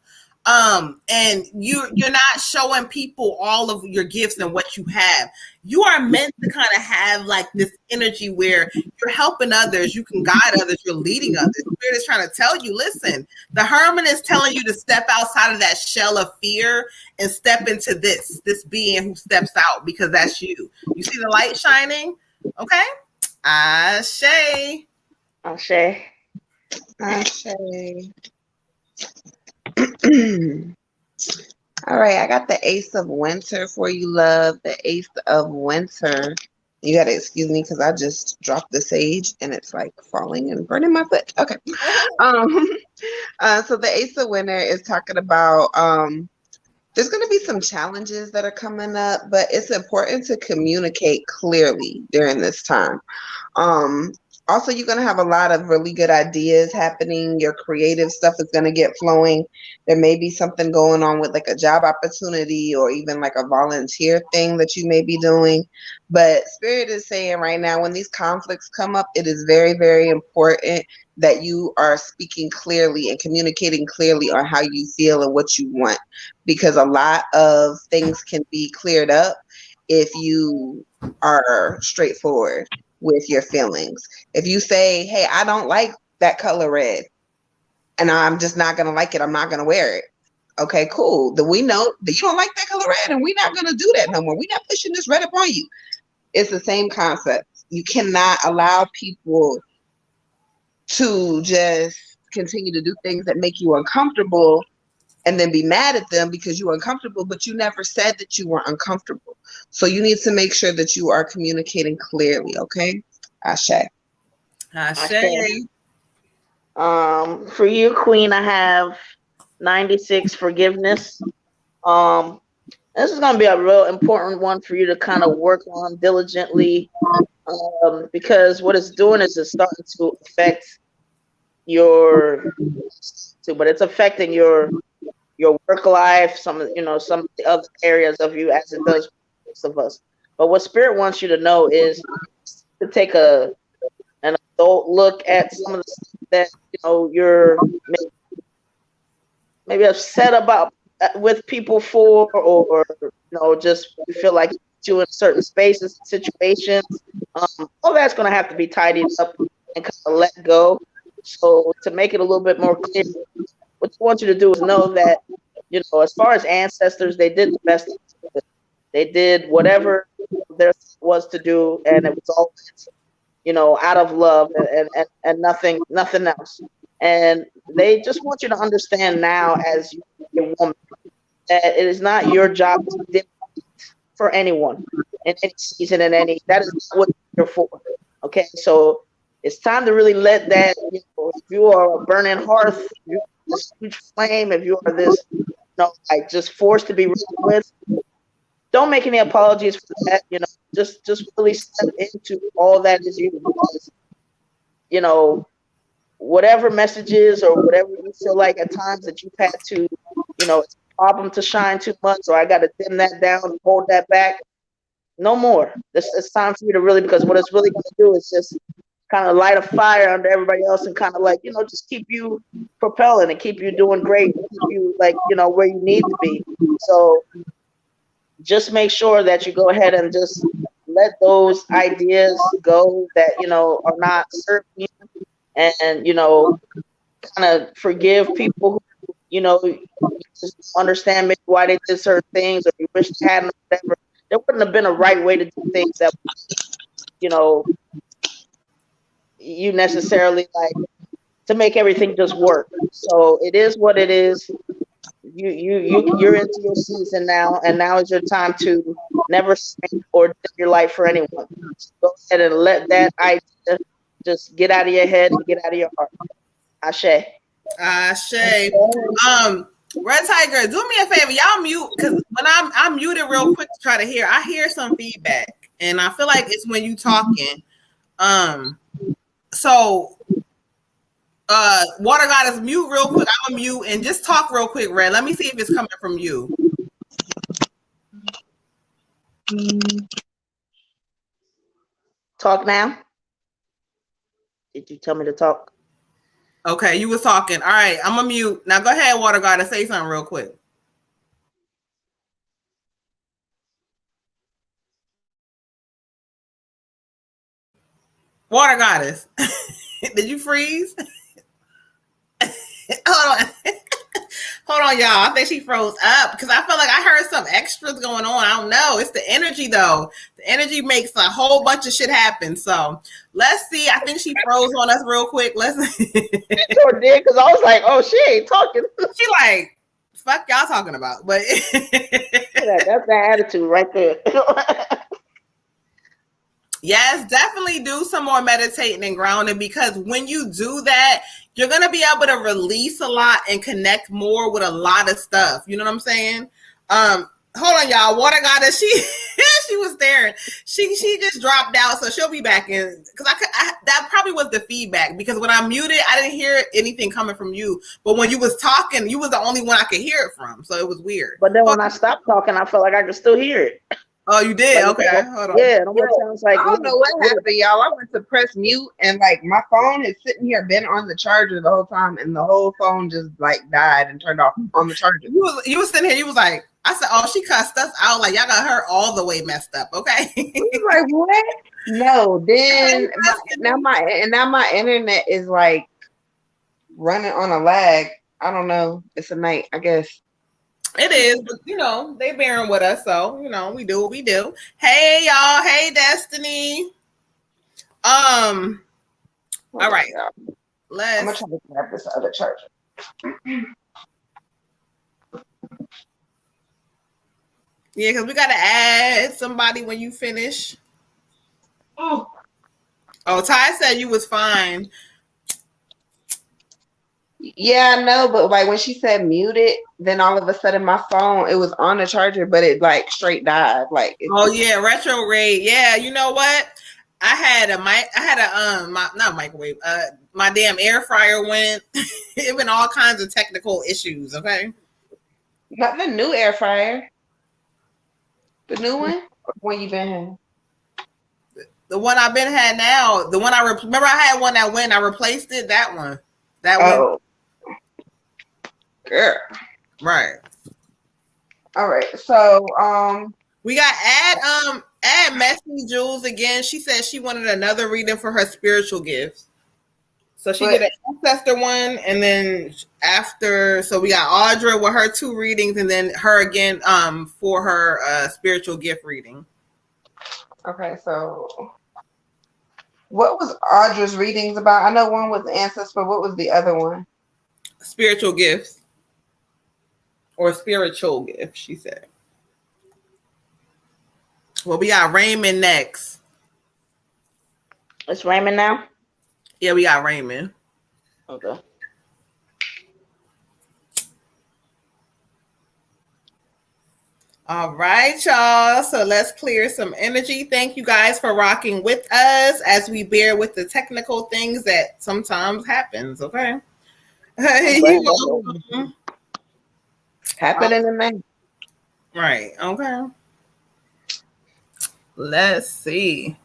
And you're not showing people all of your gifts and what you have. You are meant to kind of have like this energy where you're helping others, you can guide others, you're leading others. Spirit is trying to tell you, listen, the hermit is telling you to step outside of that shell of fear and step into this being who steps out, because that's you. You see the light shining? Okay. Ashe. Ashe. All right, I got the Ace of Winter for you, love. The Ace of Winter. You gotta excuse me because I just dropped the sage and it's like falling and burning my foot. Okay. So the Ace of Winter is talking about there's gonna be some challenges that are coming up, but it's important to communicate clearly during this time. Also, you're going to have a lot of really good ideas happening. Your creative stuff is going to get flowing. There may be something going on with like a job opportunity or even like a volunteer thing that you may be doing. But Spirit is saying right now, when these conflicts come up, it is very, very important that you are speaking clearly and communicating clearly on how you feel and what you want. Because a lot of things can be cleared up if you are straightforward with your feelings. If you say, hey, I don't like that color red and I'm just not going to like it, I'm not going to wear it. Okay, cool. Then we know that you don't like that color red and we're not going to do that no more. We're not pushing this red upon you. It's the same concept. You cannot allow people to just continue to do things that make you uncomfortable and then be mad at them because you're uncomfortable, but you never said that you were uncomfortable. So you need to make sure that you are communicating clearly, okay? Ashe. Ashe. For you, Queen, I have 96 forgiveness. This is going to be a real important one for you to kind of work on diligently, because what it's doing is it's starting to affect but it's affecting your work life, some of the other areas of you as it does for most of us. But what Spirit wants you to know is to take an adult look at some of the stuff that you're maybe upset about with people for, or just you feel like you in certain spaces, situations. All that's going to have to be tidied up and kind of let go. So to make it a little bit more clear, what I want you to do is know that, as far as ancestors, they did the best. They did whatever there was to do, and it was always, out of love and nothing else. And they just want you to understand now, as a woman, that it is not your job to dictate for anyone in any season, that is not what you're for. Okay, so it's time to really let that, if you are a burning hearth, if you're this huge flame, if you are this, like just forced to be reckoned with, don't make any apologies for that. Just really step into all that is you, because, whatever messages or whatever you feel like at times that you've had to, it's a problem to shine too much, or I got to dim that down and hold that back. No more. It's time for you to really, because what it's really going to do is just kind of light a fire under everybody else and kind of like, just keep you propelling and keep you doing great, keep you like, where you need to be. So just make sure that you go ahead and just let those ideas go that, are not serving you, and, kind of forgive people who, just understand maybe why they did certain things, or you wish they hadn't, whatever. There wouldn't have been a right way to do things that, you necessarily like to make everything just work. So it is what it is. You're into your season now, and now is your time to never spend or dim your light for anyone. So go ahead and let that idea just get out of your head and get out of your heart. Ashe. Ashe. Red Tiger, do me a favor, y'all mute, because when I'm muted real quick to try to hear, I hear some feedback, and I feel like it's when you talking. So Water Goddess, mute real quick. I'm gonna mute and just talk real quick, Red. Let me see if it's coming from you. Talk now. Did you tell me to talk? Okay, you was talking. All right, I'm gonna mute. Now go ahead, Water Goddess, say something real quick. Water Goddess, did you freeze? Hold on. Hold on, y'all. I think she froze up because I feel like I heard some extras going on. I don't know. It's the energy, though. The energy makes a whole bunch of shit happen. So let's see. I think she froze on us real quick. Let's. She sure did, because I was like, oh, she ain't talking. She like, fuck y'all talking about. But that's the attitude right there. Yes, definitely do some more meditating and grounding, because when you do that, you're going to be able to release a lot and connect more with a lot of stuff. You know what I'm saying? Hold on, y'all. Water Goddess, She was staring. She just dropped out, so she'll be back in. Because that probably was the feedback. Because when I muted, I didn't hear anything coming from you. But when you was talking, you was the only one I could hear it from. So it was weird. But then when I stopped talking, I felt like I could still hear it. Oh, you did? Like, okay. Hold on. Yeah, it almost sounds like I don't know what happened, y'all. I went to press mute and like my phone is sitting here, been on the charger the whole time, and the whole phone just like died and turned off on the charger. You was sitting here. You was like, I said, oh, she cussed us out. Like y'all got her all the way messed up. Okay. Like what? No. Then now my internet is like running on a lag. I don't know. It's a night, I guess. It is, but you know, they bearing with us, so you know, we do what we do. Hey y'all, hey Destiny. All right. I'm Let's gonna try to grab this other charger. yeah, because we gotta add somebody when you finish. Oh, Ty said you was fine. Yeah, I know, but like when she said mute it, then all of a sudden my phone, it was on the charger, but it like straight died. Like yeah, retrograde. Yeah, you know what? I had not microwave. My damn air fryer went. It went all kinds of technical issues. Okay. Not the new air fryer. The new one? Or the one you've been having? The one I've been had now. The one remember I had one that went. I replaced it. That one. That one. Girl. Right. All right. So we got add Messy Jules again. She said she wanted another reading for her spiritual gifts. So she did an ancestor one, and then after, so we got Audra with her 2 readings, and then her again for her spiritual gift reading. Okay, so what was Audra's readings about? I know one was ancestor, but what was the other one? Spiritual gifts. Or spiritual gift, she said. Well, we got Raymond next. It's Raymond now? Yeah, we got Raymond. Okay. All right, y'all. So let's clear some energy. Thank you guys for rocking with us as we bear with the technical things that sometimes happens, okay? Happening in May. Right. Okay. Let's see.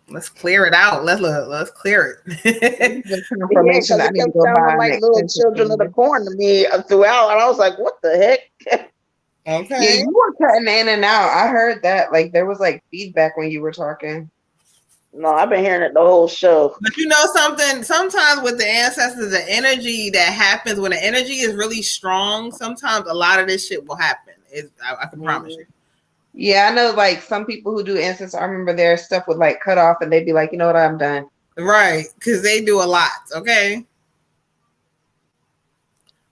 Let's clear it out. Let's clear it. Information that kept sounding like little children of the corn to me throughout, and I was like, "What the heck?" Okay. Yeah, you were cutting in and out. I heard that. Like there was like feedback when you were talking. No, I've been hearing it the whole show. But you know something, sometimes with the ancestors, the energy that happens when the energy is really strong, sometimes a lot of this shit will happen. I can promise you. Yeah, I know like some people who do ancestors, I remember their stuff would like cut off and they'd be like, you know what, I'm done. Right, because they do a lot, okay?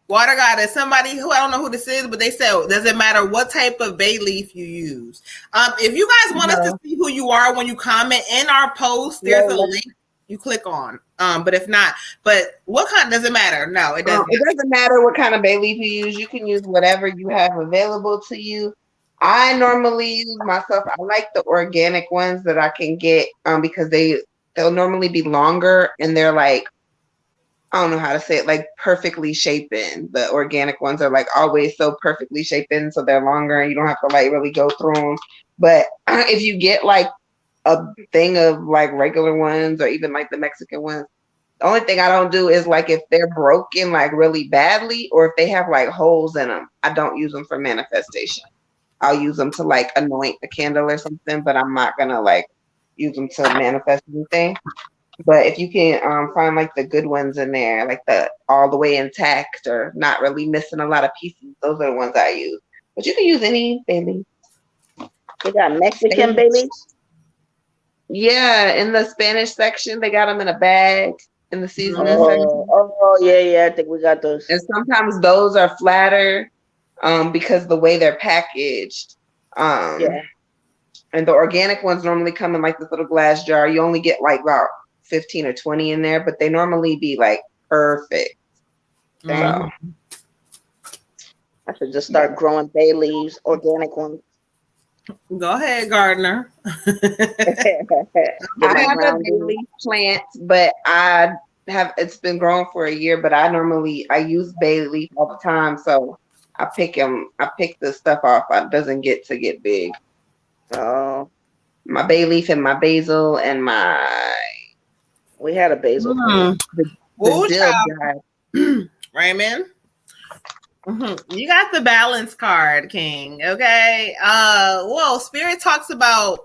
Water God is somebody who, I don't know who this is, but they said it doesn't matter what type of bay leaf you use. If you guys want us to see who you are when you comment in our post, there's a link you click on. But if not, but what kind, does it matter? No, it doesn't. It doesn't matter what kind of bay leaf you use. You can use whatever you have available to you. I normally use myself. I like the organic ones that I can get because they'll normally be longer and they're like, I don't know how to say it, like perfectly shapen. The organic ones are like always so perfectly shapen, so they're longer and you don't have to like really go through them. But if you get like a thing of like regular ones or even like the Mexican ones, the only thing I don't do is like if they're broken like really badly or if they have like holes in them, I don't use them for manifestation. I'll use them to like anoint a candle or something, but I'm not gonna like use them to manifest anything. But if you can find like the good ones in there, like the all the way intact or not really missing a lot of pieces, those are the ones I use. But you can use any bay leaf. They got Mexican bay leaves? Yeah, in the Spanish section, they got them in a bag in the seasoning section. Oh, yeah, I think we got those. And sometimes those are flatter because the way they're packaged. Yeah. And the organic ones normally come in like this little glass jar. You only get like about 15 or 20 in there, but they normally be like perfect. Mm-hmm. So I should just start growing bay leaves, organic ones. Go ahead, Gardner. Get I my have a grounding. daily plant, but I have it's been growing for a year, but I use bay leaf all the time, so I pick the stuff off. It doesn't get big. Oh, My bay leaf and my basil and we had a basil plant. Mm. the Ooh, dill dive. Raymond. You got the balance card, King. Okay. Well, Spirit talks about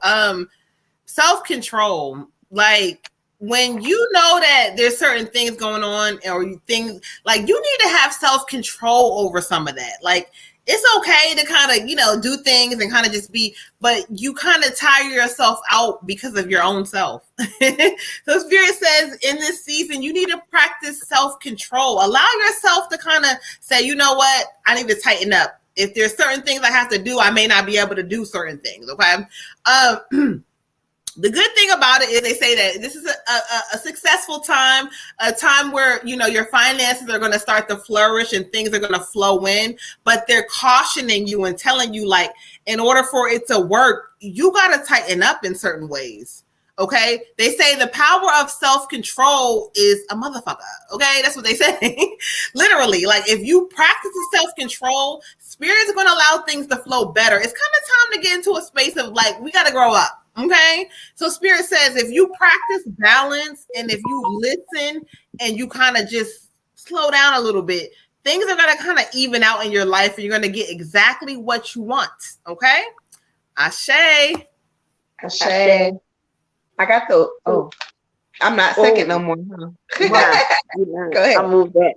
self-control. Like when you know that there's certain things going on or you things like you need to have self-control over some of that. Like it's okay to kind of, do things and kind of just be, but you kind of tire yourself out because of your own self. So Spirit says in this season, you need to practice self-control. Allow yourself to kind of say, you know what, I need to tighten up. If there's certain things I have to do, I may not be able to do certain things. Okay. The good thing about it is they say that this is a successful time, a time where, your finances are going to start to flourish and things are going to flow in, but they're cautioning you and telling you, like, in order for it to work, you got to tighten up in certain ways. Okay. They say the power of self-control is a motherfucker. Okay. That's what they say. Literally. Like if you practice self-control, Spirit's going to allow things to flow better. It's kind of time to get into a space of like, we got to grow up. Okay. So Spirit says if you practice balance and if you listen and you kind of just slow down a little bit, things are going to kind of even out in your life and you're going to get exactly what you want. Okay. Ashe. Ashe. I got the I'm not second no more. Huh? Go ahead. I'll move that.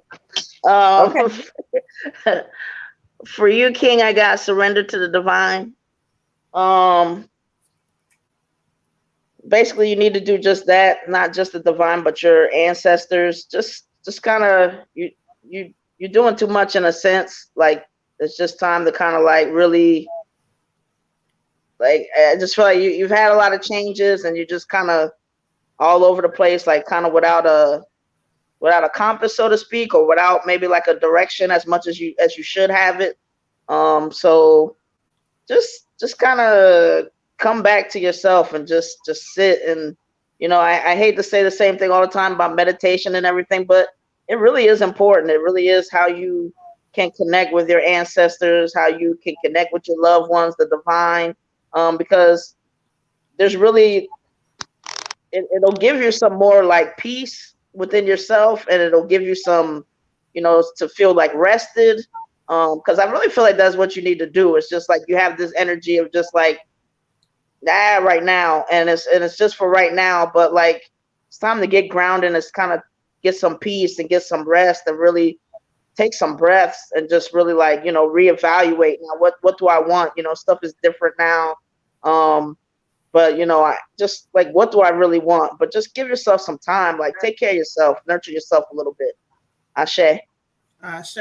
Okay. For you, King, I got surrender to the divine. Basically, you need to do just that, not just the divine, but your ancestors. Just kind of you're doing too much in a sense. Like it's just time to kind of like really. Like I just feel like you've had a lot of changes and you're just kind of all over the place, like kind of without a compass, so to speak, or without maybe like a direction as much as you should have it. So just kind of come back to yourself and just sit and I hate to say the same thing all the time about meditation and everything, but it really is important. It really is how you can connect with your ancestors, how you can connect with your loved ones, the divine. Because there's really, it'll give you some more like peace within yourself, and it'll give you some, to feel like rested. Because I really feel like that's what you need to do. It's just like you have this energy of just like, right now, and it's just for right now. But like, it's time to get grounded. It's kind of get some peace and get some rest and really take some breaths and just really like, reevaluate now what do I want? Stuff is different now. But I just like, what do I really want? But just give yourself some time, like take care of yourself, nurture yourself a little bit. Ashe. Ashe.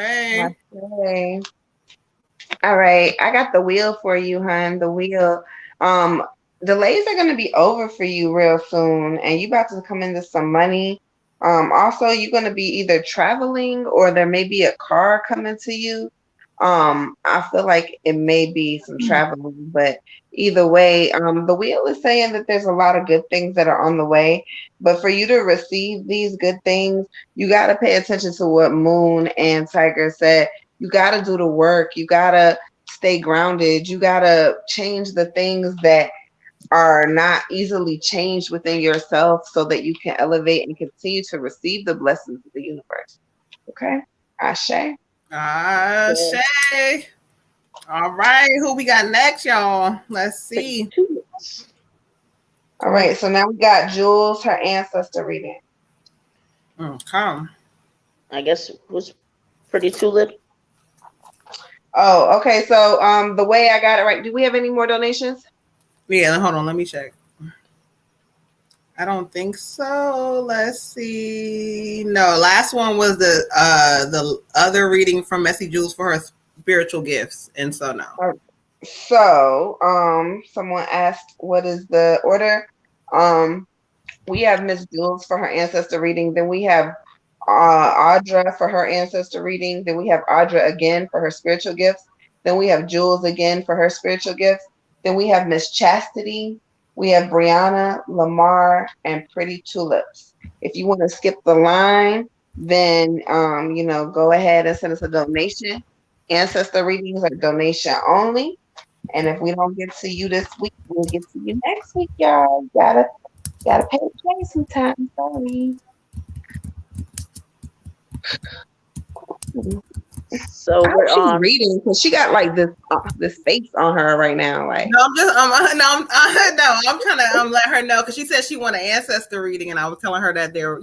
All right. I got the wheel for you, hon. The wheel. Delays are going to be over for you real soon, and you about to come into some money. Also, you're going to be either traveling or there may be a car coming to you. I feel like it may be some traveling, but either way, the wheel is saying that there's a lot of good things that are on the way. But for you to receive these good things, you got to pay attention to what Moon and Tiger said. You got to do the work. You got to stay grounded. You got to change the things that are not easily changed within yourself so that you can elevate and continue to receive the blessings of the universe. Okay? Ashe. Ashe. All right. Who we got next, y'all? Let's see. All right. So now we got Jules, her ancestor reading. Come. I guess it was pretty tulip. Oh, okay. So the way I got it right, do we have any more donations? Yeah, hold on. Let me check. I don't think so. Let's see. No, last one was the other reading from Messy Jules for her spiritual gifts, and so no. So someone asked, what is the order? We have Miss Jules for her ancestor reading. Then we have Audra for her ancestor reading. Then we have Audra again for her spiritual gifts. Then we have Jules again for her spiritual gifts. Then we have Miss Chastity. We have Brianna, Lamar, and Pretty Tulips. If you want to skip the line, then go ahead and send us a donation. Ancestor readings are donation only. And if we don't get to you this week, we'll get to you next week, y'all. Gotta pay the price sometime. Sorry. So I hope we're she's on. reading because she got like this face on her right now. Like No, I'm trying to let her know because she said she want an ancestor reading, and I was telling her that they're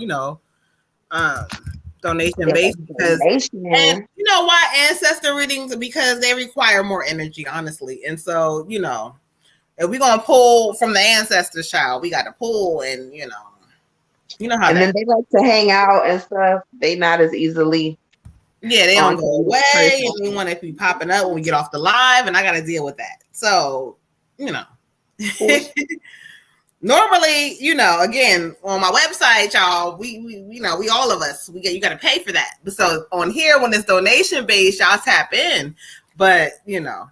donation based because and you know why ancestor readings, because they require more energy, honestly, and so if we're gonna pull from the ancestors, child, we got to pull, and you know how. And then they like to hang out and stuff. They not as easily. Yeah, they don't go away, and we want to be popping up when we get off the live, and I got to deal with that. So, normally, again, on my website, y'all, we all of us, you got to pay for that. So on here, when it's donation based, y'all tap in, but but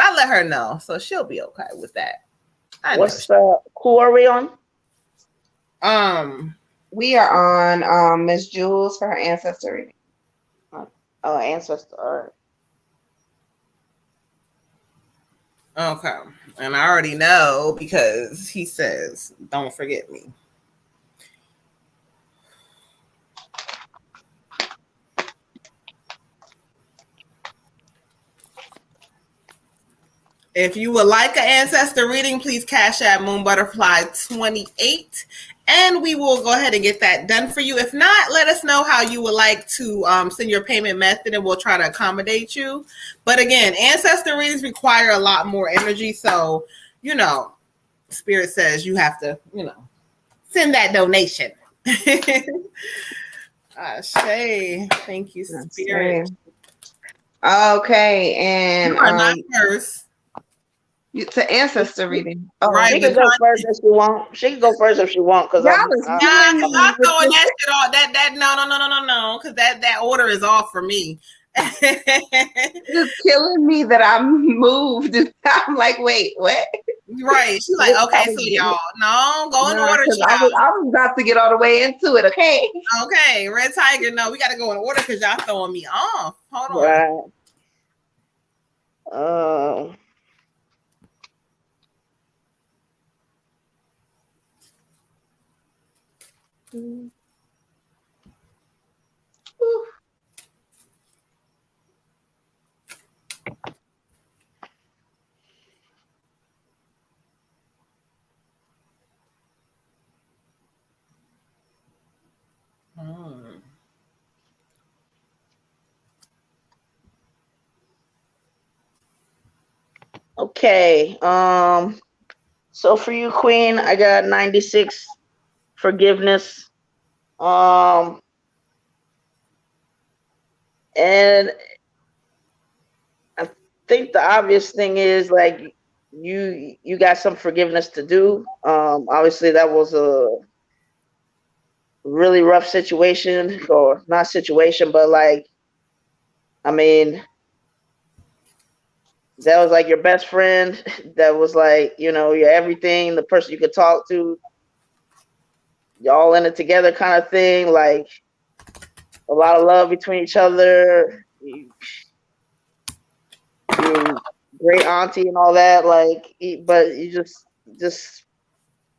I let her know, so she'll be okay with that. Who are we on? We are on Miss Jules for her ancestor reading. Oh, ancestor. All right. Okay. And I already know because he says, don't forget me. If you would like an ancestor reading, please cash at Moon Butterfly 28, and we will go ahead and get that done for you. If not, let us know how you would like to send your payment method, and we'll try to accommodate you. But again, ancestor readings require a lot more energy, so Spirit says you have to send that donation. Shay, thank you, Spirit. Okay, and you are not first. It's an ancestor reading. Oh, right, she can go first if she want. She can go first if she want. Because I'm throwing that shit off. That no. Because that order is off for me. It's killing me that I'm moved. I'm like, wait, what? Right. She's like, okay, so y'all, no, go in order. I was about to get all the way into it. Okay. Okay, Red Tiger. No, we got to go in order because y'all throwing me off. Hold on. Right. Okay. So for you, Queen, I got 96 forgiveness. And I think the obvious thing is like you got some forgiveness to do. Obviously that was a really rough situation, or not situation, but like, I mean, that was like your best friend. That was like, your everything, the person you could talk to, y'all in it together kind of thing. Like a lot of love between each other. You great auntie and all that. Like, but you just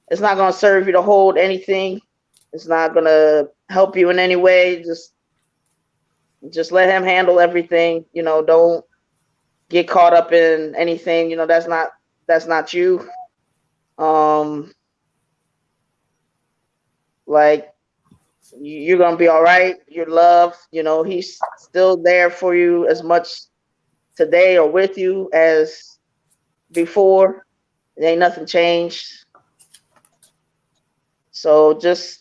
it's not gonna serve you to hold anything. It's not gonna help you in any way. Just let him handle everything. Don't get caught up in anything. That's not you. Like, you're gonna be all right. You're loved. He's still there for you as much today or with you as before. There ain't nothing changed. So just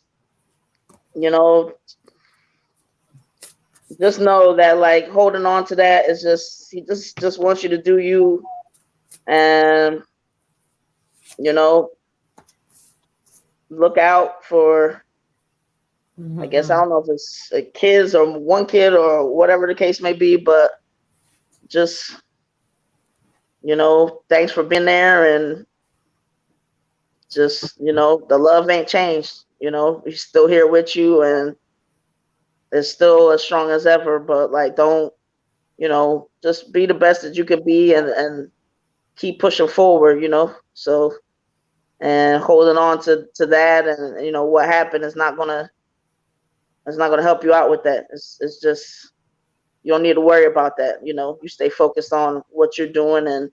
know that like holding on to that is he just wants you to do you, and look out for, I guess, I don't know if it's kids or one kid or whatever the case may be, but just thanks for being there, and just, the love ain't changed. He's still here with you, and it's still as strong as ever. But like, don't, just be the best that you can be, and keep pushing forward. So, and holding on to that, and what happened is not gonna help you out with that. It's just, you don't need to worry about that. You stay focused on what you're doing, and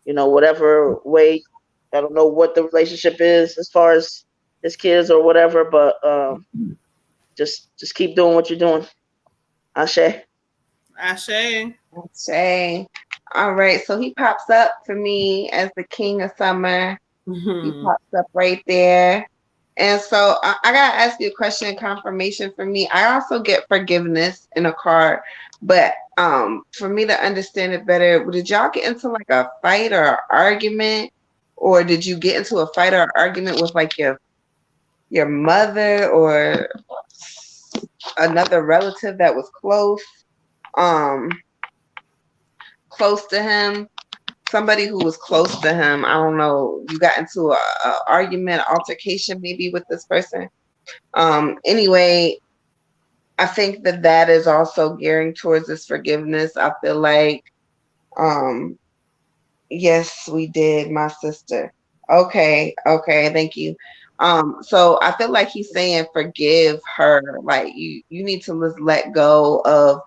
whatever way. I don't know what the relationship is as far as his kids or whatever, but just keep doing what you're doing. Ashe. Ashe. Shay. All right. So he pops up for me as the king of summer. He pops up right there. And so I gotta ask you a question, confirmation for me. I also get forgiveness in a card, but for me to understand it better, did y'all get into like a fight or an argument, or did you get into a fight or argument with like your mother or another relative that was close to him? Somebody who was close to him. I don't know. You got into a argument, altercation, maybe with this person. Anyway, I think that is also gearing towards this forgiveness. I feel like, yes, we did, my sister. Okay, thank you. So I feel like he's saying forgive her. Like you need to just let go of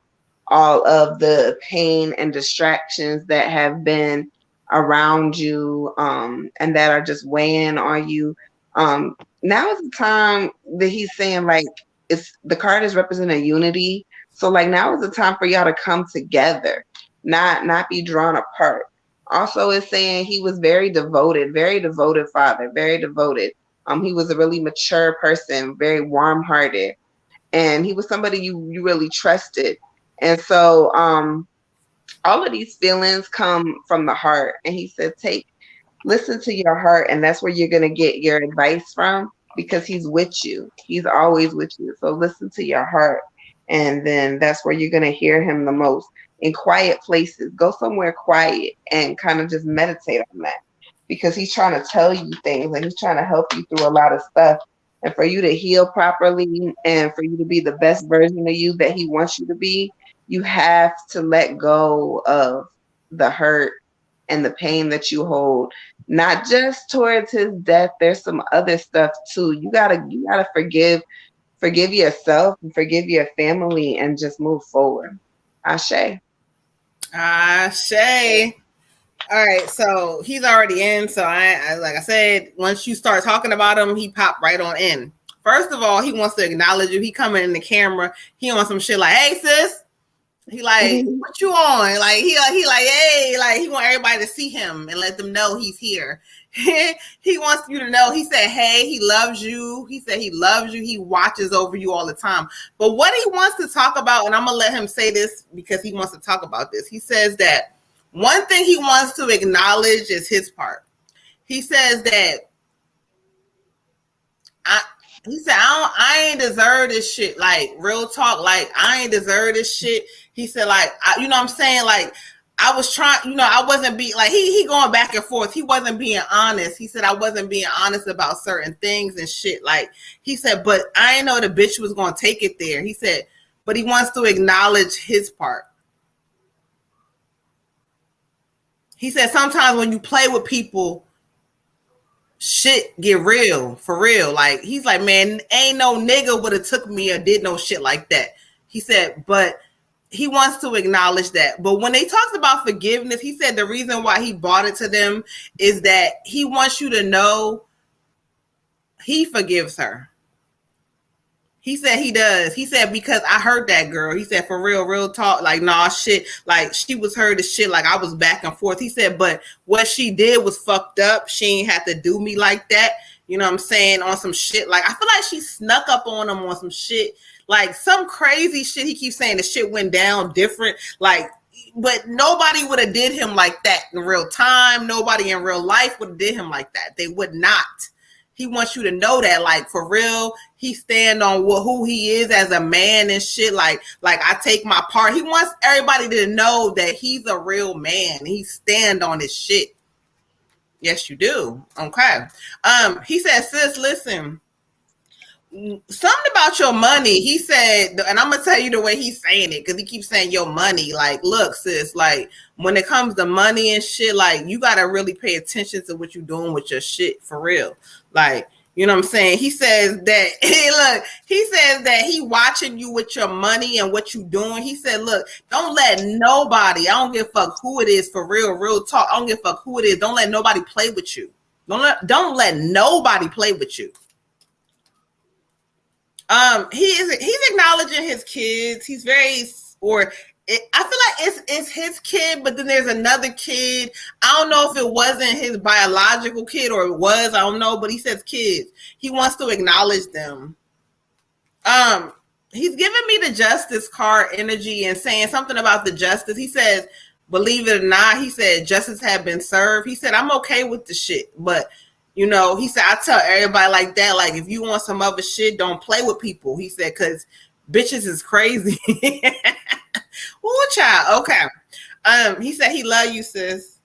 all of the pain and distractions that have been around you, and that are just weighing on you. Now is the time that he's saying, like, it's the card is representing unity. So like now is the time for y'all to come together, not be drawn apart. Also, it's saying he was very devoted father, very devoted. He was a really mature person, very warm-hearted, and he was somebody you really trusted. And so all of these feelings come from the heart. And he said, listen to your heart, and that's where you're going to get your advice from, because he's with you. He's always with you. So listen to your heart, and then that's where you're going to hear him the most. In quiet places, go somewhere quiet and kind of just meditate on that, because he's trying to tell you things, and he's trying to help you through a lot of stuff. And for you to heal properly, and for you to be the best version of you that he wants you to be, you have to let go of the hurt and the pain that you hold, not just towards his death. There's some other stuff too. You gotta forgive yourself and forgive your family, and just move forward. Ashe. Ashe. All right, so he's already in. So I like I said, once you start talking about him, he popped right on in. First of all, he wants to acknowledge you. He coming in the camera. He on some shit like, "Hey, sis." He like, "What you on?" Like he like, "Hey," like he want everybody to see him and let them know he's here. He wants you to know. He said, "Hey," he loves you. He said he loves you. He watches over you all the time. But what he wants to talk about, and I'm gonna let him say this because he wants to talk about this. He says that one thing he wants to acknowledge is his part. He says that I ain't deserve this shit. Like, real talk, like I ain't deserve this shit. He said, like, you know what I'm saying? Like, I was trying, I wasn't being like he going back and forth. He wasn't being honest. He said I wasn't being honest about certain things and shit. Like, he said, but I ain't know the bitch was gonna take it there. He said, but he wants to acknowledge his part. He said sometimes when you play with people, shit get real, for real. Like, he's like, man, ain't no nigga would have took me or did no shit like that. He said, but he wants to acknowledge that. But when they talked about forgiveness, he said the reason why he brought it to them is that he wants you to know he forgives her. He said he does. He said, because I heard that girl. He said, for real talk. Like, nah, shit. Like, she was heard as shit. Like, I was back and forth. He said, but what she did was fucked up. She ain't have to do me like that. You know what I'm saying? On some shit. Like, I feel like she snuck up on him on some shit. Like, some crazy shit. He keeps saying the shit went down different. Like, but nobody would have did him like that in real time. Nobody in real life would have did him like that. They would not. he wants you to know that, like, for real, he stand on who he is as a man and shit. Like I take my part. He wants everybody to know that he's a real man. He stand on his shit. Yes, you do. Okay. He said, sis, listen, something about your money. He said, and I'm gonna tell you the way he's saying it, because he keeps saying your money. Like, look, sis, like, when it comes to money and shit, like, you gotta really pay attention to what you're doing with your shit, for real. Like, you know what I'm saying? He says that, hey, look, he says that he watching you with your money and what you doing. He said, look, don't let nobody, I don't give a fuck who it is, for real talk, I don't give a fuck who it is, don't let nobody play with you. Don't let nobody play with you. He's acknowledging his kids. He's very, I feel like it's his kid, but then there's another kid. I don't know if it wasn't his biological kid or it was. I don't know, but he says kids. He wants to acknowledge them. He's giving me the justice card energy and saying something about the justice. He says, believe it or not, he said justice had been served. He said, I'm okay with the shit, but you know, he said, I tell everybody like that, like, if you want some other shit, don't play with people. He said, because bitches is crazy. Ooh, child. Okay. He said he love you, sis.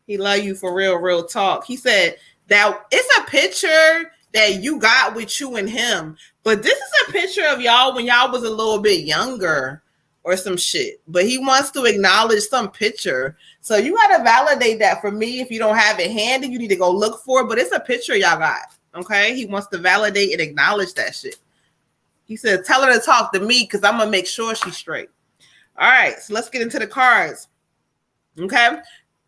He love you for real talk. He said that it's a picture that you got with you and him, but this is a picture of y'all when y'all was a little bit younger or some shit. But he wants to acknowledge some picture. So you got to validate that for me. If you don't have it handy, you need to go look for it. But it's a picture y'all got. Okay. He wants to validate and acknowledge that shit. He said, tell her to talk to me because I'm going to make sure she's straight. All right. So let's get into the cards. Okay.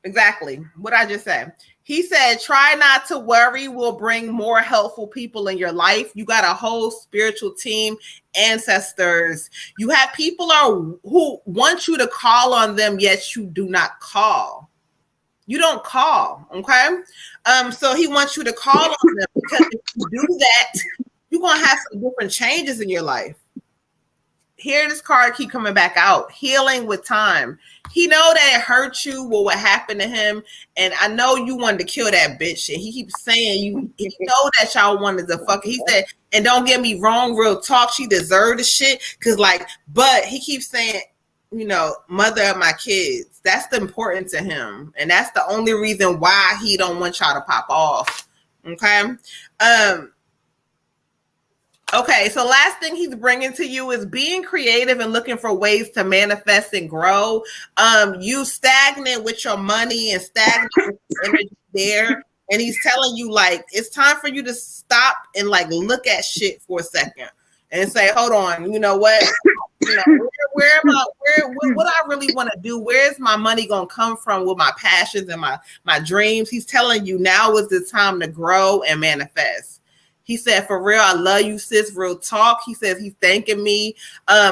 Exactly what I just said. He said, try not to worry. Will bring more helpful people in your life. You got a whole spiritual team, ancestors. You have people who want you to call on them, yet you do not call. You don't call, okay? So he wants you to call on them because if you do that, you're going to have some different changes in your life. Here, this card keep coming back out. Healing with time. He know that it hurt you with what happened to him, and I know you wanted to kill that bitch. And he keeps saying you know that y'all wanted to fuck. He said, and don't get me wrong, real talk, she deserved the shit. Cause like, but he keeps saying, you know, mother of my kids. That's the important to him, and that's the only reason why he don't want y'all to pop off. Okay. Okay, so last thing he's bringing to you is being creative and looking for ways to manifest and grow. You stagnant with your money and stagnant with your energy there. And he's telling you, like, it's time for you to stop and, like, look at shit for a second and say, hold on, you know what? You know, where am I? What I really want to do? Where's my money going to come from with my passions and my dreams? He's telling you now is the time to grow and manifest. He said, for real, I love you, sis, real talk. He says he's thanking me.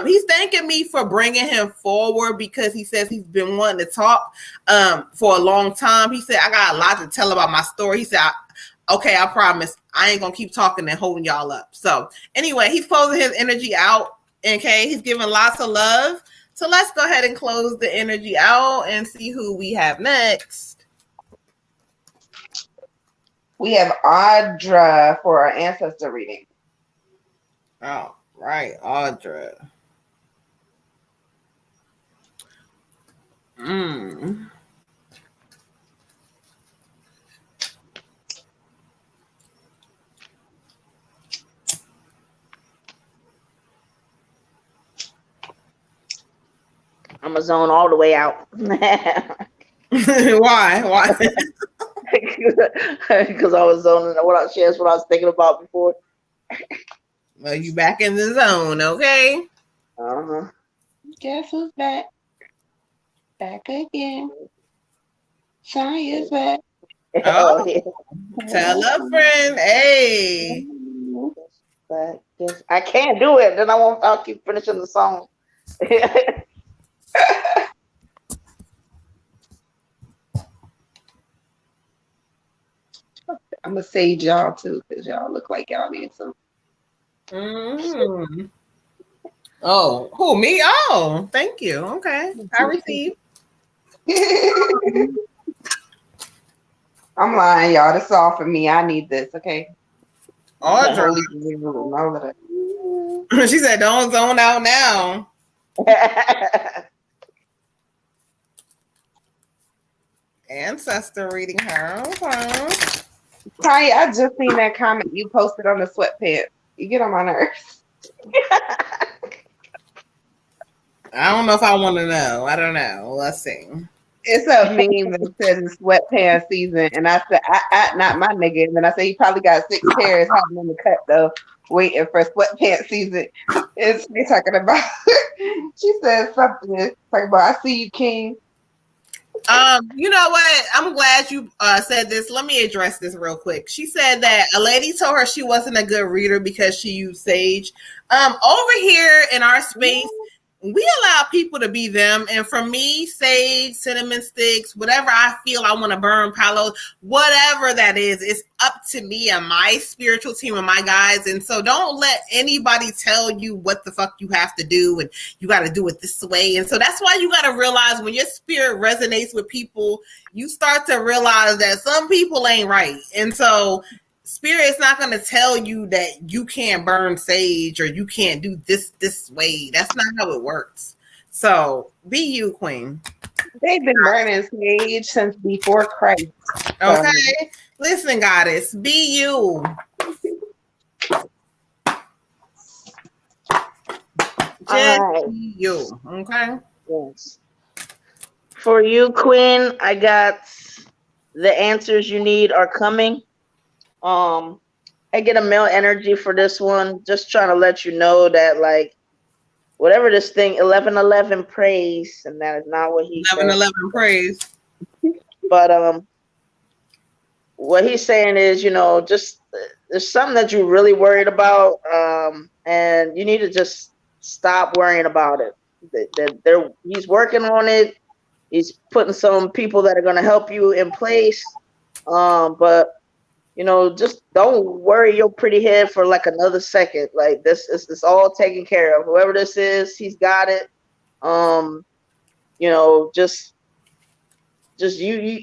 He's thanking me for bringing him forward because he says he's been wanting to talk for a long time. He said, I got a lot to tell about my story. He said, okay, I promise. I ain't going to keep talking and holding y'all up. So anyway, he's closing his energy out. Okay, he's giving lots of love. So let's go ahead and close the energy out and see who we have next. We have Audra for our ancestor reading. Oh, right, Audra. I'm gonna zone all the way out. Why? Because I was zoning. What I was thinking about before. Well, you back in the zone, okay? Uh-huh. Guess who's back? Back again. Saya's back. Oh, yeah. Tell a friend, hey. But yes, I can't do it. Then I'll keep finishing the song. I'm gonna sage y'all too, because y'all look like y'all need some. Mm. Oh, who, me? Oh, thank you. Okay, I received. I'm lying, y'all. This is all for me. I need this, okay? The Audra. Holy Grail and all of that. She said, "Don't zone out now." Ancestor reading her. Okay. Tanya, I just seen that comment you posted on the sweatpants. You get on my nerves. I don't know if I want to know. I don't know. Let's see. It's a meme that says it's sweatpants season, and I said, I not my nigga. And then I say he probably got 6 pairs hiding in the cut though, waiting for sweatpants season. It's they talking about. She said something talking about I see you, King. You know what? I'm glad you said this. Let me address this real quick. She said that a lady told her she wasn't a good reader because she used Sage. Over here in our space, we allow people to be them. And for me, sage, cinnamon sticks, whatever I feel I want to burn, palos, whatever that is, it's up to me and my spiritual team and my guys. And so don't let anybody tell you what the fuck you have to do and you got to do it this way. And so that's why you got to realize when your spirit resonates with people, you start to realize that some people ain't right. And so Spirit's not going to tell you that you can't burn sage or you can't do this way. That's not how it works. So be you, Queen. They've been burning sage since before Christ. Okay. Listen, goddess, be you. Just be you. Okay. Yes. For you, Queen, I got the answers you need are coming. I get a male energy for this one. Just trying to let you know that, like, whatever this thing, 1111 praise, and that is not what he 1111 praise. But what he's saying is, you know, just there's something that you're really worried about, and you need to just stop worrying about it. He's working on it. He's putting some people that are going to help you in place, but you know, just don't worry your pretty head for like another second. Like this is all taken care of. Whoever this is, he's got it. You know, just you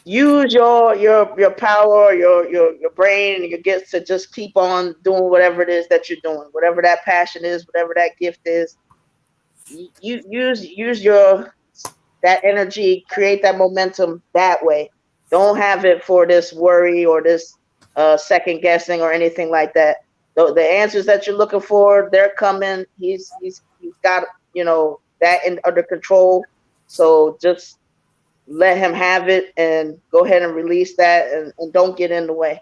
use your power, your brain and your gifts to just keep on doing whatever it is that you're doing, whatever that passion is, whatever that gift is. You use that energy, create that momentum that way. Don't have it for this worry or this second guessing or anything like that. The answers that you're looking for, they're coming. He's got, you know, that under control. So just let him have it and go ahead and release that and don't get in the way.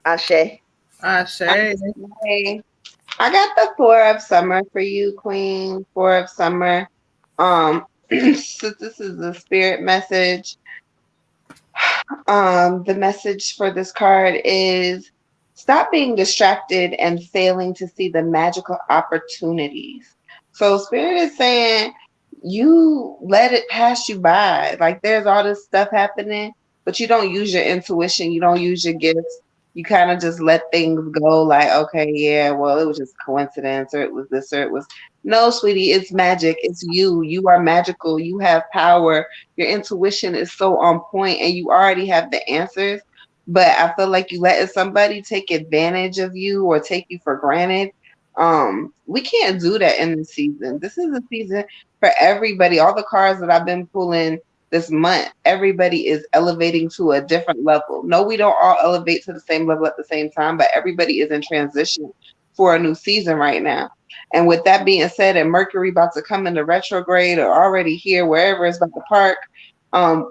Ashe. Ashe. I got the 4 of summer for you, Queen. 4 of summer. So this is the spirit message. The message for this card is stop being distracted and failing to see the magical opportunities. So Spirit is saying you let it pass you by. Like there's all this stuff happening, but you don't use your intuition. You don't use your gifts. You kind of just let things go like, okay, yeah, well, it was just coincidence or it was this or it was. No, sweetie, it's magic. It's you. You are magical. You have power. Your intuition is so on point and you already have the answers. But I feel like you letting somebody take advantage of you or take you for granted. We can't do that in this season. This is a season for everybody. All the cards that I've been pulling this month, everybody is elevating to a different level. No, we don't all elevate to the same level at the same time, but everybody is in transition for a new season right now. And with that being said, and Mercury about to come into retrograde or already here, wherever it's about to park,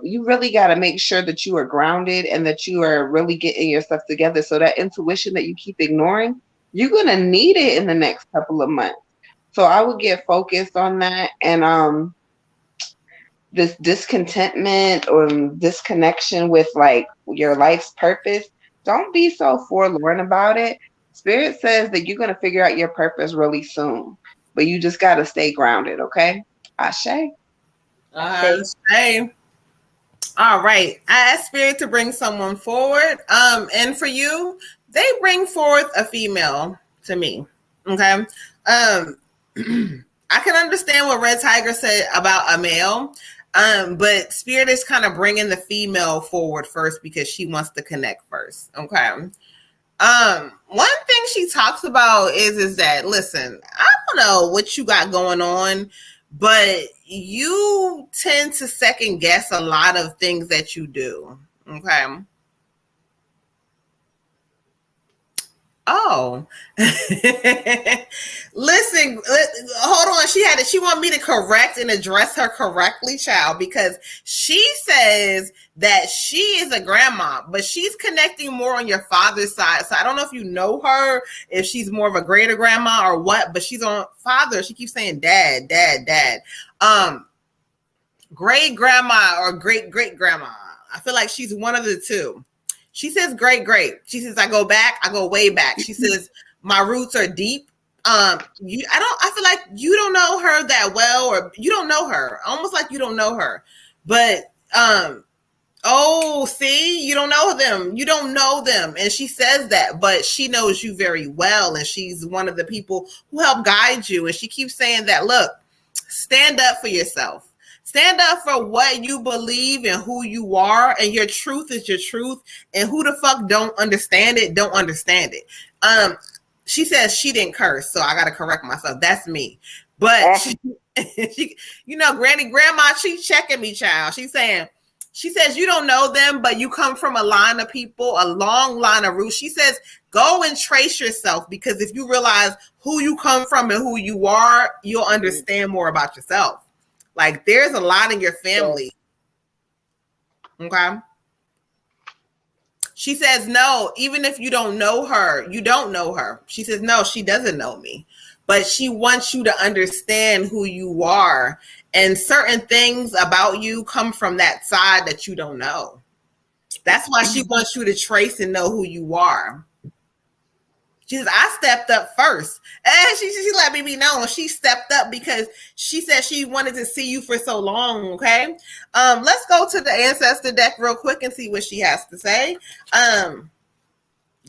you really got to make sure that you are grounded and that you are really getting your stuff together. So that intuition that you keep ignoring, you're going to need it in the next couple of months. So I would get focused on that. And this discontentment or disconnection with like your life's purpose, don't be so forlorn about it. Spirit says that you're going to figure out your purpose really soon, but you just got to stay grounded. Okay. Ashe. Ashe. All right. I asked Spirit to bring someone forward. And for you, they bring forth a female to me. Okay. I can understand what Red Tiger said about a male. But Spirit is kind of bringing the female forward first because she wants to connect first. Okay. One thing she talks about is that, listen, I don't know what you got going on, but you tend to second guess a lot of things that you do. Okay. Oh, listen, hold on. She want me to correct and address her correctly, child, because she says that she is a grandma, but she's connecting more on your father's side. So I don't know if you know her, if she's more of a greater grandma or what, but she's on father. She keeps saying dad, dad, dad. Great grandma or great great grandma. I feel like she's one of the two. She says great great. She says I go way back. She says my roots are deep. I feel like you don't know her that well, or you don't know her. Almost like you don't know her. But oh, see, you don't know them. You don't know them. And she says that, but she knows you very well. And she's one of the people who help guide you. And she keeps saying that, look, stand up for yourself. Stand up for what you believe and who you are, and your truth is your truth. And who the fuck don't understand it, don't understand it. She says she didn't curse, so I gotta correct myself. That's me. But she, grandma, she's checking me, child. She says you don't know them, but you come from a line of people, a long line of roots. She says go and trace yourself, because if you realize who you come from and who you are, you'll understand more about yourself. Like, there's a lot in your family. Okay. She says, no, even if you don't know her, you don't know her. She says, no, she doesn't know me. But she wants you to understand who you are. And certain things about you come from that side that you don't know. That's why she wants you to trace and know who you are. She says, I stepped up first. And she let me be known. She stepped up because she said she wanted to see you for so long, okay? Let's go to the ancestor deck real quick and see what she has to say.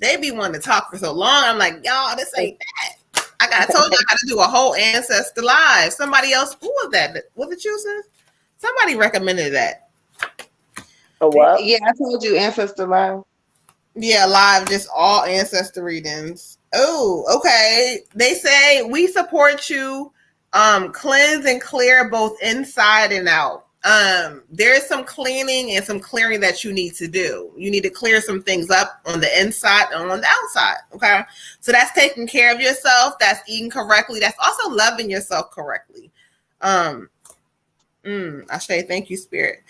They be wanting to talk for so long. I'm like, y'all, this ain't that. I told you I got to do a whole ancestor live. Somebody else, who was that? Was it you, sis? Somebody recommended that. A what? Yeah, I told you ancestor live. Yeah, live, just all ancestor readings. Oh, okay. They say we support you. Cleanse and clear both inside and out. There's some cleaning and some clearing that you need to do. You need to clear some things up on the inside and on the outside. Okay. So that's taking care of yourself. That's eating correctly. That's also loving yourself correctly. I say thank you, Spirit.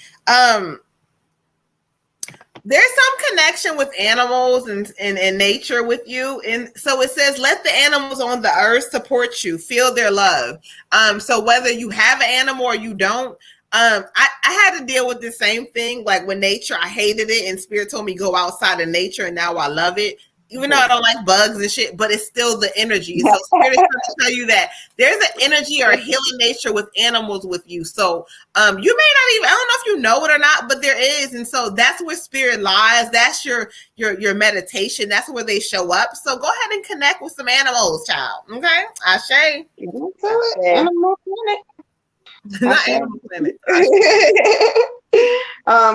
There's some connection with animals and nature with you. And so it says, let the animals on the earth support you, feel their love. So whether you have an animal or you don't, I had to deal with the same thing. Like with nature, I hated it, and Spirit told me go outside of nature, and now I love it. Even though I don't like bugs and shit, but it's still the energy. So Spirit is trying to tell you that there's an energy or a healing nature with animals with you. So you may not even, I don't know if you know it or not, but there is. And so that's where Spirit lies. That's your meditation. That's where they show up. So go ahead and connect with some animals, child. Okay? Ashe. Animal Planet. Not Animal Planet.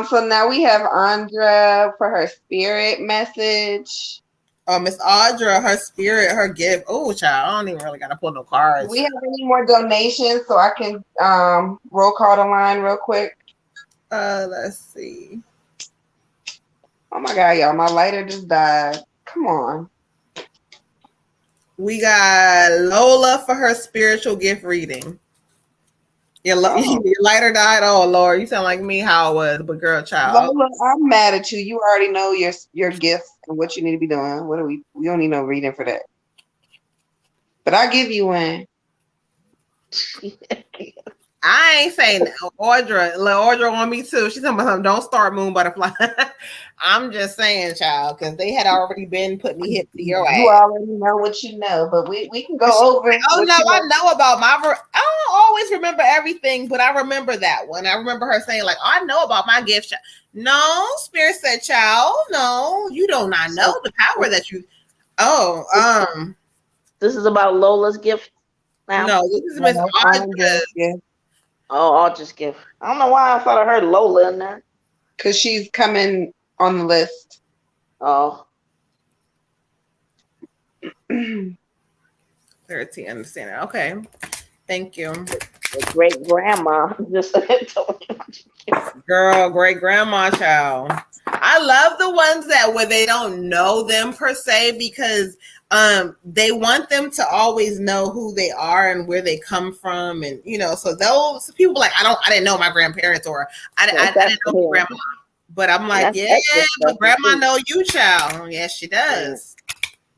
So now we have Andra for her spirit message. Oh, Miss Audra, her spirit, her gift. Oh, child, I don't even really gotta pull no cards. Do we have any more donations so I can roll call the line real quick? Let's see. Oh my God, y'all, my lighter just died. Come on. We got Lola for her spiritual gift reading. Your lighter died. Oh Lord, you sound like me. How it was, but girl, child. Lola, I'm mad at you. You already know your gifts and what you need to be doing. What are we? We don't need no reading for that. But I'll give you one. I ain't saying Audra. Audra on me too. She's talking about something. Don't start moon butterfly. I'm just saying, child, because they had already been putting me hip to your ass. You already know what you know, but we can go over. Oh no, I know about my. I don't always remember everything, but I remember that one. I remember her saying, like, I know about my gift. No, Spirit said, child, no, you do not know the power that you. Oh, This is about Lola's gift now. No, this is Miss Audra's. Yeah. Oh, Audra's gift. I don't know why I thought I heard Lola in there. Because she's coming on the list. Oh. 13, understanding. Okay. Thank you. Great grandma just Girl, great grandma child. I love the ones that where they don't know them per se because they want them to always know who they are and where they come from, and so those people like I didn't know my grandparents, or I didn't know my grandma, but I'm like, that's yeah, but grandma too. know you, child. Yes, she does.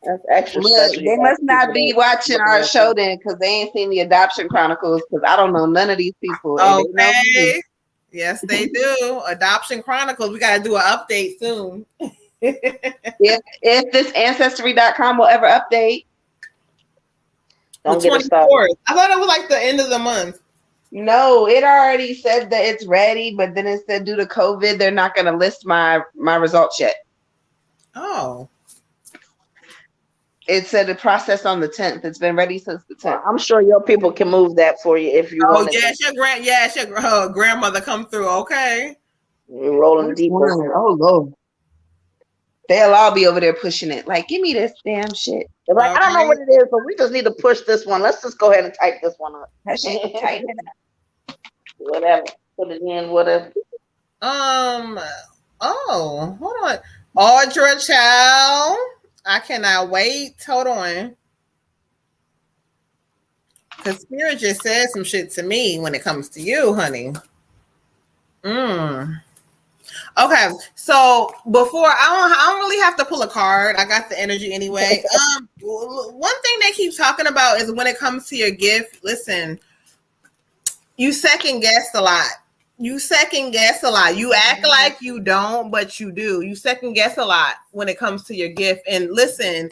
That's extra Look, special. they must not be watching our show then, because they ain't seen the Adoption Chronicles. Because I don't know none of these people, and they know me. Yes, they do. Adoption Chronicles. We got to do an update soon. if this Ancestry.com will ever update. Don't the get us started. 24th. I thought it was like the end of the month. No, it already said that it's ready, but then it said due to COVID, they're not going to list my results yet. Oh. It said the process on the 10th. It's been ready since the 10th. Well, I'm sure your people can move that for you if you want. Yes, your grandmother come through. Okay. You're rolling deeper. Oh Lord. They'll all be over there pushing it. Like, give me this damn shit. They're like, I don't know what it is, but we just need to push this one. Let's just go ahead and type this one up. Tighten it up. Whatever. Put it in, whatever. Oh, hold on. Audra Chow. I cannot wait. Hold on. Because Spirit just said some shit to me when it comes to you, honey. Okay, so before I don't really have to pull a card. I got the energy anyway. One thing they keep talking about is when it comes to your gift. Listen, you second guess a lot. You act like you don't, but you do. You second guess a lot when it comes to your gift. And listen,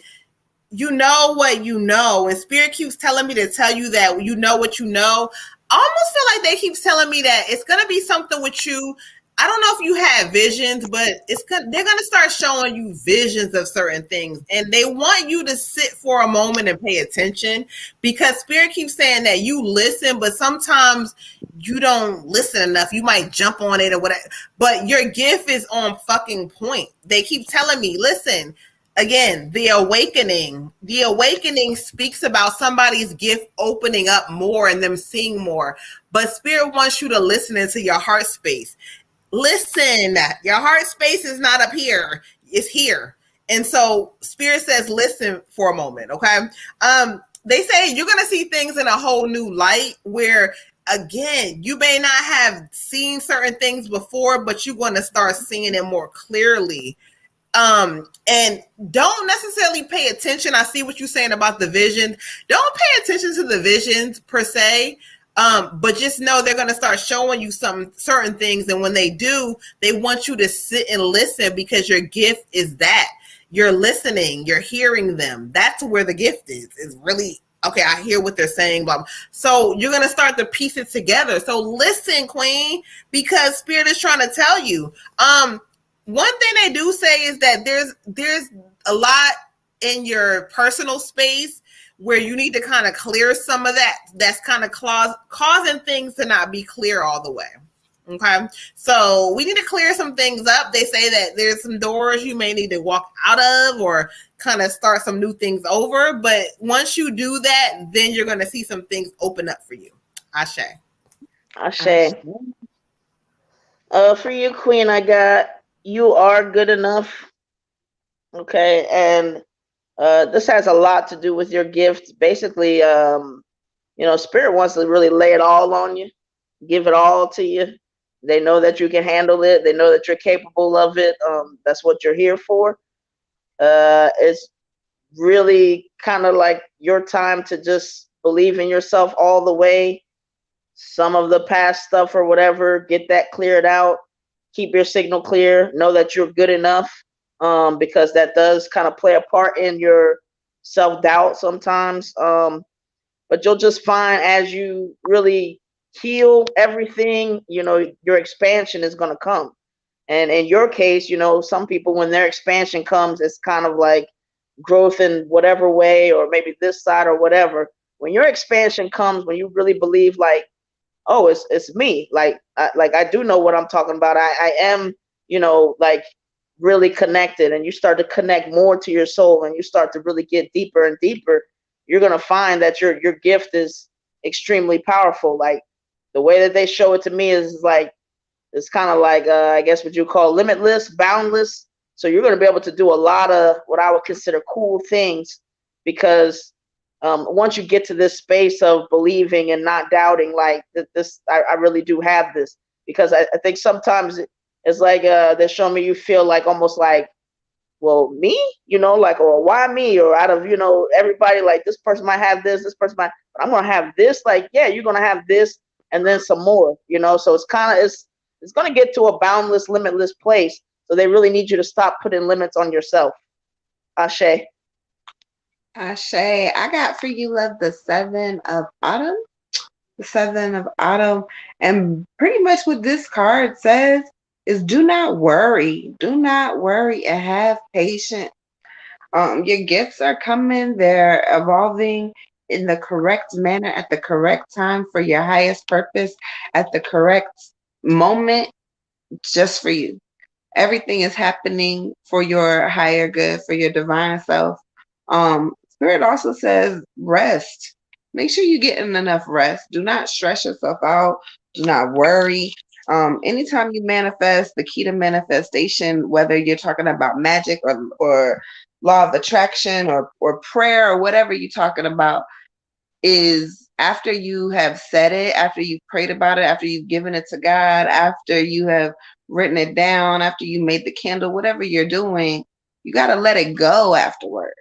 you know what you know, and Spirit keeps telling me to tell you that you know what you know. I almost feel like they keep telling me that it's gonna be something with you. I don't know if you have visions, but they're gonna start showing you visions of certain things, and they want you to sit for a moment and pay attention, because Spirit keeps saying that you listen, but sometimes you don't listen enough. You might jump on it or whatever, but your gift is on fucking point. They keep telling me, listen. Again, the awakening speaks about somebody's gift opening up more and them seeing more. But Spirit wants you to listen into your heart space. Listen, your heart space is not up here, it's here. And so Spirit says, listen for a moment, okay? They say you're going to see things in a whole new light where, again, you may not have seen certain things before, but you're going to start seeing it more clearly. And don't necessarily pay attention. I see what you're saying about the visions. Don't pay attention to the visions per se. But just know they're going to start showing you some certain things. And when they do, they want you to sit and listen, because your gift is that. You're listening, you're hearing them. That's where the gift is really, okay, I hear what they're saying. But so you're going to start to piece it together. So listen, Queen, because Spirit is trying to tell you. One thing they do say is that there's a lot in your personal space where you need to kind of clear some of that. That's kind of causing things to not be clear all the way. Okay, so we need to clear some things up. They say that there's some doors you may need to walk out of or kind of start some new things over. But once you do that, then you're going to see some things open up for you. Ashe. For you, Queen, I got you are good enough. Okay, and this has a lot to do with your gift. Basically, Spirit wants to really lay it all on you, give it all to you. They know that you can handle it. They know that you're capable of it. That's what you're here for. It's really kind of like your time to just believe in yourself all the way. Some of the past stuff or whatever, get that cleared out. Keep your signal clear. Know that you're good enough, because that does kind of play a part in your self-doubt sometimes. But you'll just find as you really heal everything, your expansion is going to come. And in your case, some people, when their expansion comes, it's kind of like growth in whatever way, or maybe this side or whatever. When your expansion comes, when you really believe like, oh, it's me. Like I do know what I'm talking about. I am, like really connected and you start to connect more to your soul and you start to really get deeper and deeper, you're going to find that your gift is extremely powerful. Like the way that they show it to me is like, it's kind of like, I guess what you call limitless, boundless. So you're going to be able to do a lot of what I would consider cool things because once you get to this space of believing and not doubting, like this, I really do have this. Because I think sometimes it's like they're showing me you feel like almost like, well, me, like, or why me? Or out of, everybody, like this person might have this person might, but I'm going to have this. Like, yeah, you're going to have this and then some more, So it's kind of, it's going to get to a boundless, limitless place. So they really need you to stop putting limits on yourself. Ashe. Ashe, I got for you, love, the 7 of Autumn. The 7 of Autumn. And pretty much what this card says is do not worry. Do not worry and have patience. Your gifts are coming. They're evolving in the correct manner at the correct time for your highest purpose at the correct moment just for you. Everything is happening for your higher good, for your divine self. Spirit also says rest. Make sure you're getting enough rest. Do not stress yourself out. Do not worry. Anytime you manifest, the key to manifestation, whether you're talking about magic or law of attraction or prayer or whatever you're talking about, is after you have said it, after you've prayed about it, after you've given it to God, after you have written it down, after you made the candle, whatever you're doing, you got to let it go afterwards.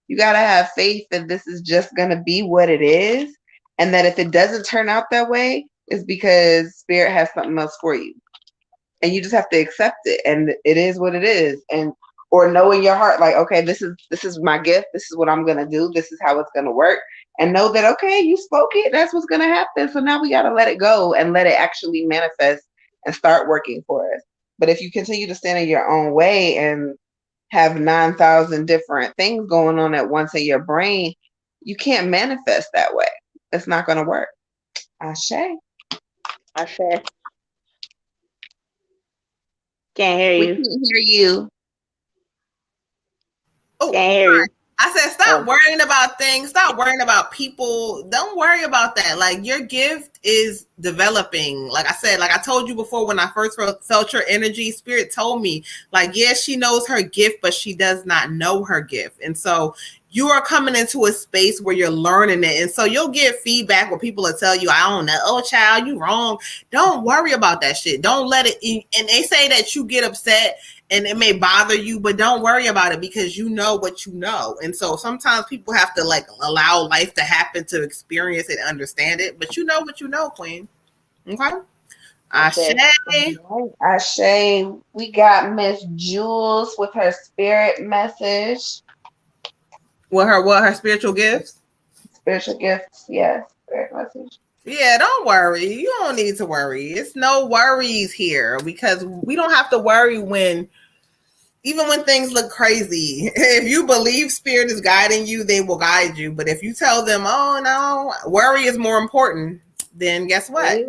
You got to have faith that this is just going to be what it is. And that if it doesn't turn out that way, it's because Spirit has something else for you. And you just have to accept it. And it is what it is. And or know in your heart, like, okay, this is my gift. This is what I'm going to do. This is how it's going to work. And know that, okay, you spoke it. That's what's going to happen. So now we got to let it go and let it actually manifest and start working for us. But if you continue to stand in your own way and have 9,000 different things going on at once in your brain, you can't manifest that way. It's not going to work. Ashe. Ashe. Can't hear We you. can't hear you. Oh, Can't hear you. I said, stop worrying about things. Stop worrying about people. Don't worry about that. Like, your gift is developing. Like I said, like I told you before, when I first felt your energy, Spirit told me, like, yes, she knows her gift, but she does not know her gift. And so you are coming into a space where you're learning it. And so you'll get feedback where people will tell you, I don't know, oh, child, you wrong. Don't worry about that shit. Don't let it. And they say that you get upset and it may bother you, but don't worry about it because you know what you know. And so sometimes people have to like allow life to happen to experience it and understand it. But you know what you know, Queen. Okay? Ashe. Ashe. We got Miss Jules with her spirit message. What her spiritual gifts? Spiritual gifts, yes. Spirit message. Yeah, don't worry. You don't need to worry. It's no worries here because we don't have to worry even when things look crazy. If you believe Spirit is guiding you, they will guide you. But if you tell them, oh no, worry is more important, then guess what?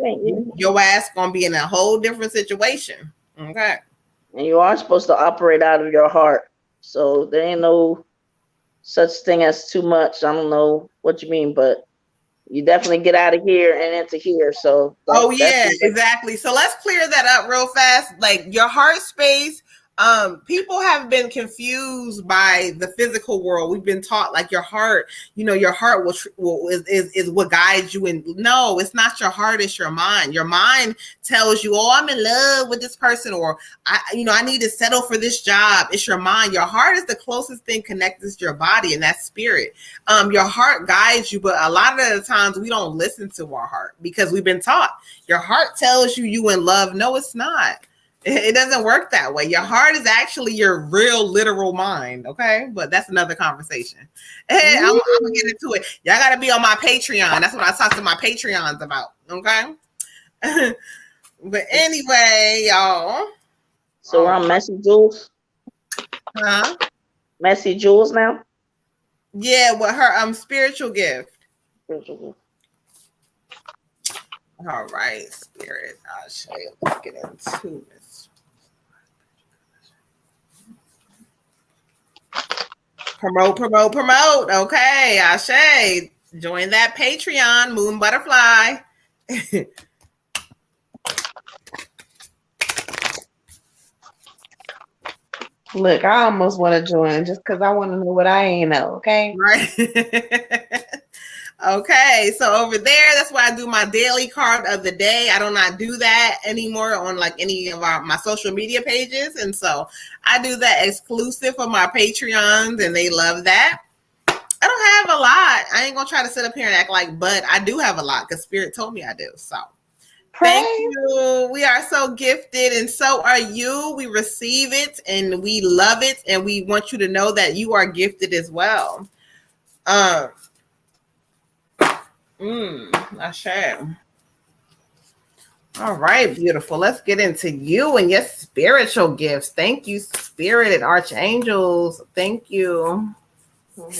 Your ass gonna be in a whole different situation. Okay. And you are supposed to operate out of your heart. So there ain't no such thing as too much. I don't know what you mean, but you definitely get out of here and into here. So exactly. So let's clear that up real fast. Like your heart space, people have been confused by the physical world. We've been taught like your heart, your heart is what guides you. And no, it's not your heart, it's your mind. Your mind tells you, oh, I'm in love with this person, or I need to settle for this job. It's your mind. Your heart is the closest thing connected to your body, and that's spirit. Your heart guides you, but a lot of the times we don't listen to our heart because we've been taught your heart tells you in love. No, it's not. It doesn't work that way. Your heart is actually your real literal mind. Okay. But that's another conversation. Hey, I'm gonna get into it. Y'all gotta be on my Patreon. That's what I talk to my Patreons about. Okay. But anyway, y'all. So we're on Messy Jules. Huh? Messy Jules now? Yeah, with her spiritual gift. Spiritual gift. All right, Spirit. I'll show you. Let's get into this. Promote, promote, promote. Okay, Ashe. Join that Patreon, Moon Butterfly. Look, I almost want to join just because I want to know what I ain't know. Okay. Right. Okay, so over there, that's why I do my daily card of the day. I do not do that anymore on like any of my social media pages, and so I do that exclusive for my Patreons, and they love that. I don't have a lot. I ain't gonna try to sit up here and act like, but I do have a lot because Spirit told me I do. So thank you. We are so gifted, and so are you. We receive it, and we love it, and we want you to know that you are gifted as well. I share. All right, beautiful. Let's get into you and your spiritual gifts. Thank you, Spirit and Archangels. Thank you. All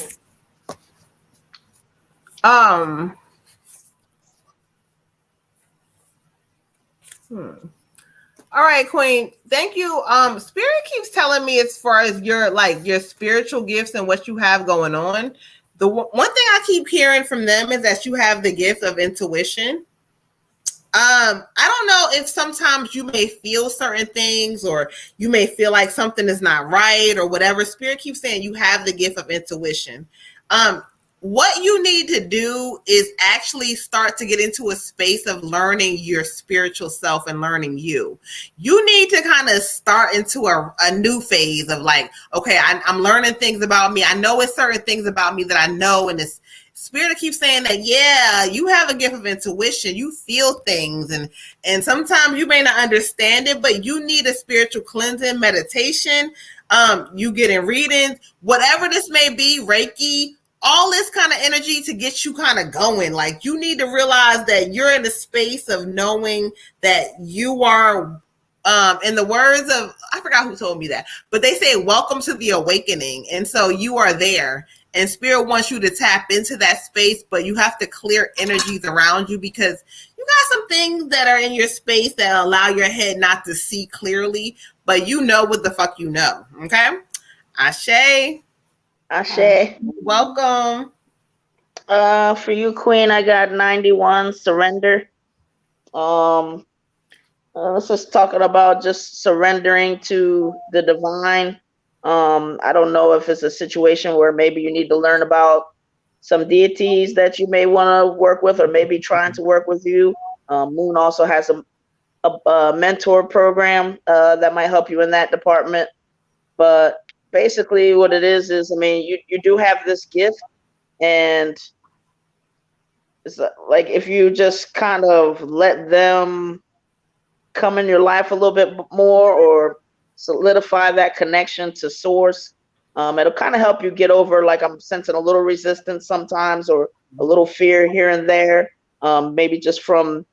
right, Queen. Thank you. Spirit keeps telling me as far as your spiritual gifts and what you have going on. The one thing I keep hearing from them is that you have the gift of intuition. I don't know if sometimes you may feel certain things or you may feel like something is not right or whatever. Spirit keeps saying you have the gift of intuition. What you need to do is actually start to get into a space of learning your spiritual self and learning you. You need to kind of start into a new phase of like, okay, I'm learning things about me. I know it's certain things about me that I know, and it's Spirit keeps saying that, yeah, you have a gift of intuition. You feel things, and sometimes you may not understand it, but you need a spiritual cleansing meditation. You get in readings, whatever this may be, Reiki, all this kind of energy to get you kind of going. Like you need to realize that you're in a space of knowing that you are, in the words of, I forgot who told me that, but they say, welcome to the awakening. And so you are there. And Spirit wants you to tap into that space, but you have to clear energies around you because you got some things that are in your space that allow your head not to see clearly, but you know what the fuck you know. Okay? Ashe. Ashe. Welcome. For you, Queen, I got 91, surrender. Let's just talking about just surrendering to the divine. I don't know if it's a situation where maybe you need to learn about some deities that you may want to work with, or maybe trying to work with you. Moon also has a mentor program that might help you in that department. But basically what it is, I mean, you do have this gift, and it's like if you just kind of let them come in your life a little bit more or solidify that connection to source, it'll kind of help you get over, like I'm sensing a little resistance sometimes or a little fear here and there, maybe just from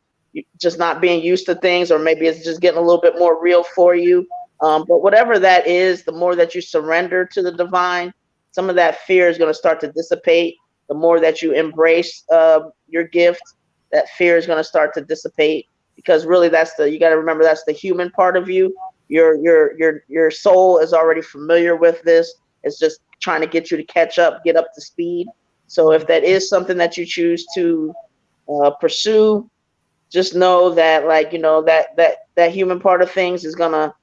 just not being used to things, or maybe it's just getting a little bit more real for you. But whatever that is, the more that you surrender to the divine, some of that fear is going to start to dissipate. The more that you embrace your gift, that fear is going to start to dissipate, because really you got to remember, that's the human part of you. Your soul is already familiar with this. It's just trying to get you to catch up, get up to speed. So if that is something that you choose to pursue, just know that, like, you know, that human part of things is going to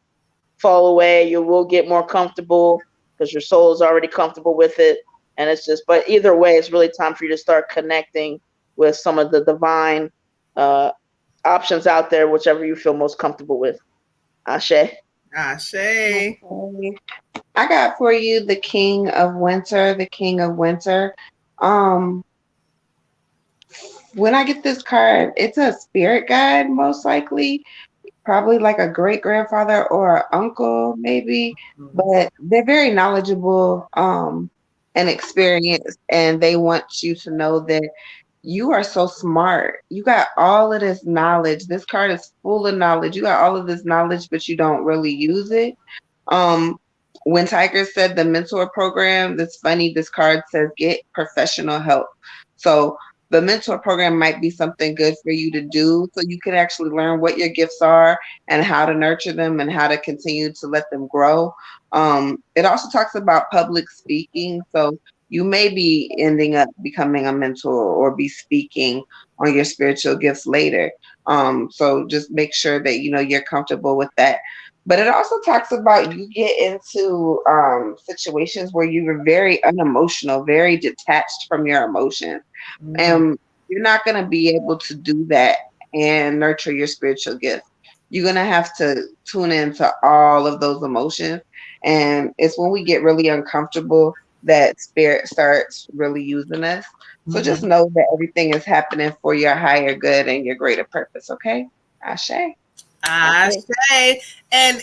fall away. You will get more comfortable because your soul is already comfortable with it. And it's just, but either way, it's really time for you to start connecting with some of the divine options out there, whichever you feel most comfortable with. Ashe. Ashe. Okay. I got for you the King of Winter, the King of Winter. When I get this card, it's a spirit guide, most likely. Probably like a great grandfather or an uncle, maybe, but they're very knowledgeable and experienced, and they want you to know that you are so smart. You got all of this knowledge. This card is full of knowledge. You got all of this knowledge, but you don't really use it. When Tiger said the mentor program, that's funny. This card says get professional help. So the mentor program might be something good for you to do so you can actually learn what your gifts are and how to nurture them and how to continue to let them grow. It also talks about public speaking. So you may be ending up becoming a mentor or be speaking on your spiritual gifts later. So just make sure that you know you're comfortable with that. But it also talks about you get into situations where you were very unemotional, very detached from your emotions. And you're not going to be able to do that and nurture your spiritual gifts. You're going to have to tune into all of those emotions. And it's when we get really uncomfortable that spirit starts really using us. So just know that everything is happening for your higher good and your greater purpose. Okay. Ashe. I say, and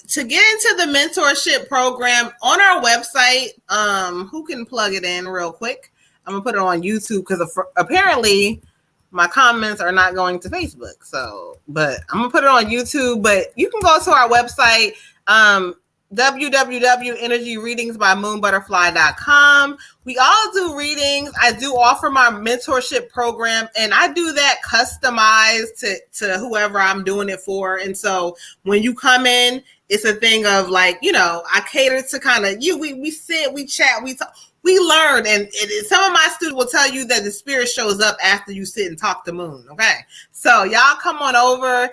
to get into the mentorship program on our website, who can plug it in real quick? I'm gonna put it on YouTube because apparently my comments are not going to Facebook. So, but I'm gonna put it on YouTube. But you can go to our website, www.energyreadingsbymoonbutterfly.com. We all do readings. I do offer my mentorship program, and I do that customized to whoever I'm doing it for. And so when you come in, it's a thing of like, you know, I cater to kind of you. We sit, we chat, we talk. We learn, and some of my students will tell you that the spirit shows up after you sit and talk to Moon. Okay, so y'all come on over.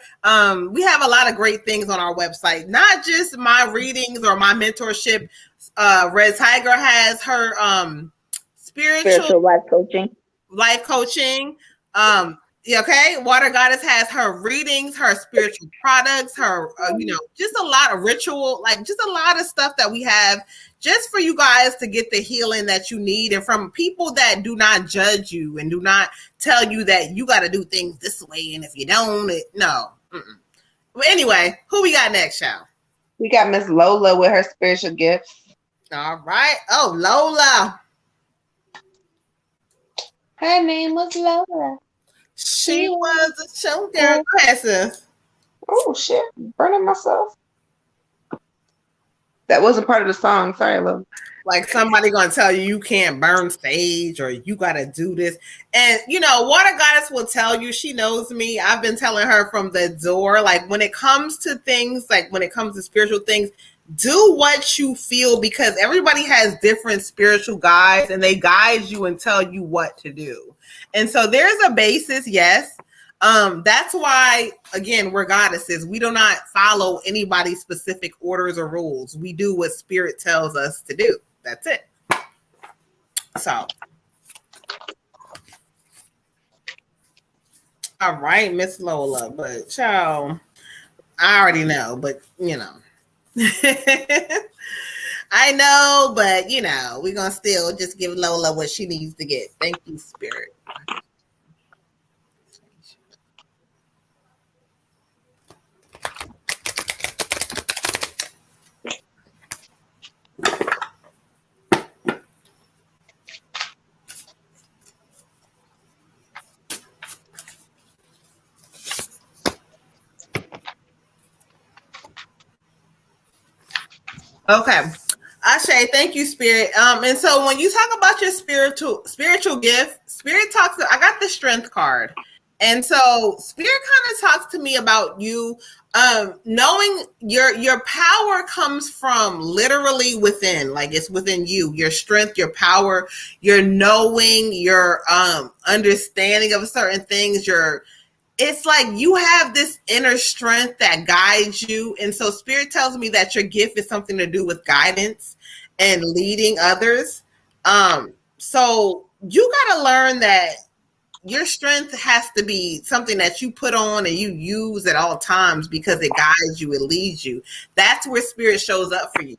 We have a lot of great things on our website, not just my readings or my mentorship. Red Tiger has her spiritual life coaching. Okay, Water Goddess has her readings, her spiritual products, her you know, just a lot of ritual, like just a lot of stuff that we have just for you guys to get the healing that you need, and from people that do not judge you and do not tell you that you got to do things this way, and if you don't, no. Well, anyway, who we got next, y'all? We got Miss Lola with her spiritual gifts. All right. Oh, Lola. Her name was Lola. She was a show girl. Go ahead, sis. Oh shit, burning myself. That wasn't part of the song. Sorry, love. Like somebody gonna tell you you can't burn stage or you gotta do this. And you know, Water Goddess will tell you, she knows me. I've been telling her from the door, like when it comes to things, like when it comes to spiritual things, do what you feel, because everybody has different spiritual guides and they guide you and tell you what to do. And so there's a basis, yes. That's why, again, we're goddesses. We do not follow anybody's specific orders or rules. We do what spirit tells us to do. That's it. So, all right, Miss Lola, but child, I already know, but you know. I know, but you know, we're gonna still just give Lola what she needs to get. Thank you, Spirit. Okay. Ashe, thank you, Spirit. And so when you talk about your spiritual gift, Spirit talks. I got the Strength card, and so Spirit kind of talks to me about you, knowing your power comes from literally within, like it's within you. Your strength, your power, your knowing, your understanding of certain things. It's like you have this inner strength that guides you. And so Spirit tells me that your gift is something to do with guidance and leading others. So you got to learn that your strength has to be something that you put on and you use at all times, because it guides you, it leads you. That's where Spirit shows up for you.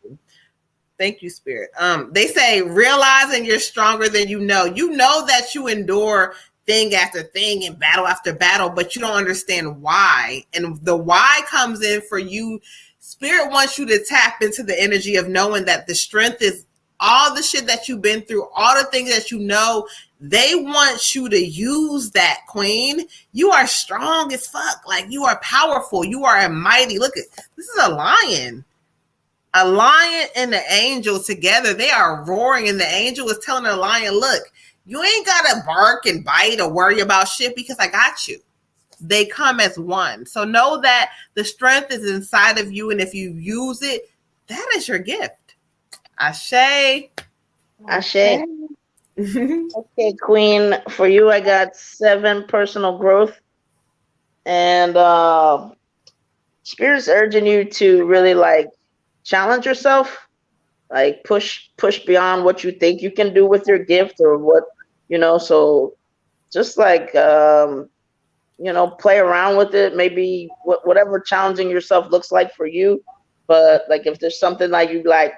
Thank you, Spirit. They say realizing you're stronger than you know. You know that you endure thing after thing and battle after battle, but you don't understand why. And the why comes in for you. Spirit wants you to tap into the energy of knowing that the strength is all the shit that you've been through, all the things that you know. They want you to use that, Queen. You are strong as fuck. Like, you are powerful. You are a mighty. Look at this is a lion. A lion and the angel together. They are roaring, and the angel is telling the lion, look, you ain't gotta bark and bite or worry about shit because I got you. They come as one. So know that the strength is inside of you, and if you use it, that is your gift. Ashe. Ashe. Okay, Queen. For you, I got 7 personal growth, and Spirit's urging you to really like challenge yourself, like push beyond what you think you can do with your gift or what So just like play around with it. Maybe whatever challenging yourself looks like for you. But like if there's something like you like,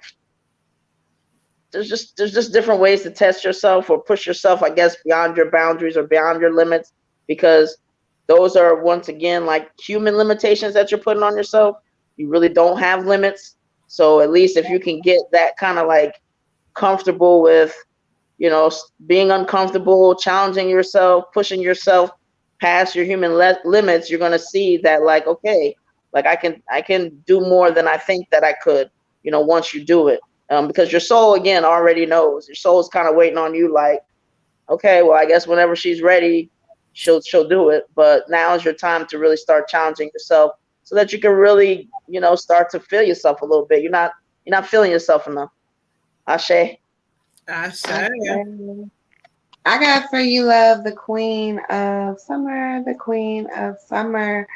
there's just different ways to test yourself or push yourself, I guess, beyond your boundaries or beyond your limits, because those are once again like human limitations that you're putting on yourself. You really don't have limits. So at least if you can get that kind of like comfortable with, being uncomfortable, challenging yourself, pushing yourself past your human limits, you're going to see that like, okay, like I can do more than I think that I could, once you do it. Because your soul again already knows. Your soul is kind of waiting on you like, okay, well, I guess whenever she's ready, she'll do it. But now is your time to really start challenging yourself so that you can really, start to feel yourself a little bit. You're not feeling yourself enough. Ashe. Ashe. I got for you, love, the Queen of Summer, the Queen of Summer.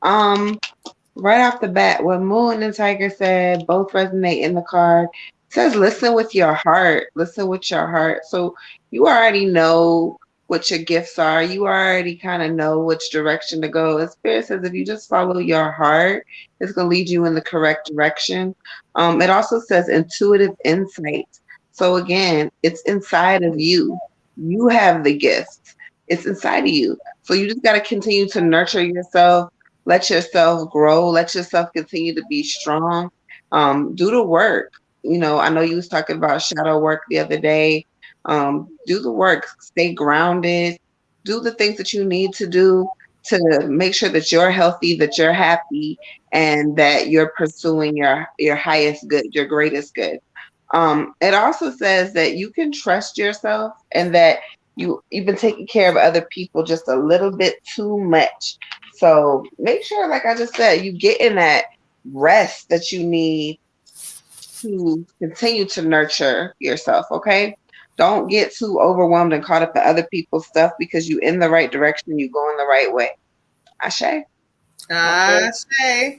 Right off the bat, what Moon and Tiger said both resonate in the card. It says, listen with your heart. Listen with your heart. So you already know what your gifts are. You already kind of know which direction to go. And Spirit says if you just follow your heart, it's going to lead you in the correct direction. It also says intuitive insight. So again, it's inside of you. You have the gifts. It's inside of you. So you just got to continue to nurture yourself. Let yourself grow. Let yourself continue to be strong. Do the work. I know you was talking about shadow work the other day. Do the work. Stay grounded. Do the things that you need to do to make sure that you're healthy, that you're happy, and that you're pursuing your highest good, your greatest good. It also says that you can trust yourself and that you've been taking care of other people just a little bit too much. So make sure, like I just said, you get in that rest that you need to continue to nurture yourself, okay? Don't get too overwhelmed and caught up in other people's stuff because you're in the right direction, you go in the right way. Ashe? Ashe.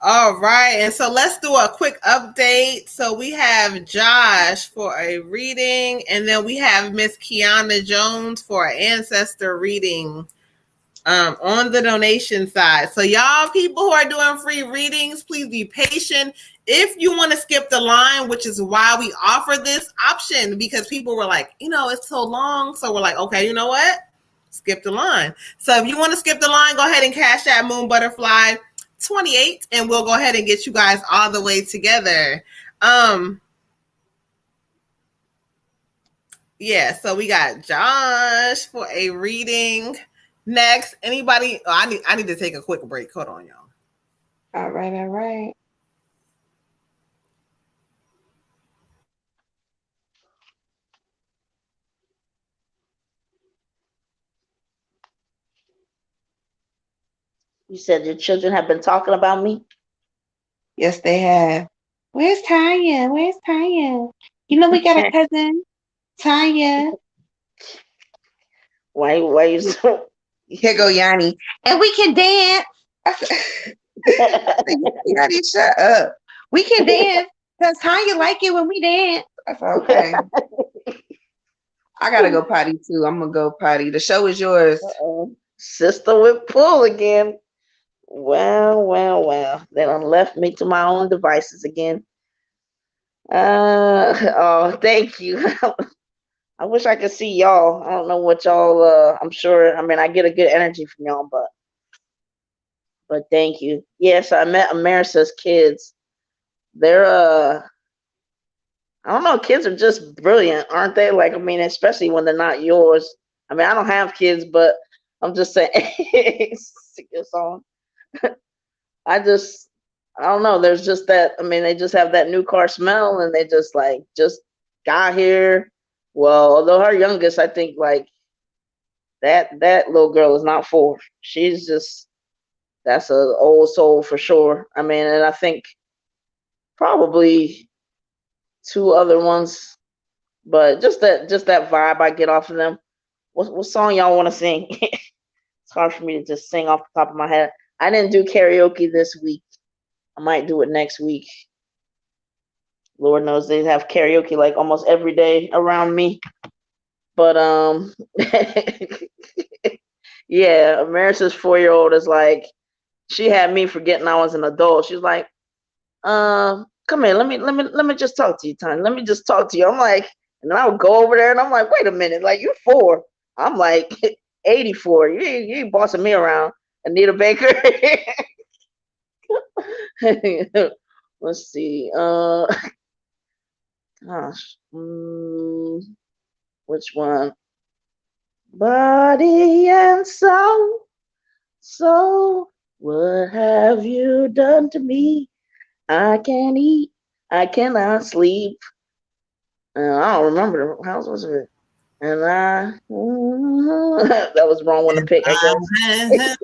All right. And so let's do a quick update. So we have Josh for a reading, and then we have Miss Kiana Jones for an ancestor reading on the donation side. So y'all people who are doing free readings, please be patient. If you want to skip the line, which is why we offer this option, because people were like, it's so long. So we're like, okay, you know what? Skip the line. So if you want to skip the line, go ahead and cash that Moon Butterfly 28 and we'll go ahead and get you guys all the way together. Yeah, so we got Josh for a reading. Next, anybody? I need to take a quick break. Hold on, y'all. All right. You said your children have been talking about me? Yes, they have. Where's Tanya? Where's Tanya? We got a cousin, Tanya. Why you so... Here go Yanni. And we can dance. Yanni, shut up. We can dance. Because Tanya like it when we dance. I said, okay. I got to go potty too. I'm going to go potty. The show is yours. Sister with pull again. Well. They done left me to my own devices again. Oh, thank you. I wish I could see y'all. I don't know what y'all, I'm sure, I get a good energy from y'all, but thank you. Yes, I met America's kids. They're, I don't know, kids are just brilliant, aren't they? Like, especially when they're not yours. I don't have kids, but I'm just saying, sing your song. I don't know. There's just that, they just have that new car smell and they just got here. Well, although her youngest, I think like that little girl is not 4. She's just that's an old soul for sure. I mean, and I think probably 2 other ones, but just that vibe I get off of them. What song y'all want to sing? It's hard for me to just sing off the top of my head. I didn't do karaoke this week. I might do it next week. Lord knows they have karaoke like almost every day around me. But yeah, Marissa's 4-year-old is like she had me forgetting I was an adult. She's like, come here, let me just talk to you, Tanya. Let me just talk to you. I'm like, and then I would go over there and I'm like, wait a minute, like you're 4. I'm like 84. You ain't bossing me around, Anita Baker. Let's see. Gosh, which one? Body and soul, soul, what have you done to me? I can't eat, I cannot sleep. I don't remember how was it. And that was the wrong one to pick, I guess.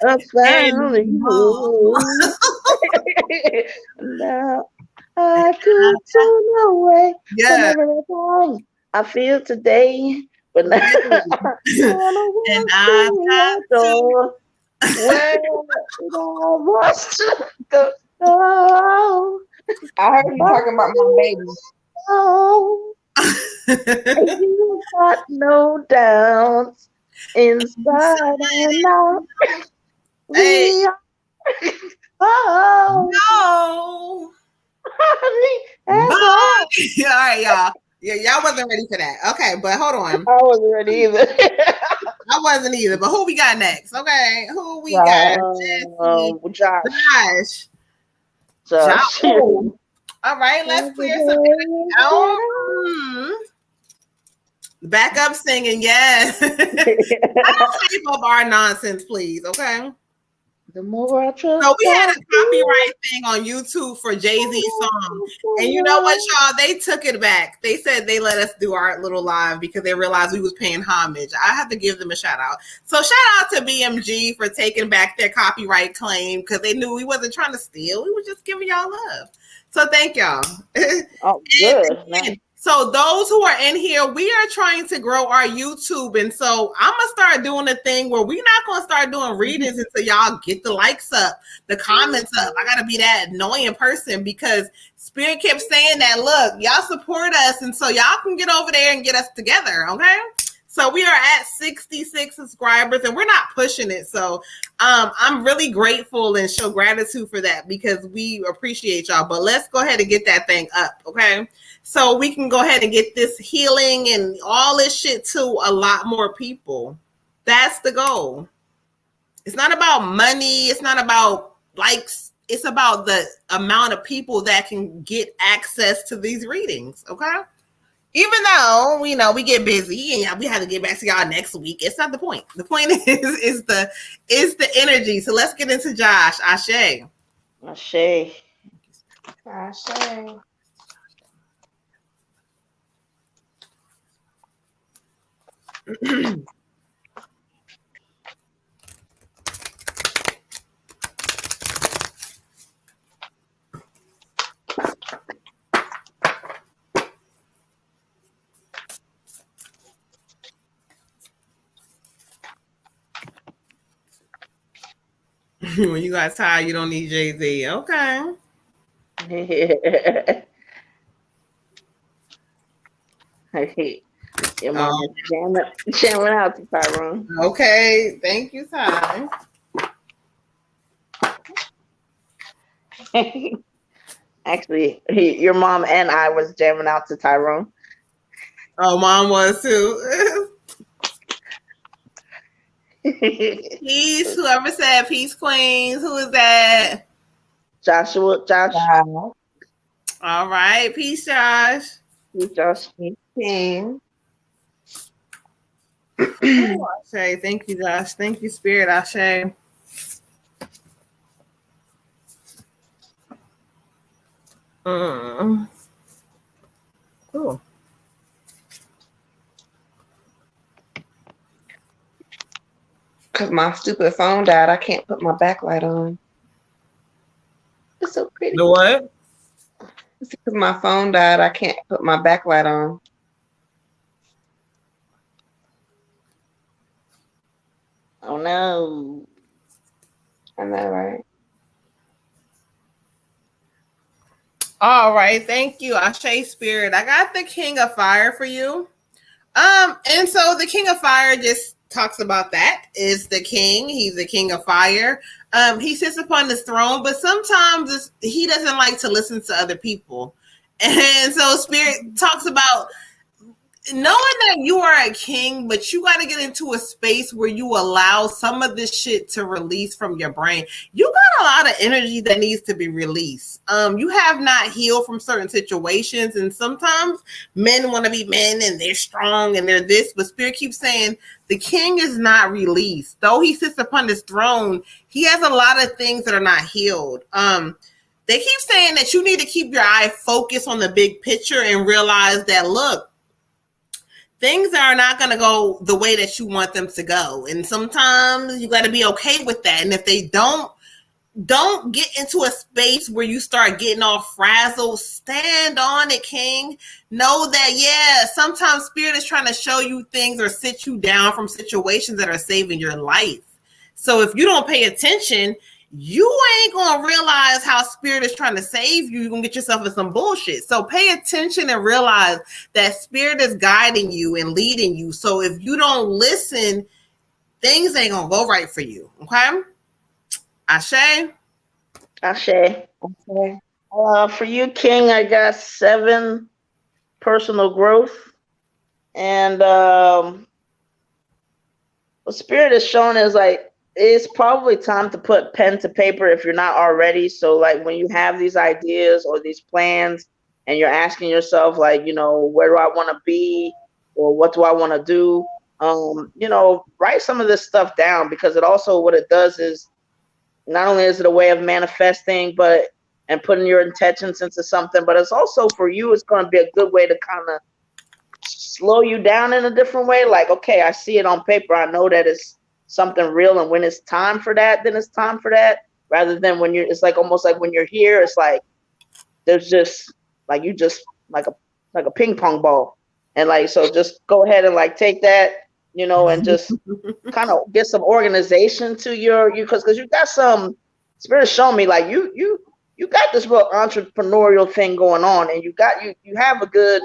I found you. Now I could turn away from everything I feel today, but now And I got to. where did I was to go? Oh, I heard you talking about my baby. oh, you got no doubts inside and out. Hey. We are, oh, No. Bye. All right, y'all. Yeah, y'all wasn't ready for that. Okay, but hold on. I wasn't ready either. I wasn't either. But who we got next? Okay, who we got? Josh. Josh. All right, let's clear something out. Back up singing, yes. Don't hype up our nonsense, please. Okay. The more I trust. So we had a copyright thing on YouTube for Jay-Z's song. And you know what, y'all? They took it back. They said they let us do our little live because they realized we was paying homage. I have to give them a shout out. So shout out to BMG for taking back their copyright claim because they knew we wasn't trying to steal. We were just giving y'all love. So thank y'all. Oh, good. So those who are in here, we are trying to grow our YouTube. And so I'm going to start doing a thing where we're not going to start doing readings until y'all get the likes up, the comments up. I got to be that annoying person because Spirit kept saying that, look, y'all support us. And so y'all can get over there and get us together. Okay. So we are at 66 subscribers and we're not pushing it. So I'm really grateful and show gratitude for that because we appreciate y'all. But let's go ahead and get that thing up. Okay. So we can go ahead and get this healing and all this shit to a lot more people. That's the goal. It's not about money. It's not about likes. It's about the amount of people that can get access to these readings. Okay. Even though we know we get busy and we have to get back to y'all next week, it's not the point. The point is the energy. So let's get into Josh. Ashe. Ashe. Ashe. When you got tired, you don't need Jay-Z. Okay. Your mama jamming out to Tyrone. Okay. Thank you, Ty. Actually, your mom and I was jamming out to Tyrone. Oh, mom was too. Peace. Whoever said peace, queens. Who is that? Josh. All right. Peace, Josh. Peace, Josh. King. Ashe. Thank you, Josh. Thank you, Spirit. Ashe. Cool. Because my stupid phone died. I can't put my backlight on. It's so pretty. The what? It's because my phone died. I can't put my backlight on. Oh no. I know, right? All right, thank you, Ashe Spirit. I got the King of Fire for you. And so the King of Fire just talks about that is the king. He's the King of Fire. He sits upon his throne, but sometimes he doesn't like to listen to other people. And so Spirit talks about knowing that you are a king, but you got to get into a space where you allow some of this shit to release from your brain. You got a lot of energy that needs to be released. You have not healed from certain situations, and sometimes men want to be men and they're strong and they're this, but Spirit keeps saying the king is not released. Though he sits upon his throne, he has a lot of things that are not healed. They keep saying that you need to keep your eye focused on the big picture and realize that, look, things are not going to go the way that you want them to go. And sometimes you got to be okay with that. And if they don't get into a space where you start getting all frazzled. Stand on it, King. Know that, yeah, sometimes Spirit is trying to show you things or sit you down from situations that are saving your life. So if you don't pay attention, you ain't going to realize how Spirit is trying to save you. You're going to get yourself in some bullshit. So pay attention and realize that Spirit is guiding you and leading you. So if you don't listen, things ain't going to go right for you. Okay? Ashe? Ashe. Okay. For you, King, I got 7 personal growth. And what Spirit is showing is like, it's probably time to put pen to paper if you're not already. So like when you have these ideas or these plans and you're asking yourself like, you know, where do I want to be or what do I want to do? You know, write some of this stuff down, because it also, what it does is not only is it a way of manifesting, but and putting your intentions into something, but it's also for you, it's going to be a good way to kind of slow you down in a different way. Like, okay, I see it on paper. I know that it's something real, and when it's time for that, then it's time for that, rather than when it's like almost like when you're here, it's like there's just like you just like a ping pong ball, and like, so just go ahead and like take that, you know, and just kind of get some organization to you because you got some Spirit showing me like you got this real entrepreneurial thing going on, and you have a good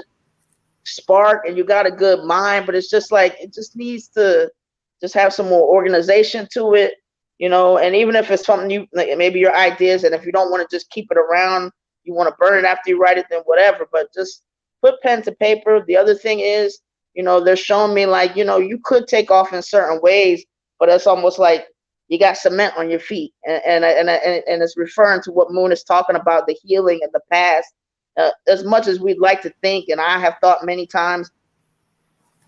spark and you got a good mind, but it's just like it just needs to just have some more organization to it, you know. And even if it's something you like, maybe your ideas, and if you don't want to just keep it around, you want to burn it after you write it, then whatever, but just put pen to paper. The other thing is, you know, they're showing me like, you know, you could take off in certain ways, but it's almost like you got cement on your feet, and it's referring to what Moon is talking about, the healing in the past. As much as we'd like to think, and I have thought many times,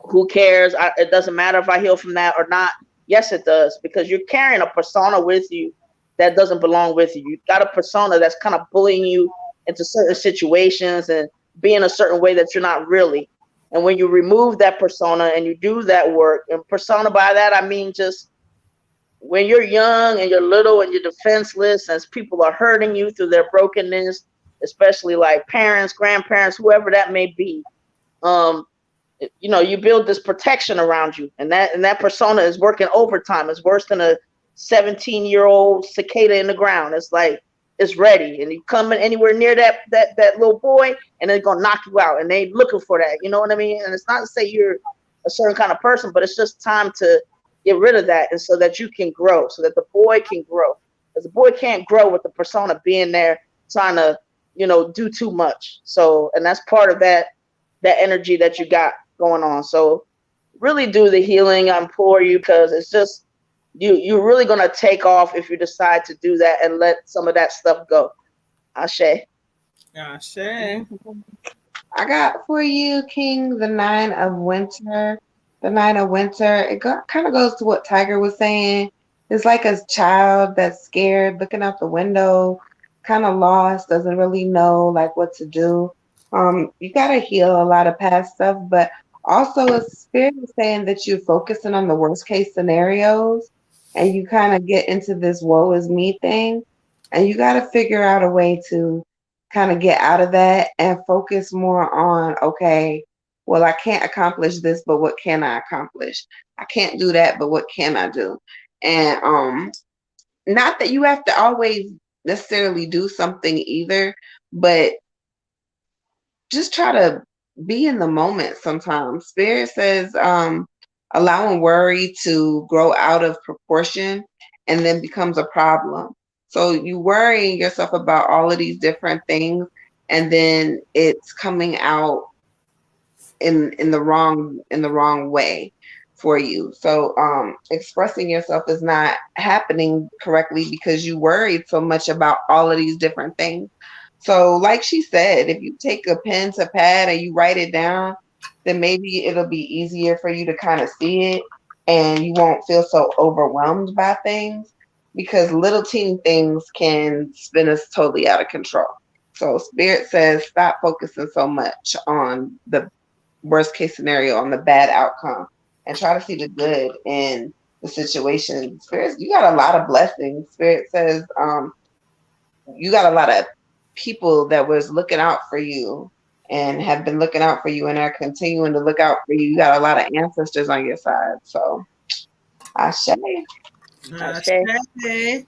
who cares? It doesn't matter if I heal from that or not. Yes, it does, because you're carrying a persona with you that doesn't belong with you. You've got a persona that's kind of bullying you into certain situations and being a certain way that you're not really. And when you remove that persona and you do that work, and persona by that, I mean just when you're young and you're little and you're defenseless, and people are hurting you through their brokenness, especially like parents, grandparents, whoever that may be, you know, you build this protection around you, and that persona is working overtime. It's worse than a 17-year-old cicada in the ground. It's like it's ready, and you come in anywhere near that little boy, and they're gonna knock you out, and they looking for that. You know what I mean? And it's not to say you're a certain kind of person, but it's just time to get rid of that, and so that you can grow, so that the boy can grow. Because the boy can't grow with the persona being there, trying to, you know, do too much. So, and that's part of that energy that you got going on. So really do the healing. I implore you, because it's just you're really gonna take off if you decide to do that and let some of that stuff go. Ashe. Ashe. I got for you, King, the 9 of Winter. The 9 of Winter, it kind of goes to what Tiger was saying. It's like a child that's scared, looking out the window, kind of lost, doesn't really know like what to do. You got to heal a lot of past stuff, but also a Spirit is saying that you're focusing on the worst case scenarios. and you kind of get into this woe is me thing, and you got to figure out a way to kind of get out of that and focus more on, okay, well, I can't accomplish this, but what can I accomplish? I can't do that, but what can I do? And not that you have to always necessarily do something either, but just try to be in the moment sometimes. Spirit says allowing worry to grow out of proportion and then becomes a problem. So you worrying yourself about all of these different things, and then it's coming out in the wrong way for you. So expressing yourself is not happening correctly because you worried so much about all of these different things. So like she said, if you take a pen to pad and you write it down, then maybe it'll be easier for you to kind of see it, and you won't feel so overwhelmed by things, because little teeny things can spin us totally out of control. So Spirit says stop focusing so much on the worst case scenario, on the bad outcome, and try to see the good in the situation. Spirit, you got a lot of blessings. Spirit says you got a lot of people that was looking out for you and have been looking out for you and are continuing to look out for you. You got a lot of ancestors on your side. So Ashe. Ashe.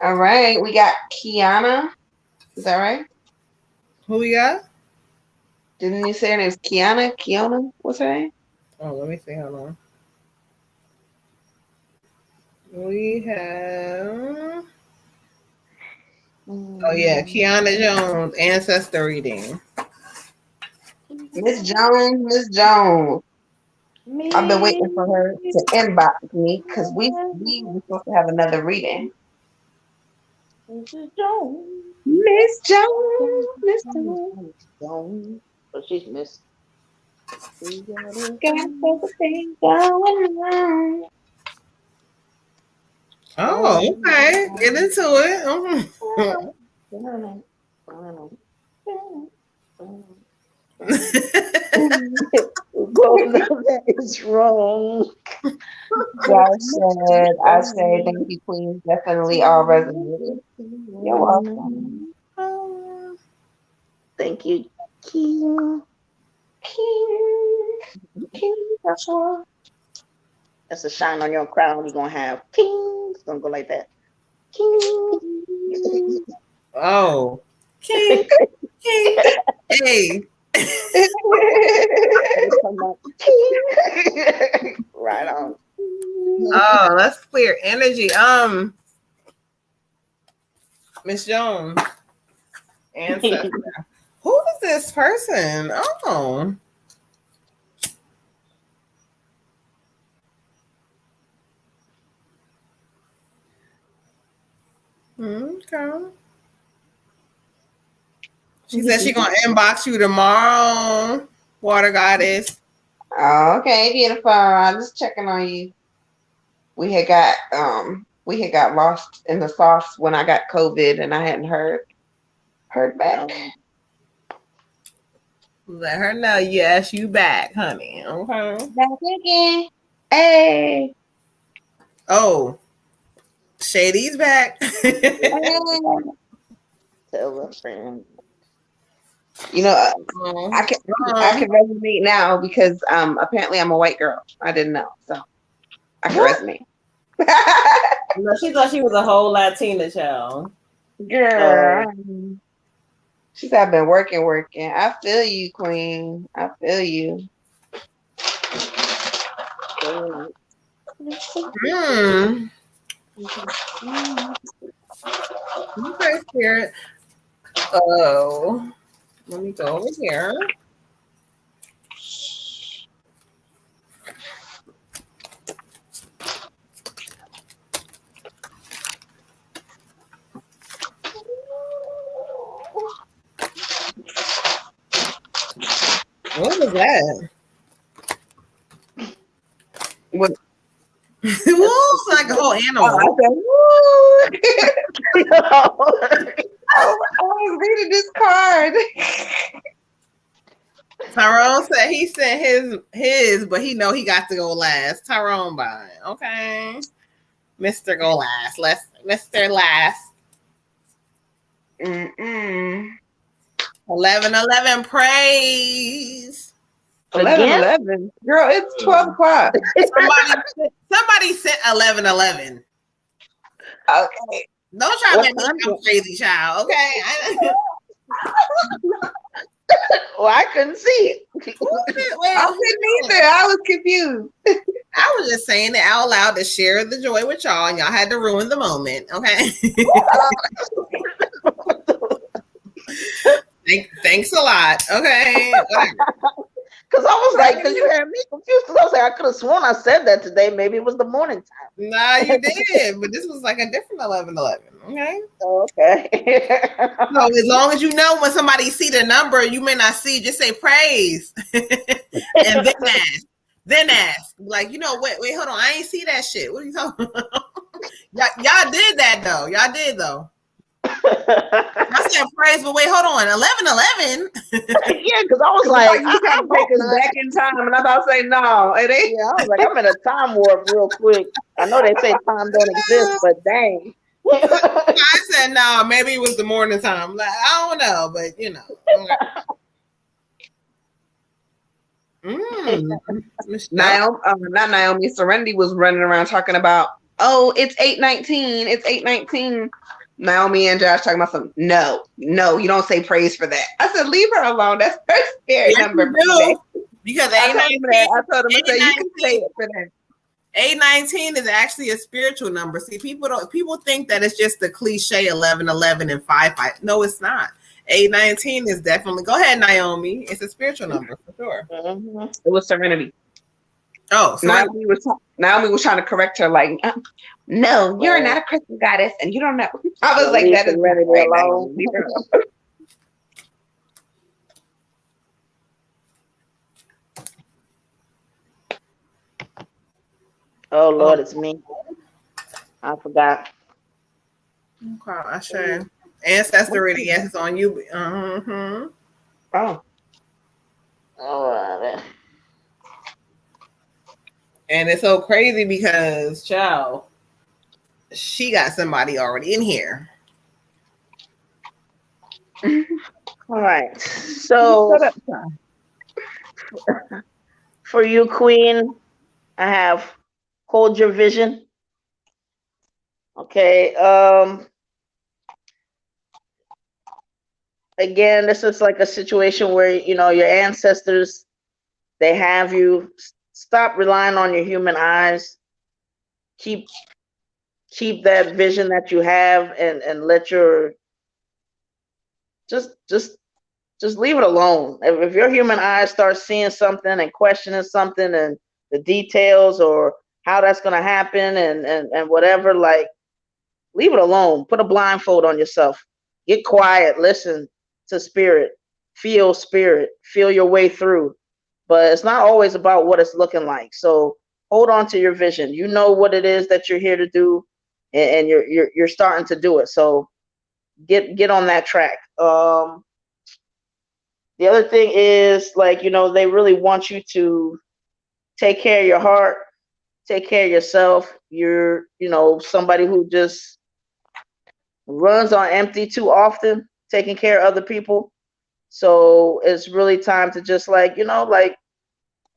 All right. We got Kiana. Is that right? Who we got? Didn't you say her name's Kiana? Kiona? What's her name? Oh, let me see. Hold on. We have. Oh yeah, Kiana Jones, ancestor reading. Miss Jones, Miss Jones. I've been waiting for her to inbox me because we were supposed to have another reading. Miss Jones, Miss Jones. But she's missed. Got everything going on. Oh, okay. Get into it. That is wrong. I said, thank you, Queen. Definitely all resonated. You're welcome. Thank you, King. That's a shine on your crown. You're gonna have King. It's gonna go like that. King. Oh. King. Hey. Right on. Oh, that's clear energy. Miss Jones. Ancestor. Who is this person? Oh. Okay. She said she's gonna inbox you tomorrow, Water Goddess. Oh, okay, beautiful. I'm just checking on you. We had got lost in the sauce when I got COVID and I hadn't heard back. Let her know, yes, you back, honey. Okay. Back again. Hey. Oh, Shady's back. Tell a friend. You know, I can resonate now because apparently I'm a white girl. I didn't know, so I can resonate. No, she thought she was a whole Latina child. Girl. She said I've been working. I feel you, Queen. I feel you. Okay, Spirit. Oh, let me go over here. What was that? What? Woo, like a whole animal. I was reading this card. Tyrone said he sent his, but he know he got to go last. Tyrone bye. Okay. Mr. Go last. Mr. Last. 11 praise. 11. Girl, it's 12 o'clock. Somebody sent 11. Okay. Don't try to make me sound crazy, child. Okay. Well, I couldn't see it. I couldn't either. I was confused. I was just saying it out loud to share the joy with y'all, and y'all had to ruin the moment. Okay. Thanks a lot. Okay. Because I was like, because you had me confused. Because I was like, I could have sworn I said that today. Maybe it was the morning time. Nah, you did, but this was like a different 11. Okay. Okay. So as long as you know when somebody see the number, you may not see. Just say praise, and then ask. Like, wait, hold on. I ain't see that shit. What are you talking about? y'all did that though. Y'all did though. I said praise, but wait, hold on. 11. Yeah, because I was like, you can't take us back in time, and I thought say no, it ain't. Yeah, I was like, I'm in a time warp real quick. I know they say time don't exist, but dang. I said no. Maybe it was the morning time. Like, I don't know, but Naomi, not Naomi. Serenity was running around talking about, oh, it's 8:19. It's 8:19. Naomi and Josh talking about something. No, you don't say praise for that. I said, leave her alone. That's her spirit number. Because I told him I said you can say it for that. 819 is actually a spiritual number. See, people think that it's just the cliche 11 and 5. No, it's not. 819 is definitely. Go ahead, Naomi. It's a spiritual number for sure. Mm-hmm. It was Serenity. Oh, Naomi was trying to correct her, like, no, you're not a Christian goddess, and you don't know. I was like, that is Serenity right, alone. Oh Lord, it's me. I forgot. Okay, I sure. Ancestor reading, yes, it's on you. Oh. All right. And it's so crazy because, child, she got somebody already in here. All right. So for you, Queen, I have hold your vision. Okay. Again, this is like a situation where your ancestors, they have you. Stop relying on your human eyes. Keep that vision that you have, and let your just leave it alone. If your human eyes start seeing something and questioning something and the details or how that's going to happen and whatever, like, leave it alone. Put a blindfold on yourself. Get quiet. Listen to spirit. Feel your way through. But it's not always about what it's looking like. So hold on to your vision. You know what it is that you're here to do, and you're starting to do it. So get on that track. The other thing is, like, they really want you to take care of your heart, take care of yourself. You're, somebody who just runs on empty too often, taking care of other people. So it's really time to just, like,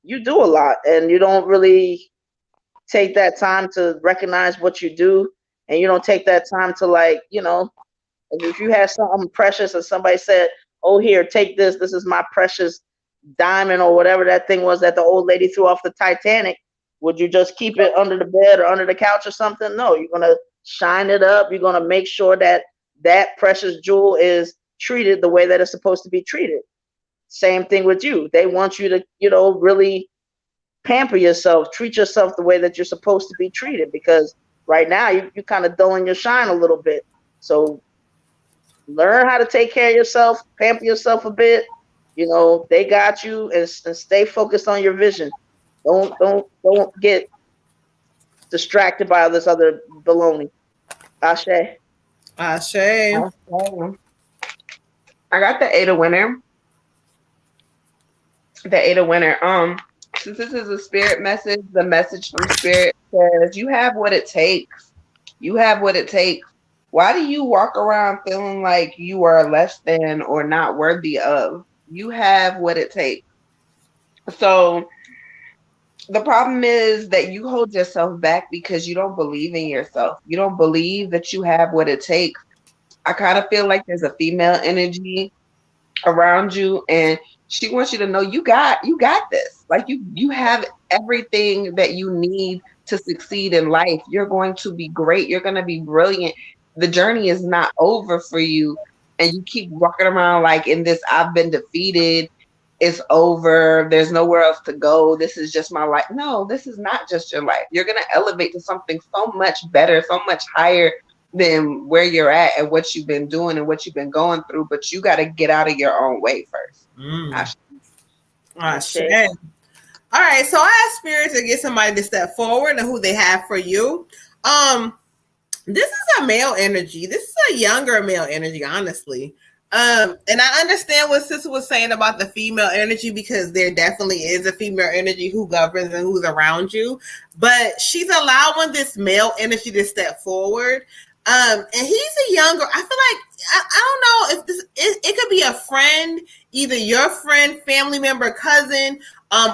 you do a lot and you don't really take that time to recognize what you do. And you don't take that time to, like, if you have something precious and somebody said, oh, here, take this. This is my precious diamond or whatever that thing was that the old lady threw off the Titanic. Would you just keep it under the bed or under the couch or something? No, you're going to shine it up. You're going to make sure that that precious jewel is treated the way that it's supposed to be treated. Same thing with you. They want you to, really pamper yourself, treat yourself the way that you're supposed to be treated, because right now you're kind of dulling your shine a little bit. So learn how to take care of yourself, pamper yourself a bit. They got you, and stay focused on your vision. Don't get distracted by all this other baloney. Ashe. Ashe. I got the 8 of winter. The Eight of Winter. Since this is a spirit message, the message from spirit says you have what it takes. You have what it takes. Why do you walk around feeling like you are less than or not worthy of? You have what it takes. So the problem is that you hold yourself back because you don't believe in yourself. You don't believe that you have what it takes. I kind of feel like there's a female energy around you, and she wants you to know you got this. Like you have everything that you need to succeed in life. You're going to be great. You're going to be brilliant. The journey is not over for you, and you keep walking around like in this I've been defeated, it's over, there's nowhere else to go, this is just my life. No, this is not just your life. You're going to elevate to something so much better, so much higher than where you're at and what you've been doing and what you've been going through, but you got to get out of your own way first. Shit. All right, so I asked spirit to get somebody to step forward and who they have for you. This is a male energy. This is a younger male energy, honestly. And I understand what Sister was saying about the female energy, because there definitely is a female energy who governs and who's around you. But she's allowing this male energy to step forward. And he's a younger, I feel like, I don't know if this, it could be a friend, either your friend, family member, cousin,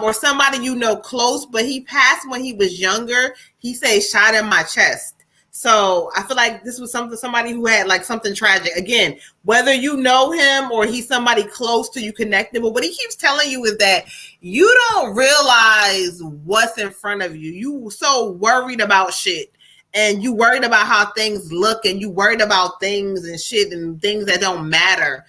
or somebody you know close, but he passed when he was younger. He said, shot in my chest. So I feel like this was somebody who had like something tragic. Again, whether you know him or he's somebody close to you, connected, but what he keeps telling you is that you don't realize what's in front of you. You so worried about shit, and you worried about how things look, and you worried about things and shit and things that don't matter.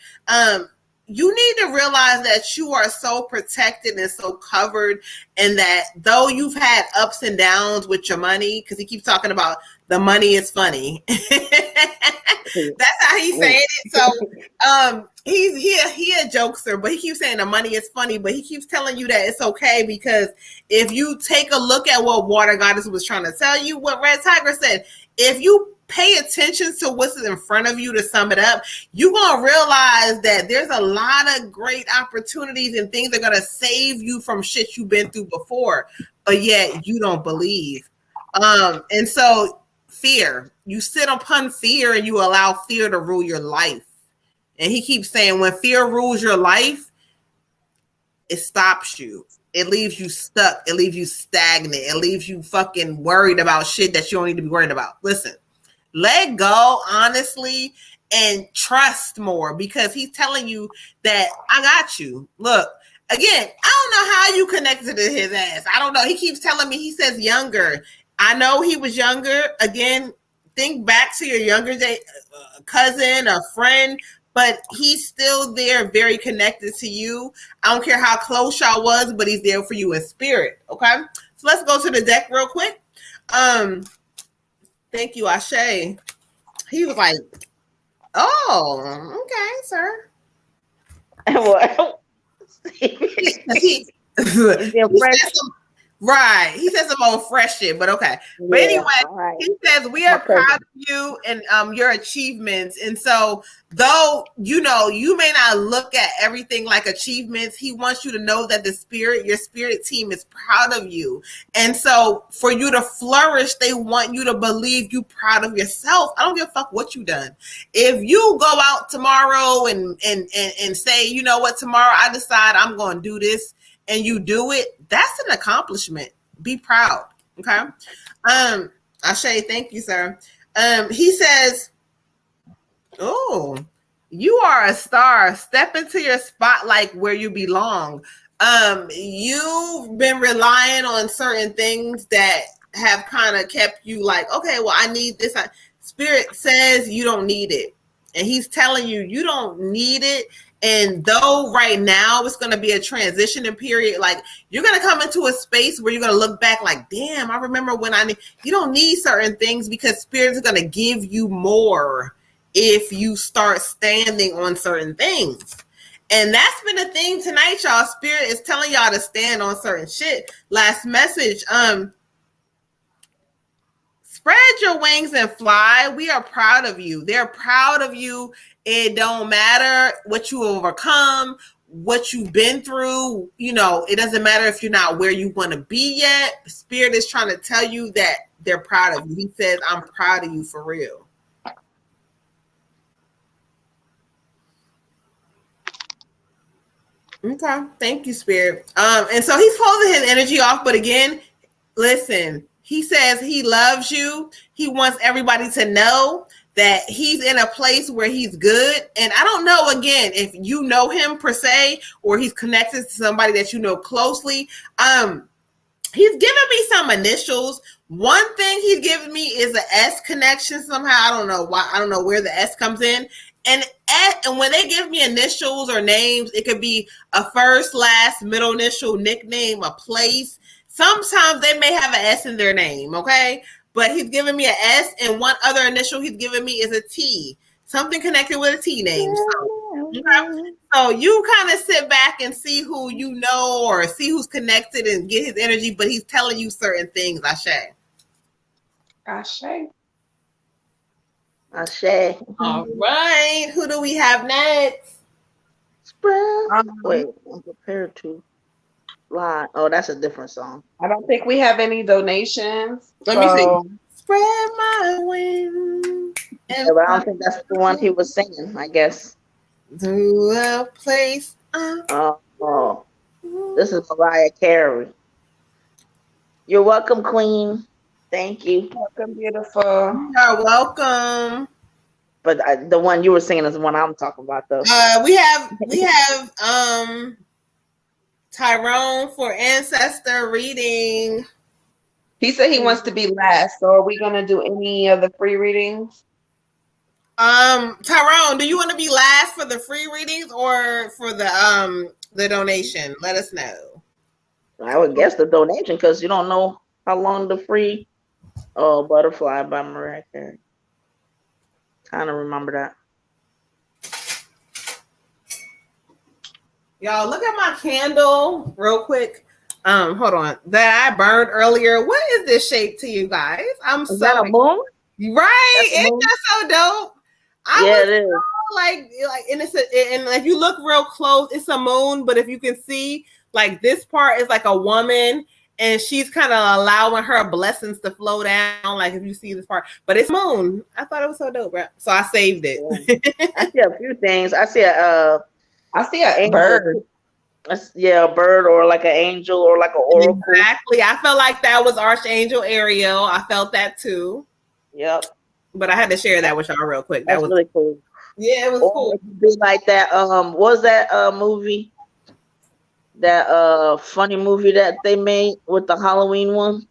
You need to realize that you are so protected and so covered, and that though you've had ups and downs with your money, because he keeps talking about the money is funny. That's how he's saying it. So he a jokester, but he keeps saying the money is funny, but he keeps telling you that it's okay, because if you take a look at what Water Goddess was trying to tell you, what Red Tiger said, if you pay attention to what's in front of you, to sum it up, you're going to realize that there's a lot of great opportunities and things that are going to save you from shit you've been through before, but yet you don't believe. And so fear, you sit upon fear and you allow fear to rule your life. And he keeps saying when fear rules your life, it stops you. It leaves you stuck. It leaves you stagnant. It leaves you fucking worried about shit that you don't need to be worried about. Listen, let go, honestly, and trust more, because he's telling you that I got you. Look, again, I don't know how you connected to his ass. I don't know. He keeps telling me, he says younger. I know he was younger. Again, think back to your younger day, cousin, a friend, but he's still there, very connected to you. I don't care how close y'all was, but he's there for you in spirit. Okay, so let's go to the deck real quick. Thank you, Ashe. He was like, "Oh, okay, sir." he Right. He says some old fresh shit, but okay. Yeah, but anyway, right. He says we are proud of you and your achievements. And so though, you know, you may not look at everything like achievements, he wants you to know that your spirit team is proud of you. And so for you to flourish, they want you to believe you proud of yourself. I don't give a fuck what you done. If you go out tomorrow and say, you know what, tomorrow I decide I'm going to do this, and you do it, that's an accomplishment. Be proud. Okay. Ashe, thank you, sir. He says, oh, you are a star. Step into your spotlight where you belong. You've been relying on certain things that have kind of kept you like, okay, well, I need this. Spirit says you don't need it. And he's telling you, you don't need it. And though right now it's going to be a transitioning period, like you're going to come into a space where you're going to look back like, damn, I remember when you don't need certain things, because spirit is going to give you more if you start standing on certain things. And that's been a thing tonight, y'all. Spirit is telling y'all to stand on certain shit. Last message, spread your wings and fly. We are proud of you. They're proud of you. It don't matter what you overcome, what you've been through, you know, it doesn't matter if you're not where you want to be yet. Spirit is trying to tell you that they're proud of you. He says, I'm proud of you for real. Okay. Thank you, Spirit. And so he's closing his energy off, but again, listen, he says he loves you. He wants everybody to know that he's in a place where he's good. And I don't know, again, if you know him per se, or he's connected to somebody that you know closely. He's given me some initials. One thing he's given me is an S connection somehow. I don't know why. I don't know where the S comes in. And when they give me initials or names, it could be a first, last, middle initial, nickname, a place. Sometimes they may have an S in their name, okay? But he's giving me an S, and one other initial he's giving me is a T. Something connected with a T name. So you kind of sit back and see who you know or see who's connected and get his energy, but he's telling you certain things, Ashe. Ashe. Ashe. All right. Who do we have next? Wait, I'm prepared to lie. Oh, that's a different song. I don't think we have any donations. Let me see. Spread my wings. Yeah, but I don't think that's the one he was singing, I guess. To a place. Oh, this is Mariah Carey. You're welcome, Queen. Thank you. Welcome, beautiful. You're welcome. But the one you were singing is the one I'm talking about, though. We have Tyrone for ancestor reading. He said he wants to be last. So are we gonna do any of the free readings? Tyrone, do you want to be last for the free readings or for the donation? Let us know. I would guess the donation, because you don't know how long the free Butterfly by Mariah Carey. Kind of remember that. Y'all, look at my candle real quick. Hold on. That I burned earlier. What is this shape to you guys? Is that a moon? Right. Isn't that so dope? It is. Like, and and if you look real close, it's a moon. But if you can see, like, this part is like a woman, and she's kind of allowing her blessings to flow down. Like, if you see this part, but it's moon. I thought it was so dope, right? So I saved it. Yeah. I see a few things. I see a bird. Yeah, a bird, or like an angel, or like an oracle. Exactly. I felt like that was Archangel Ariel. I felt that too. Yep. But I had to share that with y'all real quick. That was really cool. Yeah, it was cool. It could be like that. What was that movie? That funny movie that they made with the Halloween one,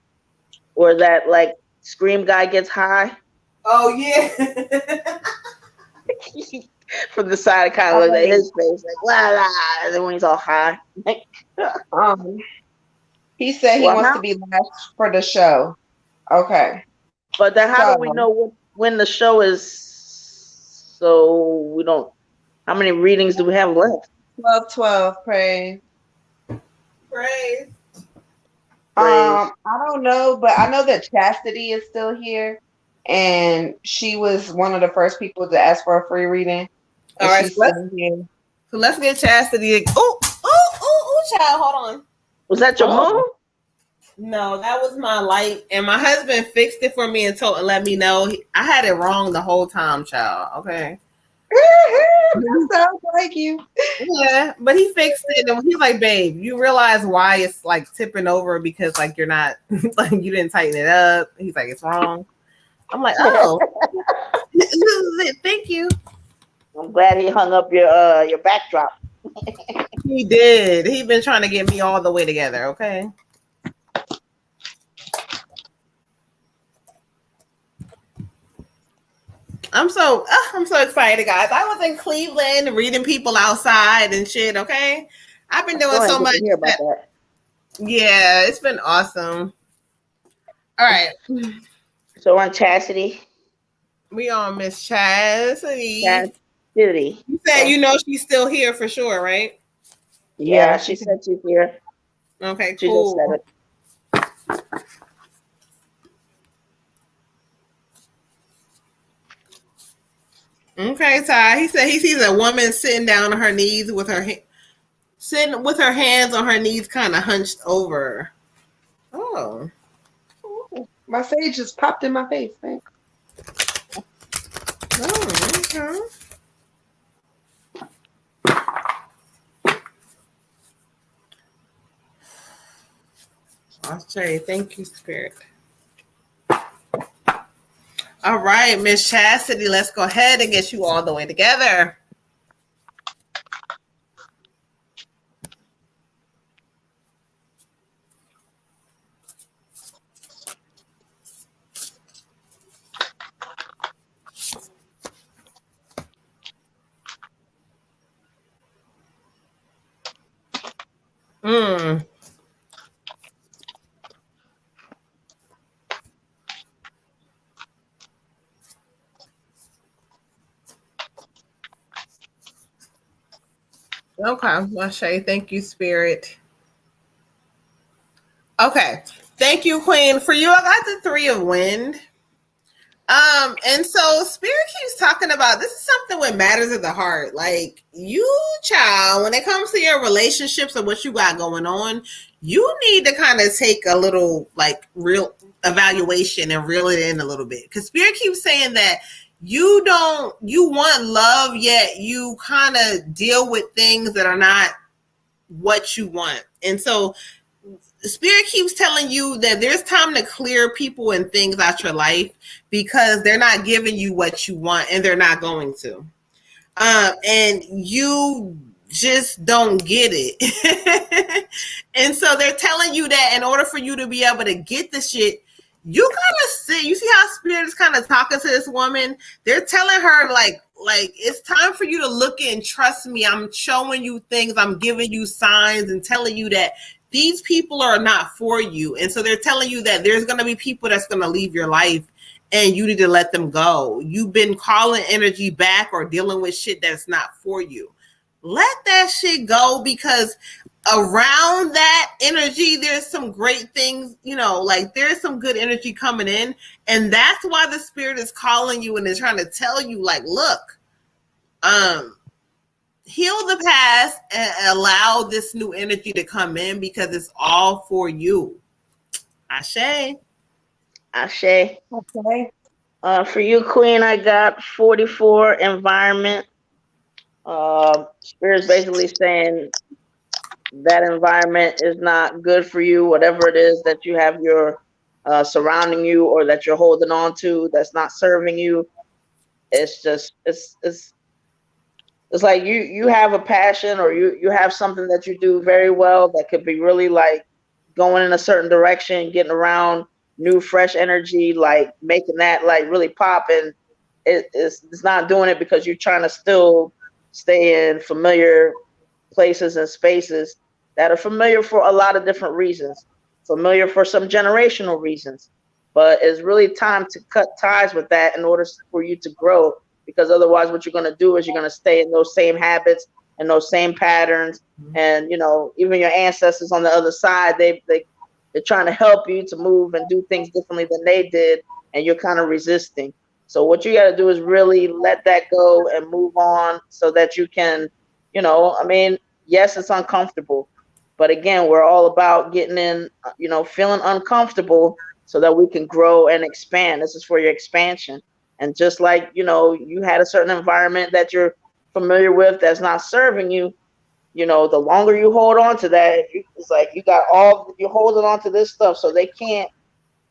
where that like scream guy gets high. Oh yeah. From the side, kind of look at his face like la la, and then when he's all high. He said he wants to be last for the show. Okay. But then how do we know when the show is? So we don't. How many readings do we have left? 12, pray. Praise. I don't know, but I know that Chastity is still here, and she was one of the first people to ask for a free reading. All right, so let's get Chastity. Oh, child, hold on. Was that your mom? No, that was my light, and my husband fixed it for me and let me know. I had it wrong the whole time, child. Okay. That sounds like you. Yeah, but he fixed it, and he's like, "Babe, you realize why it's like tipping over because like you're not like you didn't tighten it up." He's like, "It's wrong." I'm like, "Oh, thank you." I'm glad he hung up your backdrop. He did. He been trying to get me all the way together. Okay. I'm so excited, guys. I was in Cleveland reading people outside and shit. Okay, I've been doing so much. Hear about that. Yeah, it's been awesome. All right. So on Chastity. We on Miss Chastity. Chastity. You said you know she's still here for sure, right? Yeah, she said she's here. Okay, she cool. Just said it. Okay, Ty. He said he sees a woman sitting down on her knees with her sitting with her hands on her knees, kind of hunched over. Oh. My sage just popped in my face. Thanks. Oh, okay. I'll say thank you, Spirit. All right, Miss Chastity, let's go ahead and get you all the way together. Mm. Okay, well, Shay, thank you, Spirit. Okay, thank you, Queen. For you, I got the 3 of Wind. And so Spirit keeps talking about this is something what matters at the heart. Like you, child, when it comes to your relationships and what you got going on, you need to kind of take a little like real evaluation and reel it in a little bit. Because Spirit keeps saying that you want love, yet you kind of deal with things that are not what you want. And so Spirit keeps telling you that there's time to clear people and things out your life because they're not giving you what you want and they're not going to. And you just don't get it. And so they're telling you that in order for you to be able to get the shit, you gotta sit. You see how Spirit is kind of talking to this woman? They're telling her like it's time for you to look and trust me. I'm showing you things. I'm giving you signs and telling you that these people are not for you. And so they're telling you that there's going to be people that's going to leave your life and you need to let them go. You've been calling energy back or dealing with shit that's not for you. Let that shit go because around that energy, there's some great things, like there's some good energy coming in. And that's why the Spirit is calling you and is trying to tell you like, look, heal the past and allow this new energy to come in because it's all for you. Ashe. Ashe. Okay. For you, Queen, I got 44 environment. Spirit's basically saying that environment is not good for you, whatever it is that you have your surrounding you or that you're holding on to that's not serving you. It's just it's like you have a passion or you have something that you do very well that could be really like going in a certain direction, getting around new fresh energy, like making that like really pop, and it's not doing it because you're trying to still stay in familiar places and spaces that are familiar for a lot of different reasons, familiar for some generational reasons, but it's really time to cut ties with that in order for you to grow, because otherwise what you're going to do is you're going to stay in those same habits and those same patterns. And even your ancestors on the other side, they're trying to help you to move and do things differently than they did, and you're kind of resisting. So what you got to do is really let that go and move on so that you can, yes, it's uncomfortable, but again, we're all about getting in, feeling uncomfortable so that we can grow and expand. This is for your expansion. And just like, you had a certain environment that you're familiar with that's not serving you, the longer you hold on to that, it's like you're holding on to this stuff so they can't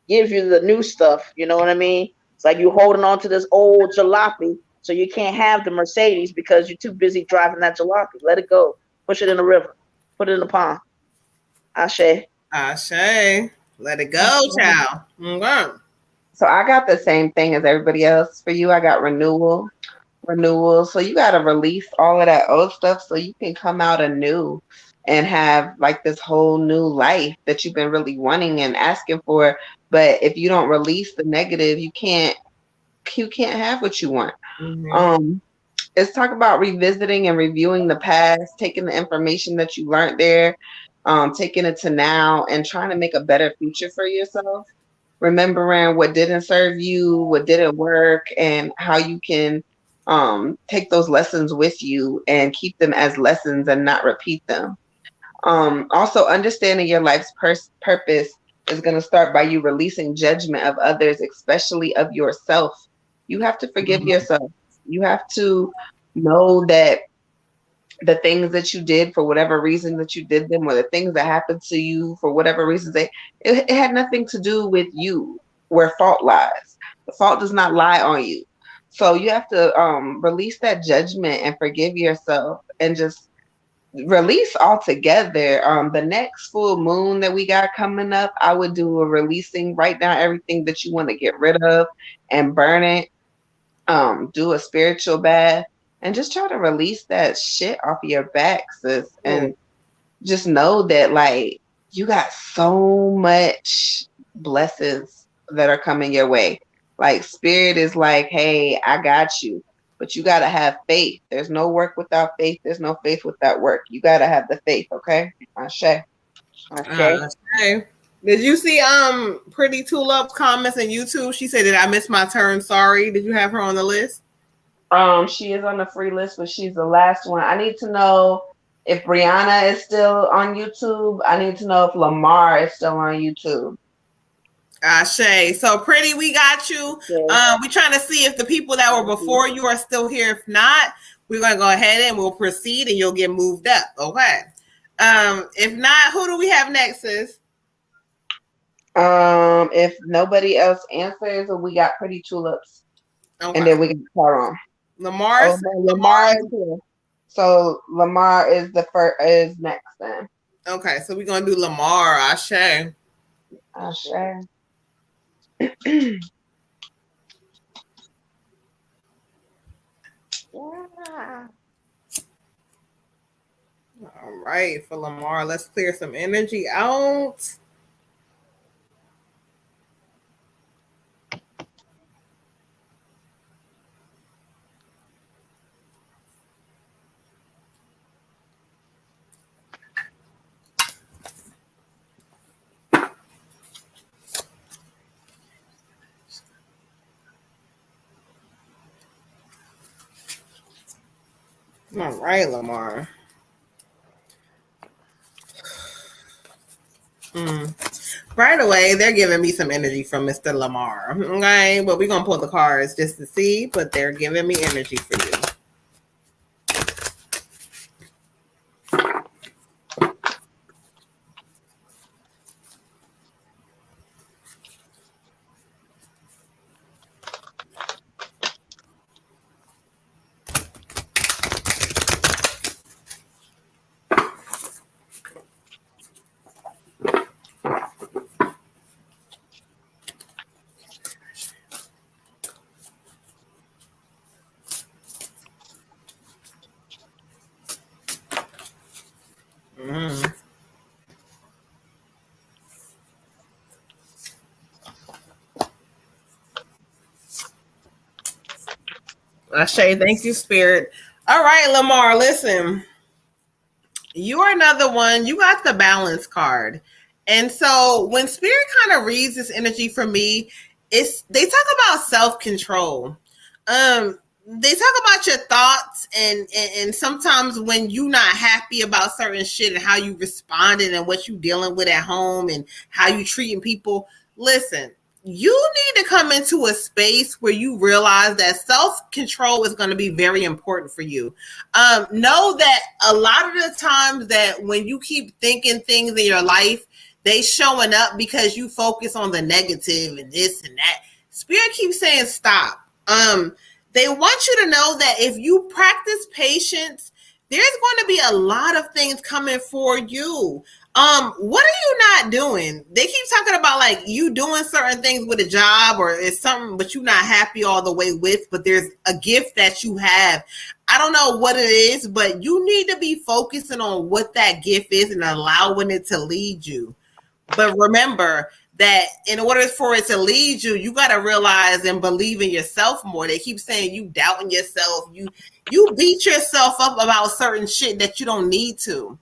give you the new stuff. You know what I mean? It's like you're holding on to this old jalopy so you can't have the Mercedes because you're too busy driving that jalopy. Let it go. Push it in the river. Put it in the pond. Ashe. Ashe. Let it go, child. Mm-hmm. So I got the same thing as everybody else. For you, I got renewal. So you got to release all of that old stuff so you can come out anew and have like this whole new life that you've been really wanting and asking for. But if you don't release the negative, you can't have what you want. Mm-hmm. It's talk about revisiting and reviewing the past, taking the information that you learned there, taking it to now and trying to make a better future for yourself. Remembering what didn't serve you, what didn't work, and how you can take those lessons with you and keep them as lessons and not repeat them. Also, understanding your life's purpose is going to start by you releasing judgment of others, especially of yourself. You have to forgive yourself. You have to know that the things that you did for whatever reason that you did them, or the things that happened to you for whatever reasons, it had nothing to do with you, where fault lies. The fault does not lie on you. So you have to release that judgment and forgive yourself and just release altogether. The next full moon that we got coming up, I would do a releasing, write down everything that you want to get rid of and burn it. Do a spiritual bath and just try to release that shit off of your back, sis. And just know that, like, you got so much blessings that are coming your way. Like, spirit is like, hey, I got you. But you got to have faith. There's no work without faith. There's no faith without work. You got to have the faith, okay? Ashe. Ashe. Did you see Pretty Tulip's comments on YouTube? She said, "Did I miss my turn? Sorry." Did you have her on the list? She is on the free list, but she's the last one. I need to know if Brianna is still on YouTube. I need to know if Lamar is still on YouTube. Ashe. So Pretty, we got you. Yeah. We're trying to see if the people that were before you are still here. If not, we're gonna go ahead and we'll proceed, and you'll get moved up. Okay. If not, who do we have next, sis? If nobody else answers, we got Pretty Tulips, Okay. and then we can call on Lamar. Lamar is here. So Lamar is is next then. Okay, so we're gonna do Lamar. Ashe. Ashe. Yeah. All right, for Lamar, let's clear some energy out. All right, Lamar. Right away, they're giving me some energy from Mr. Lamar. Okay, but we're gonna pull the cards just to see, but they're giving me energy for you. Ashe, thank you, Spirit. All right, Lamar, listen. You are another one. You got the balance card. And so when Spirit kind of reads this energy for me, they talk about self-control. They talk about your thoughts and sometimes when you're not happy about certain shit and how you responded and what you dealing with at home and how you treating people. Listen, you need to come into a space where you realize that self-control is going to be very important for you. Know that a lot of the times that when you keep thinking things in your life, they showing up because you focus on the negative and this and that. Spirit keeps saying stop. They want you to know that if you practice patience, there's going to be a lot of things coming for you. What are you not doing? They keep talking about like you doing certain things with a job or it's something, but you're not happy all the way with, but there's a gift that you have. I don't know what it is, but you need to be focusing on what that gift is and allowing it to lead you. But remember that in order for it to lead you, you got to realize and believe in yourself more. They keep saying you doubting yourself. You beat yourself up about certain shit that you don't need to.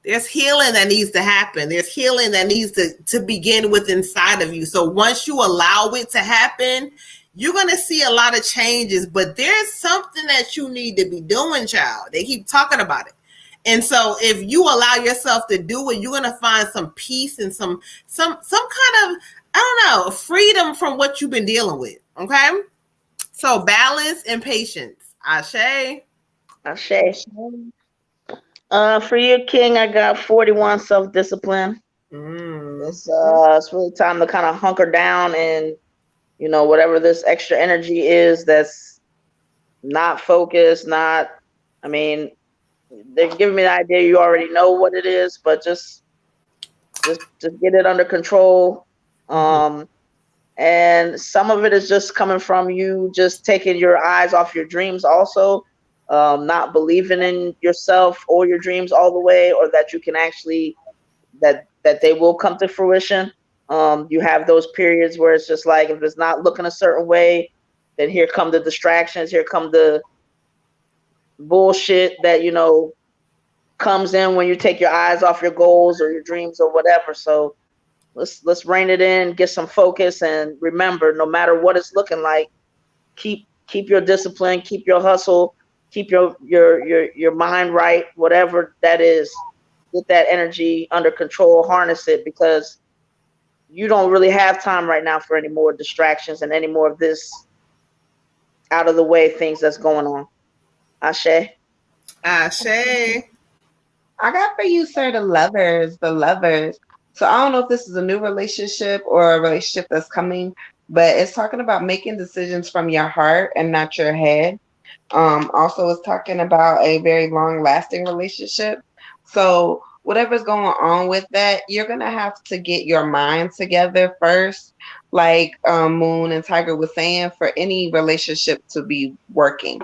There's healing that needs to happen. There's healing that needs to begin with inside of you. So once you allow it to happen, you're going to see a lot of changes, but there's something that you need to be doing, child. They keep talking about it. And so if you allow yourself to do it, you're gonna find some peace and some kind of, I don't know, freedom from what you've been dealing with. Okay. So balance and patience. Ashe. Ashe. For you, King, I got 41 self-discipline. It's really time to kind of hunker down and, you know, whatever this extra energy is that's not focused, not, I mean, they're giving me the idea you already know what it is, but just get it under control. And some of it is just coming from you just taking your eyes off your dreams also, not believing in yourself or your dreams all the way, or that you can actually, that they will come to fruition. You have those periods where it's just like, if it's not looking a certain way, then here come the distractions, here come the bullshit that, you know, comes in when you take your eyes off your goals or your dreams or whatever. So let's rein it in, get some focus, and remember, no matter what it's looking like, keep your discipline, keep your hustle, keep your mind right, whatever that is. Get that energy under control, harness it, because you don't really have time right now for any more distractions and any more of this out of the way things that's going on. Ashe. Ashe. I got for you, sir, the lovers. So I don't know if this is a new relationship or a relationship that's coming, but it's talking about making decisions from your heart and not your head. Also, it's talking about a very long lasting relationship. So whatever's going on with that, you're going to have to get your mind together first, like Moon and Tiger was saying, for any relationship to be working.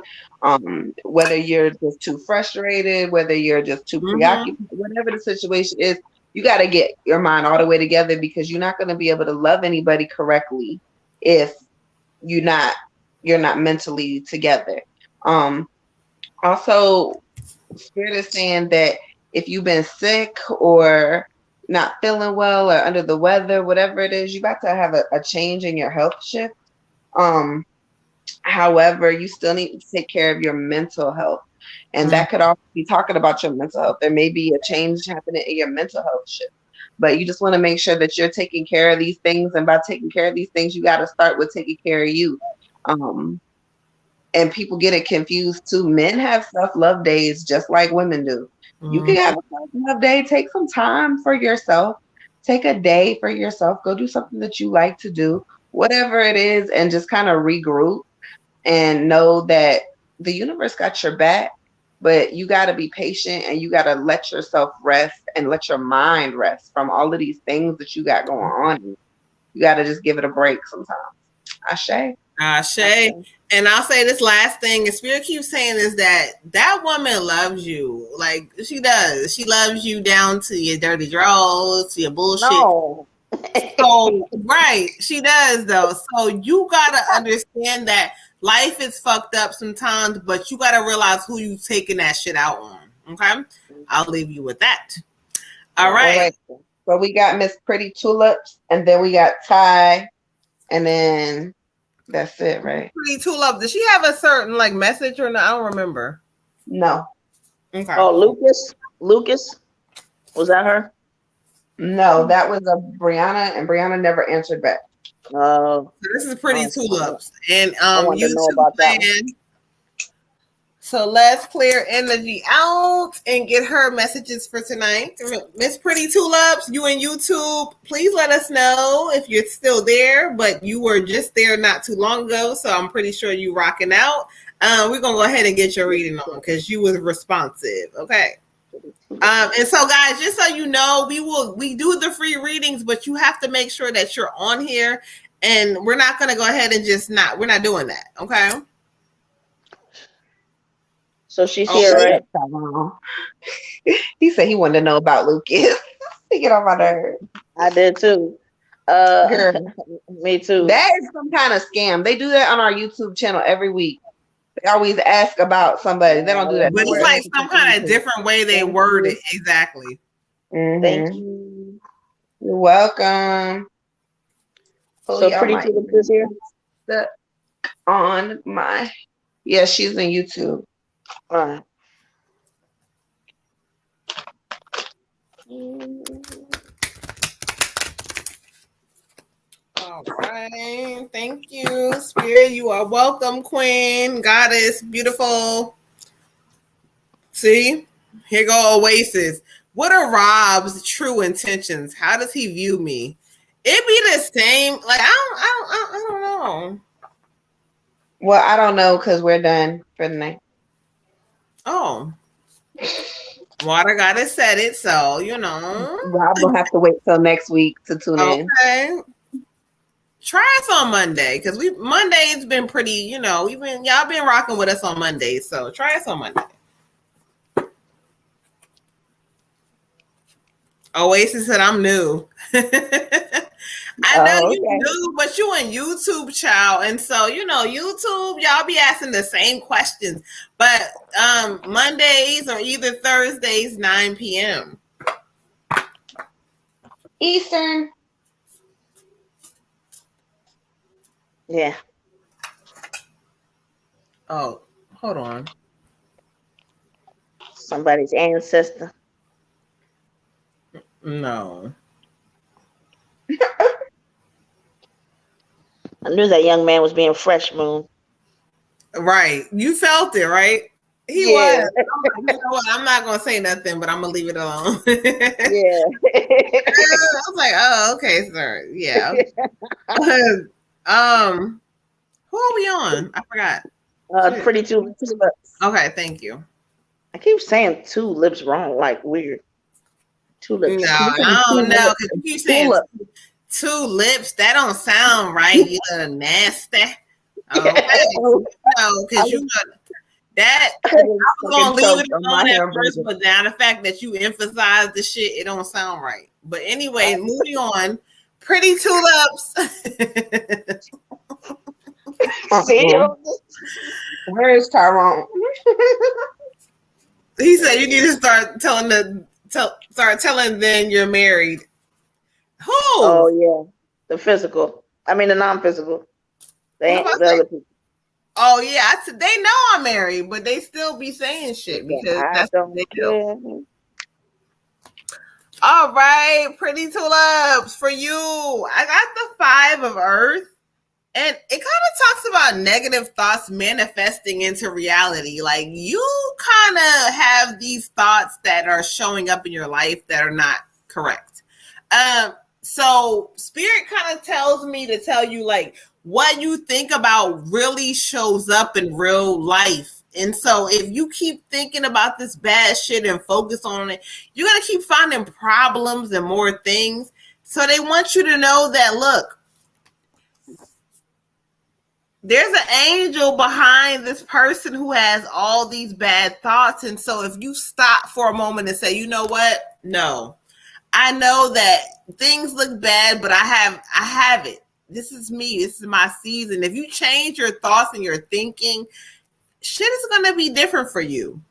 Whether you're just too frustrated, whether you're just too preoccupied, whatever the situation is, you got to get your mind all the way together, because you're not going to be able to love anybody correctly if you're not mentally together. Also, Spirit is saying that if you've been sick or not feeling well or under the weather, whatever it is, you got to have a change in your health shift. However, you still need to take care of your mental health. And that could also be talking about your mental health. There may be a change happening in your mental health shift. But you just want to make sure that you're taking care of these things. And by taking care of these things, you got to start with taking care of you. And people get it confused too. Men have self-love days just like women do. You can have a self-love day. Take some time for yourself. Take a day for yourself. Go do something that you like to do, whatever it is, and just kind of regroup and know that the universe got your back, but you got to be patient and you got to let yourself rest and let your mind rest from all of these things that you got going on. You got to just give it a break sometimes. Ashe. And I'll say this last thing, and Spirit keeps saying, is that woman loves you. Like, she does. She loves you down to your dirty drawers, to your bullshit. No. So, right. She does, though. So you got to understand that life is fucked up sometimes, but you got to realize who you taking that shit out on. Okay? I'll leave you with that. All right. So we got Miss Pretty Tulips, and then we got Ty, and then that's it, right? Pretty Tulip. Does she have a certain like message or no? I don't remember. No. Okay. Oh, Lucas? Was that her? No, that was a Brianna, and Brianna never answered back. So this is Pretty Tulips, and YouTube fan. So let's clear energy out and get her messages for tonight. Miss Pretty Tulips, you in YouTube, please let us know if you're still there, but you were just there not too long ago, so I'm pretty sure you rocking out. We're going to go ahead and get your reading on because you was responsive, okay? And so, guys, just so you know, we do the free readings, but you have to make sure that you're on here, and we're not going to go ahead and we're not doing that, okay? So she's here, right? He said he wanted to know about Lucas. He get on my nerves. I did too. Me too. That is some kind of scam. They do that on our YouTube channel every week. They always ask about somebody. They don't do that. But it's like some kind of different way they word it. Exactly. Thank you. You're welcome. So Pretty Tulips is here? On my... Yeah, she's in YouTube. All right. All right. Thank you, Spirit. You are welcome, Queen, Goddess, beautiful. See, here go Oasis. What are Rob's true intentions? How does he view me? It be the same. Like I don't know. Well, I don't know because we're done for the night. Oh, Water Goddess said it, so you know. Rob will have to wait till next week to tune in. Okay. Try us on Monday because Monday's been pretty. You know, y'all been rocking with us on Mondays, so try us on Monday. Oasis said, I'm new. I know you new, but you in YouTube, child. And so, you know, YouTube, y'all be asking the same questions. But Mondays or either Thursdays, 9 p.m. Eastern. Yeah. Oh, hold on. Somebody's ancestor. No. I knew that young man was being fresh, Moon. Right. You felt it, right? He was. You know what? I'm not going to say nothing, but I'm going to leave it alone. Yeah. I was like, oh, okay, sir. Yeah. Who are we on? I forgot. Pretty two lips. Okay, thank you. I keep saying two lips wrong, like weird. Two lips. No, I don't know. Because you keep saying two lips. That don't sound right. You're nasty. Okay. No, because you know that I was gonna leave it alone at first, but now the fact that you emphasize the shit, it don't sound right. But anyway, moving on. Pretty tulips. Where is Tyrone? He said you need to start telling them you're married. Who? Oh yeah, the physical. I mean the non-physical. They ain't the other people. Oh yeah, they know I'm married, but they still be saying shit because that's what they do. All right, pretty tulips for you. I got the 5 of Earth, and it kind of talks about negative thoughts manifesting into reality. Like you kind of have these thoughts that are showing up in your life that are not correct. So Spirit kind of tells me to tell you like what you think about really shows up in real life. And so if you keep thinking about this bad shit and focus on it, you're going to keep finding problems and more things. So they want you to know that, look, there's an angel behind this person who has all these bad thoughts. And so if you stop for a moment and say, you know what? No, I know that things look bad, but I have it. This is me. This is my season. If you change your thoughts and your thinking, shit is going to be different for you.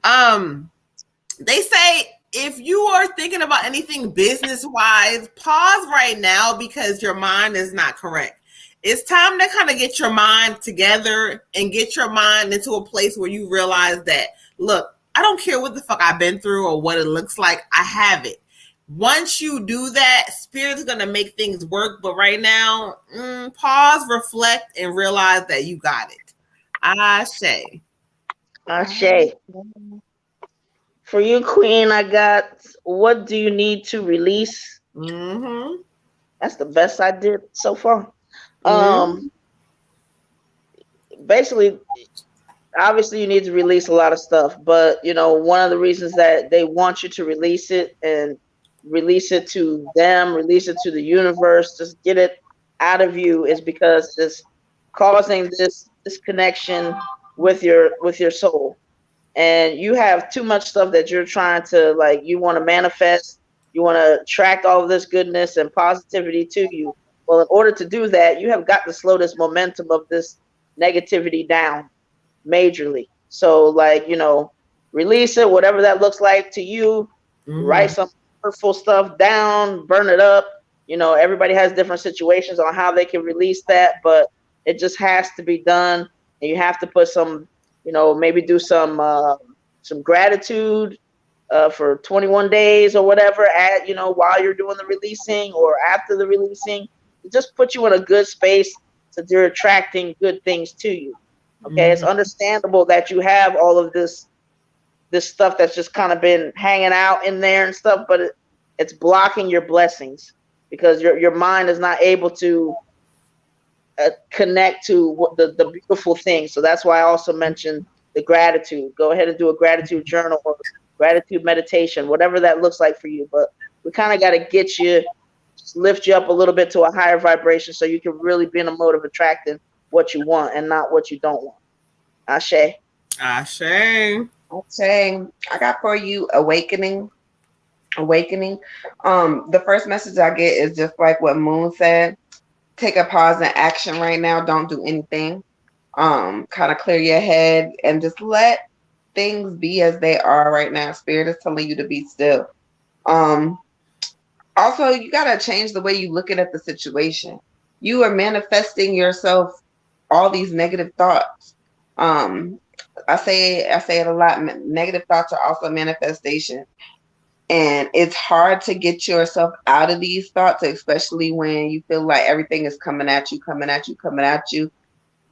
They say if you are thinking about anything business-wise, pause right now because your mind is not correct. It's time to kind of get your mind together and get your mind into a place where you realize that, look, I don't care what the fuck I've been through or what it looks like. I have it. Once you do that, Spirit's going to make things work. But right now, pause, reflect, and realize that you got it. Ashe. For you, Queen, I got what do you need to release? Mm-hmm. That's the best I did so far. Basically, obviously you need to release a lot of stuff, but you know, one of the reasons that they want you to release it and release it to them, release it to the universe, just get it out of you is because it's causing this disconnection with your soul. And you have too much stuff that you're trying to like, you want to manifest, you want to attract all of this goodness and positivity to you. Well, in order to do that, you have got to slow this momentum of this negativity down majorly. So like, you know, release it, whatever that looks like to you, write some hurtful stuff down, burn it up. You know, everybody has different situations on how they can release that, but it just has to be done. And you have to put some, you know, maybe do some gratitude for 21 days or whatever, at while you're doing the releasing or after the releasing, it just puts you in a good space so they're attracting good things to you. Okay, it's understandable that you have all of this stuff that's just kind of been hanging out in there and stuff, but it's blocking your blessings because your mind is not able to connect to what the beautiful things. So that's why I also mentioned the gratitude. Go ahead and do a gratitude journal or gratitude meditation, whatever that looks like for you. But we kind of got to get you, just lift you up a little bit to a higher vibration so you can really be in a mode of attracting what you want and not what you don't want. Ashe. Ashe. Okay, I got for you awakening. The first message I get is just like what Moon said. Take a pause in action right now. Don't do anything. Kind of clear your head and just let things be as they are right now. Spirit is telling you to be still. Also, you gotta change the way you looking at the situation. You are manifesting yourself all these negative thoughts. I say it a lot. Negative thoughts are also manifestation. And it's hard to get yourself out of these thoughts, especially when you feel like everything is coming at you, coming at you, coming at you.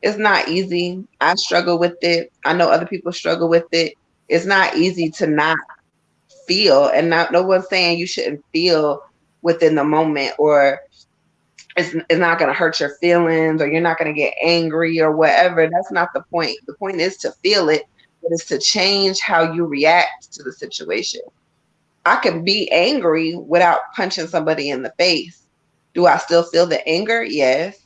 It's not easy. I struggle with it. I know other people struggle with it. It's not easy to not feel, and no one's saying you shouldn't feel within the moment, or it's not going to hurt your feelings, or you're not going to get angry or whatever. That's not the point. The point is to feel it, but it's to change how you react to the situation. I can be angry without punching somebody in the face. Do I still feel the anger? Yes.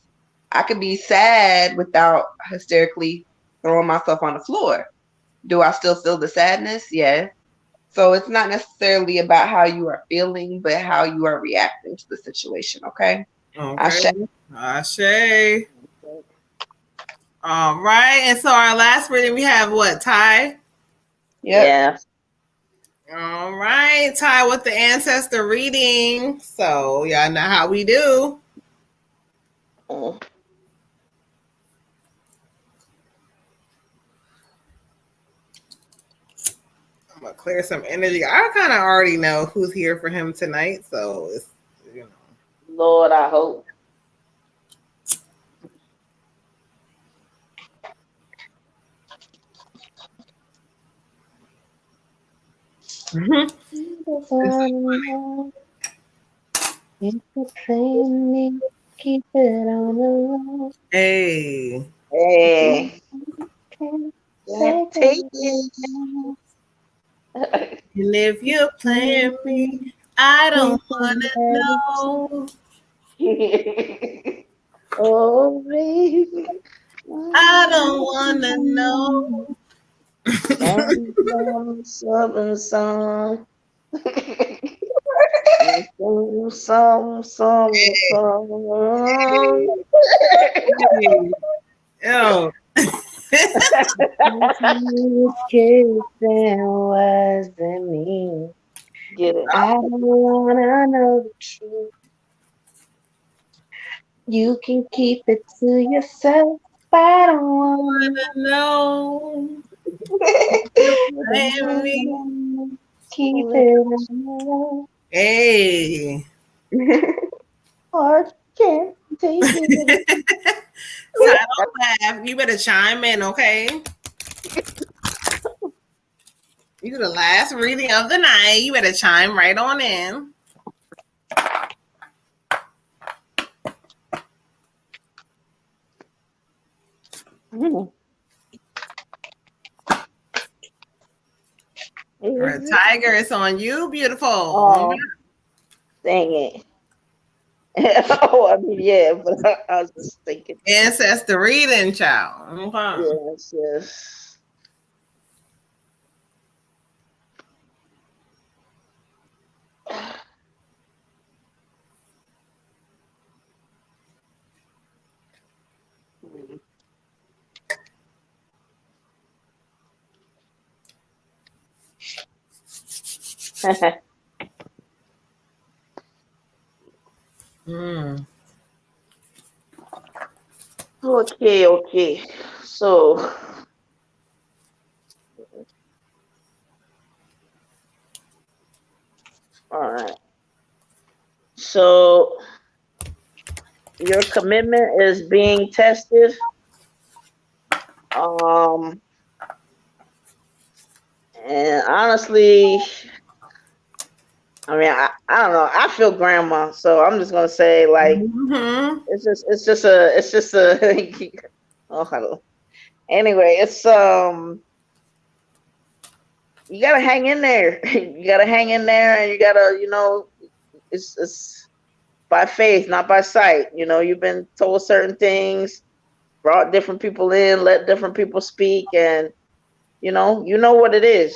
I could be sad without hysterically throwing myself on the floor. Do I still feel the sadness? Yes. So it's not necessarily about how you are feeling, but how you are reacting to the situation. Okay. Okay. Ashe. All right. And so our last reading, we have what, Ty? Yep. Yeah. All right, Ty with the ancestor reading. So y'all know how we do. Mm. I'm gonna clear some energy. I kind of already know who's here for him tonight, so it's Lord, I hope. Keep it on the low. Hey. Hey. Can't Take take it. And if you're playing me, I don't wanna know. Oh, baby. I don't wanna know. Some song. Some. Yo. Kissing wasn't me. Get it. I don't wanna know the truth. You can keep it to yourself. I don't wanna No. You're playing me. keep it on the low. Hey. Heart can't take it. So I don't laugh. You better chime in, okay? You the last reading of the night. You better chime right on in. Tiger, it's on you, beautiful. Oh, dang it. Oh, I mean, yeah, but I was just thinking. Ancestor reading, child. Okay. Yes. Mm. Okay. So, All right. So your commitment is being tested. Um, and honestly, I mean, I don't know. I feel grandma, so I'm just gonna say like Mm-hmm. it's just a oh, I don't, anyway, it's you gotta hang in there. You gotta hang in there, and you gotta it's by faith, not by sight. You've been told certain things, brought different people in, let different people speak, and you know what it is.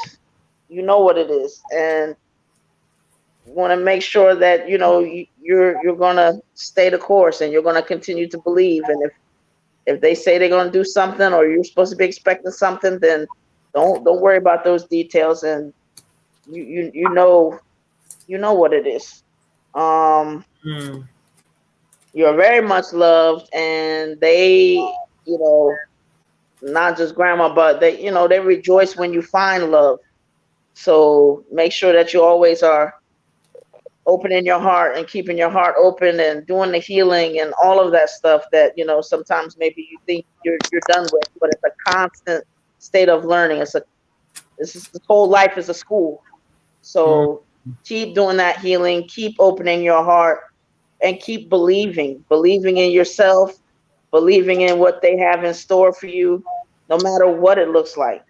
You know what it is, and you want to make sure that you're gonna stay the course, and you're gonna continue to believe. And if they say they're gonna do something, or you're supposed to be expecting something, then don't worry about those details, and you know what it is. Um, Mm. you're very much loved, and they, not just grandma, but they rejoice when you find love. So make sure that you always are opening your heart and keeping your heart open and doing the healing and all of that stuff that sometimes maybe you think you're done with, but it's a constant state of learning. This whole life is a school. Mm. So keep doing that healing, keep opening your heart, and keep believing in yourself, believing in what they have in store for you, no matter what it looks like.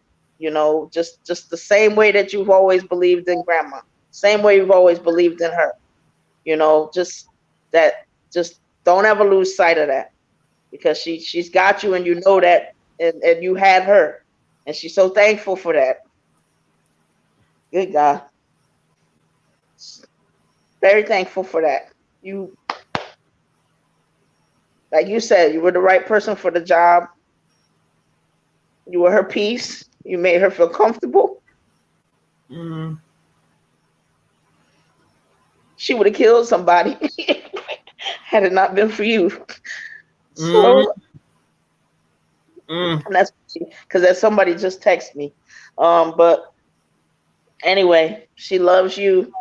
Just the same way that you've always believed in grandma, same way you've always believed in her. Just that, just don't ever lose sight of that, because she's got you, and you know that, and you had her, and she's so thankful for that. Good God, very thankful for that. You, like you said, you were the right person for the job. You were her peace. You made her feel comfortable. Mm. She would have killed somebody had it not been for you. Mm. So, Mm. and that's because that somebody just texted me. But anyway, she loves you.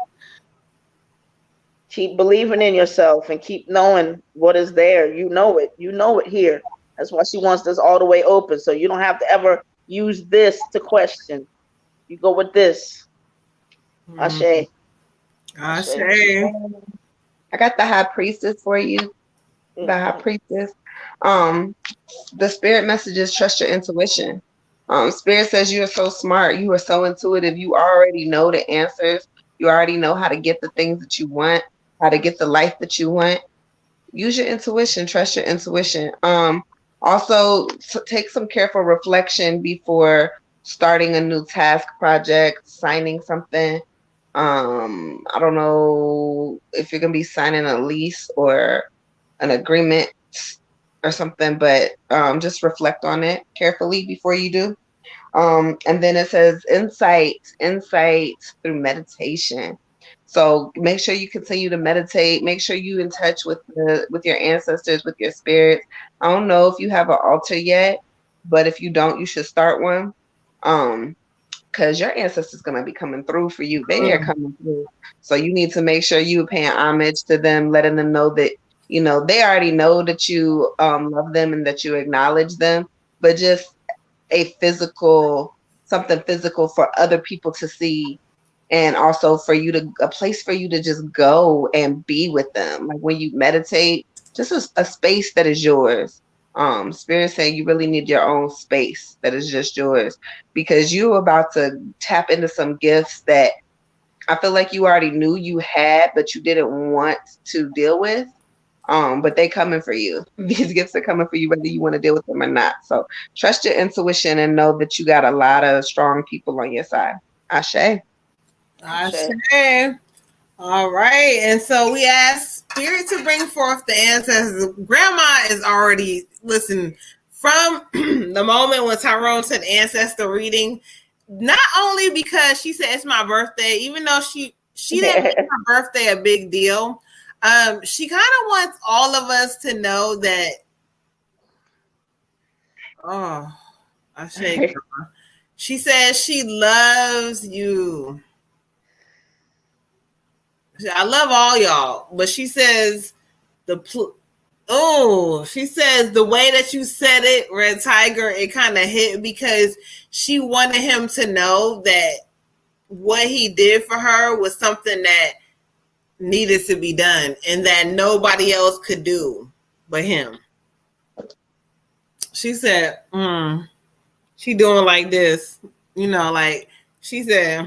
Keep believing in yourself and keep knowing what is there. You know it. You know it here. That's why she wants this all the way open. So you don't have to ever use this to question. You go with this. Mm. Ashe. I Ashe. say. I got the high priestess for you. The high Mm-hmm. priestess. Um, the spirit messages trust your intuition. Spirit says you are so smart, you are so intuitive, you already know the answers, you already know how to get the things that you want, how to get the life that you want. Use your intuition, trust your intuition. Also take some careful reflection before starting a new task project, signing something. I don't know if you're gonna be signing a lease or an agreement or something, but just reflect on it carefully before you do. And then it says insight through meditation. So make sure you continue to meditate. Make sure you in touch with your ancestors, with your spirits. I don't know if you have an altar yet, but if you don't, you should start one. Because your ancestors gonna be coming through for you. They are Mm. coming through. So you need to make sure you paying homage to them, letting them know that they already know that you love them and that you acknowledge them, but just a physical something physical for other people to see, and also for you to a place for you to just go and be with them, like when you meditate, just a space that is yours. Spirit saying you really need your own space that is just yours, because you're about to tap into some gifts that I feel like you already knew you had but you didn't want to deal with. But they coming for you. These gifts are coming for you, whether you want to deal with them or not. So trust your intuition and know that you got a lot of strong people on your side. Ashe. I Ashe. say. All right. And so we asked Spirit to bring forth the ancestors. Grandma is already, listen, from the moment when Tyrone said ancestor reading, not only because she said it's my birthday, even though she didn't make her birthday a big deal, she kind of wants all of us to know that, oh, I say, Grandma. She says she loves you. I love all y'all, but she says she says the way that you said it, Red Tiger, it kind of hit because she wanted him to know that what he did for her was something that needed to be done and that nobody else could do but him. She said, she doing like this, like she said,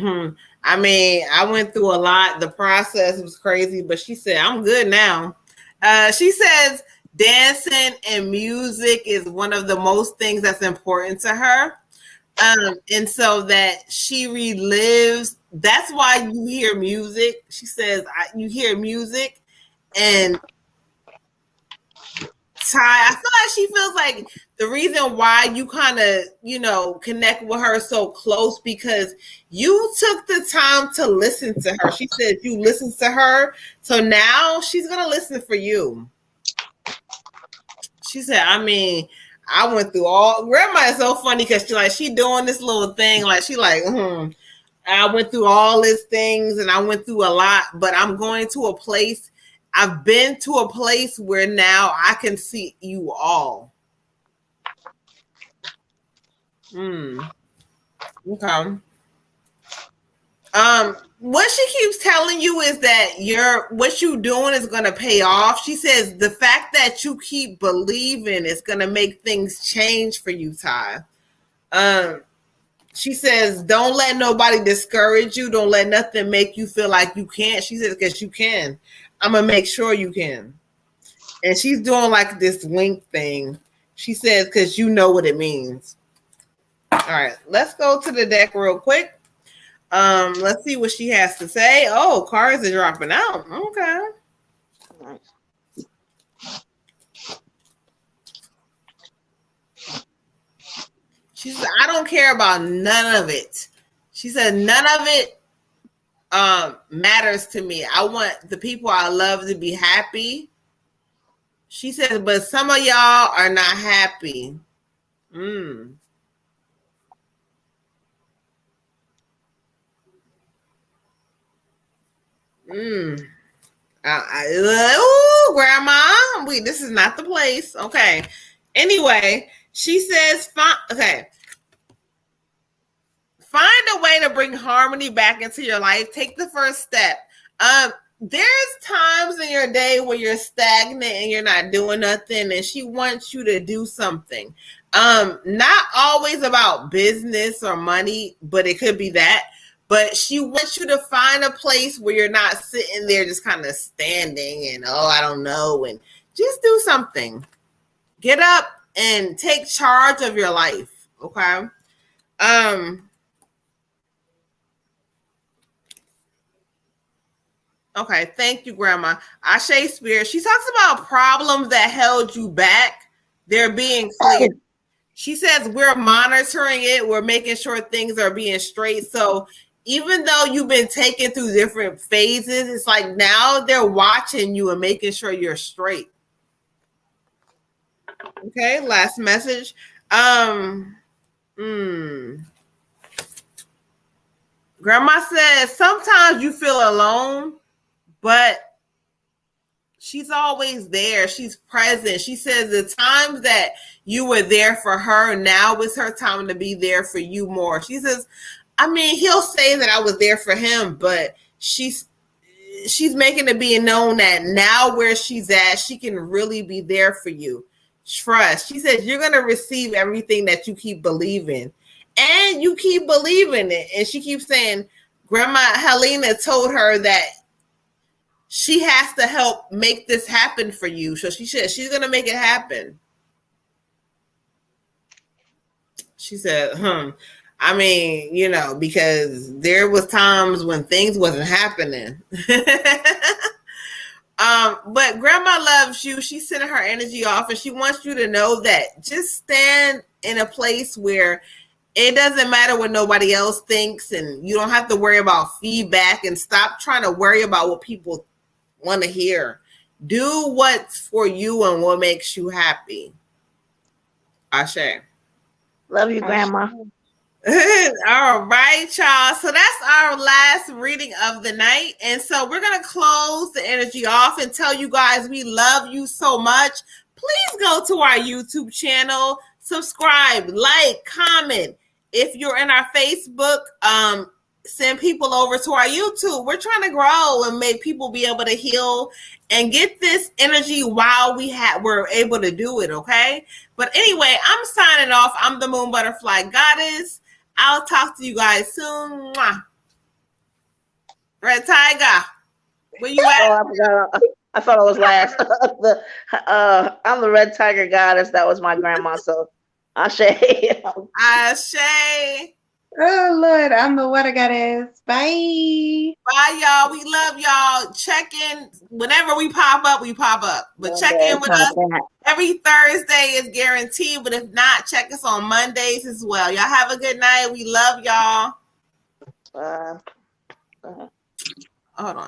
I mean, I went through a lot. The process was crazy, but she said, I'm good now. She says dancing and music is one of the most things that's important to her. And so that she relives, that's why you hear music. She says, you hear music and Ty, I feel like she feels like the reason why you kind of, connect with her so close because you took the time to listen to her. She said you listened to her. So now she's going to listen for you. She said, I mean, I went through all, grandma is so funny because she doing this little thing. Like, she like, I went through all these things and I went through a lot, but I'm going to a place. I've been to a place where now I can see you all. Okay. What she keeps telling you is that what you doing is going to pay off. She says the fact that you keep believing is going to make things change for you, Ty. She says, don't let nobody discourage you. Don't let nothing make you feel like you can't. She says, because you can. I'm going to make sure you can. And she's doing like this wink thing. She says, because you know what it means. All right, let's go to the deck real quick. Let's see what she has to say. Oh, cards are dropping out. Okay. She said, I don't care about none of it. She said, none of it matters to me. I want the people I love to be happy. She says, but some of y'all are not happy. Ooh, grandma, this is not the place. Okay. Anyway, she says, okay. Find a way to bring harmony back into your life. Take the first step. There's times in your day where you're stagnant and you're not doing nothing, and she wants you to do something. Not always about business or money, but it could be that. But she wants you to find a place where you're not sitting there just kind of standing and, I don't know, and just do something. Get up and take charge of your life, okay? Okay, thank you, Grandma. Ashe Spirit. She talks about problems that held you back. They're being cleared. She says we're monitoring it. We're making sure things are being straight. So even though you've been taken through different phases, it's like now they're watching you and making sure you're straight. Okay, last message. Grandma says sometimes you feel alone, but she's always there. She's present. She says the times that you were there for her, now it's her time to be there for you more. She says, I mean, he'll say that I was there for him, but she's making it being known that now where she's at, she can really be there for you. Trust. She says you're going to receive everything that you keep believing, and you keep believing it. And she keeps saying, Grandma Helena told her that she has to help make this happen for you. So she's going to make it happen. She said, I mean, because there was times when things wasn't happening. But Grandma loves you. She's sending her energy off, and she wants you to know that just stand in a place where it doesn't matter what nobody else thinks, and you don't have to worry about feedback, and stop trying to worry about what people want to hear. Do what's for you and what makes you happy. Ashe. Love you, Grandma. All right, y'all. So that's our last reading of the night. And so we're going to close the energy off and tell you guys we love you so much. Please go to our YouTube channel, subscribe, like, comment. If you're in our Facebook, send people over to our YouTube. We're trying to grow and make people be able to heal and get this energy while we're able to do it, okay? But anyway, I'm signing off. I'm the Moon Butterfly Goddess. I'll talk to you guys soon. Mwah. Red Tiger, where you at? Oh, I forgot. I thought I was last. I'm the Red Tiger Goddess. That was my grandma. So, Ashe. Ashe. Oh Lord, I'm the water goddess. Bye. Bye, y'all. We love y'all. Check in whenever we pop up. But check in with us. Every Thursday is guaranteed. But if not, check us on Mondays as well. Y'all have a good night. We love y'all. Hold on.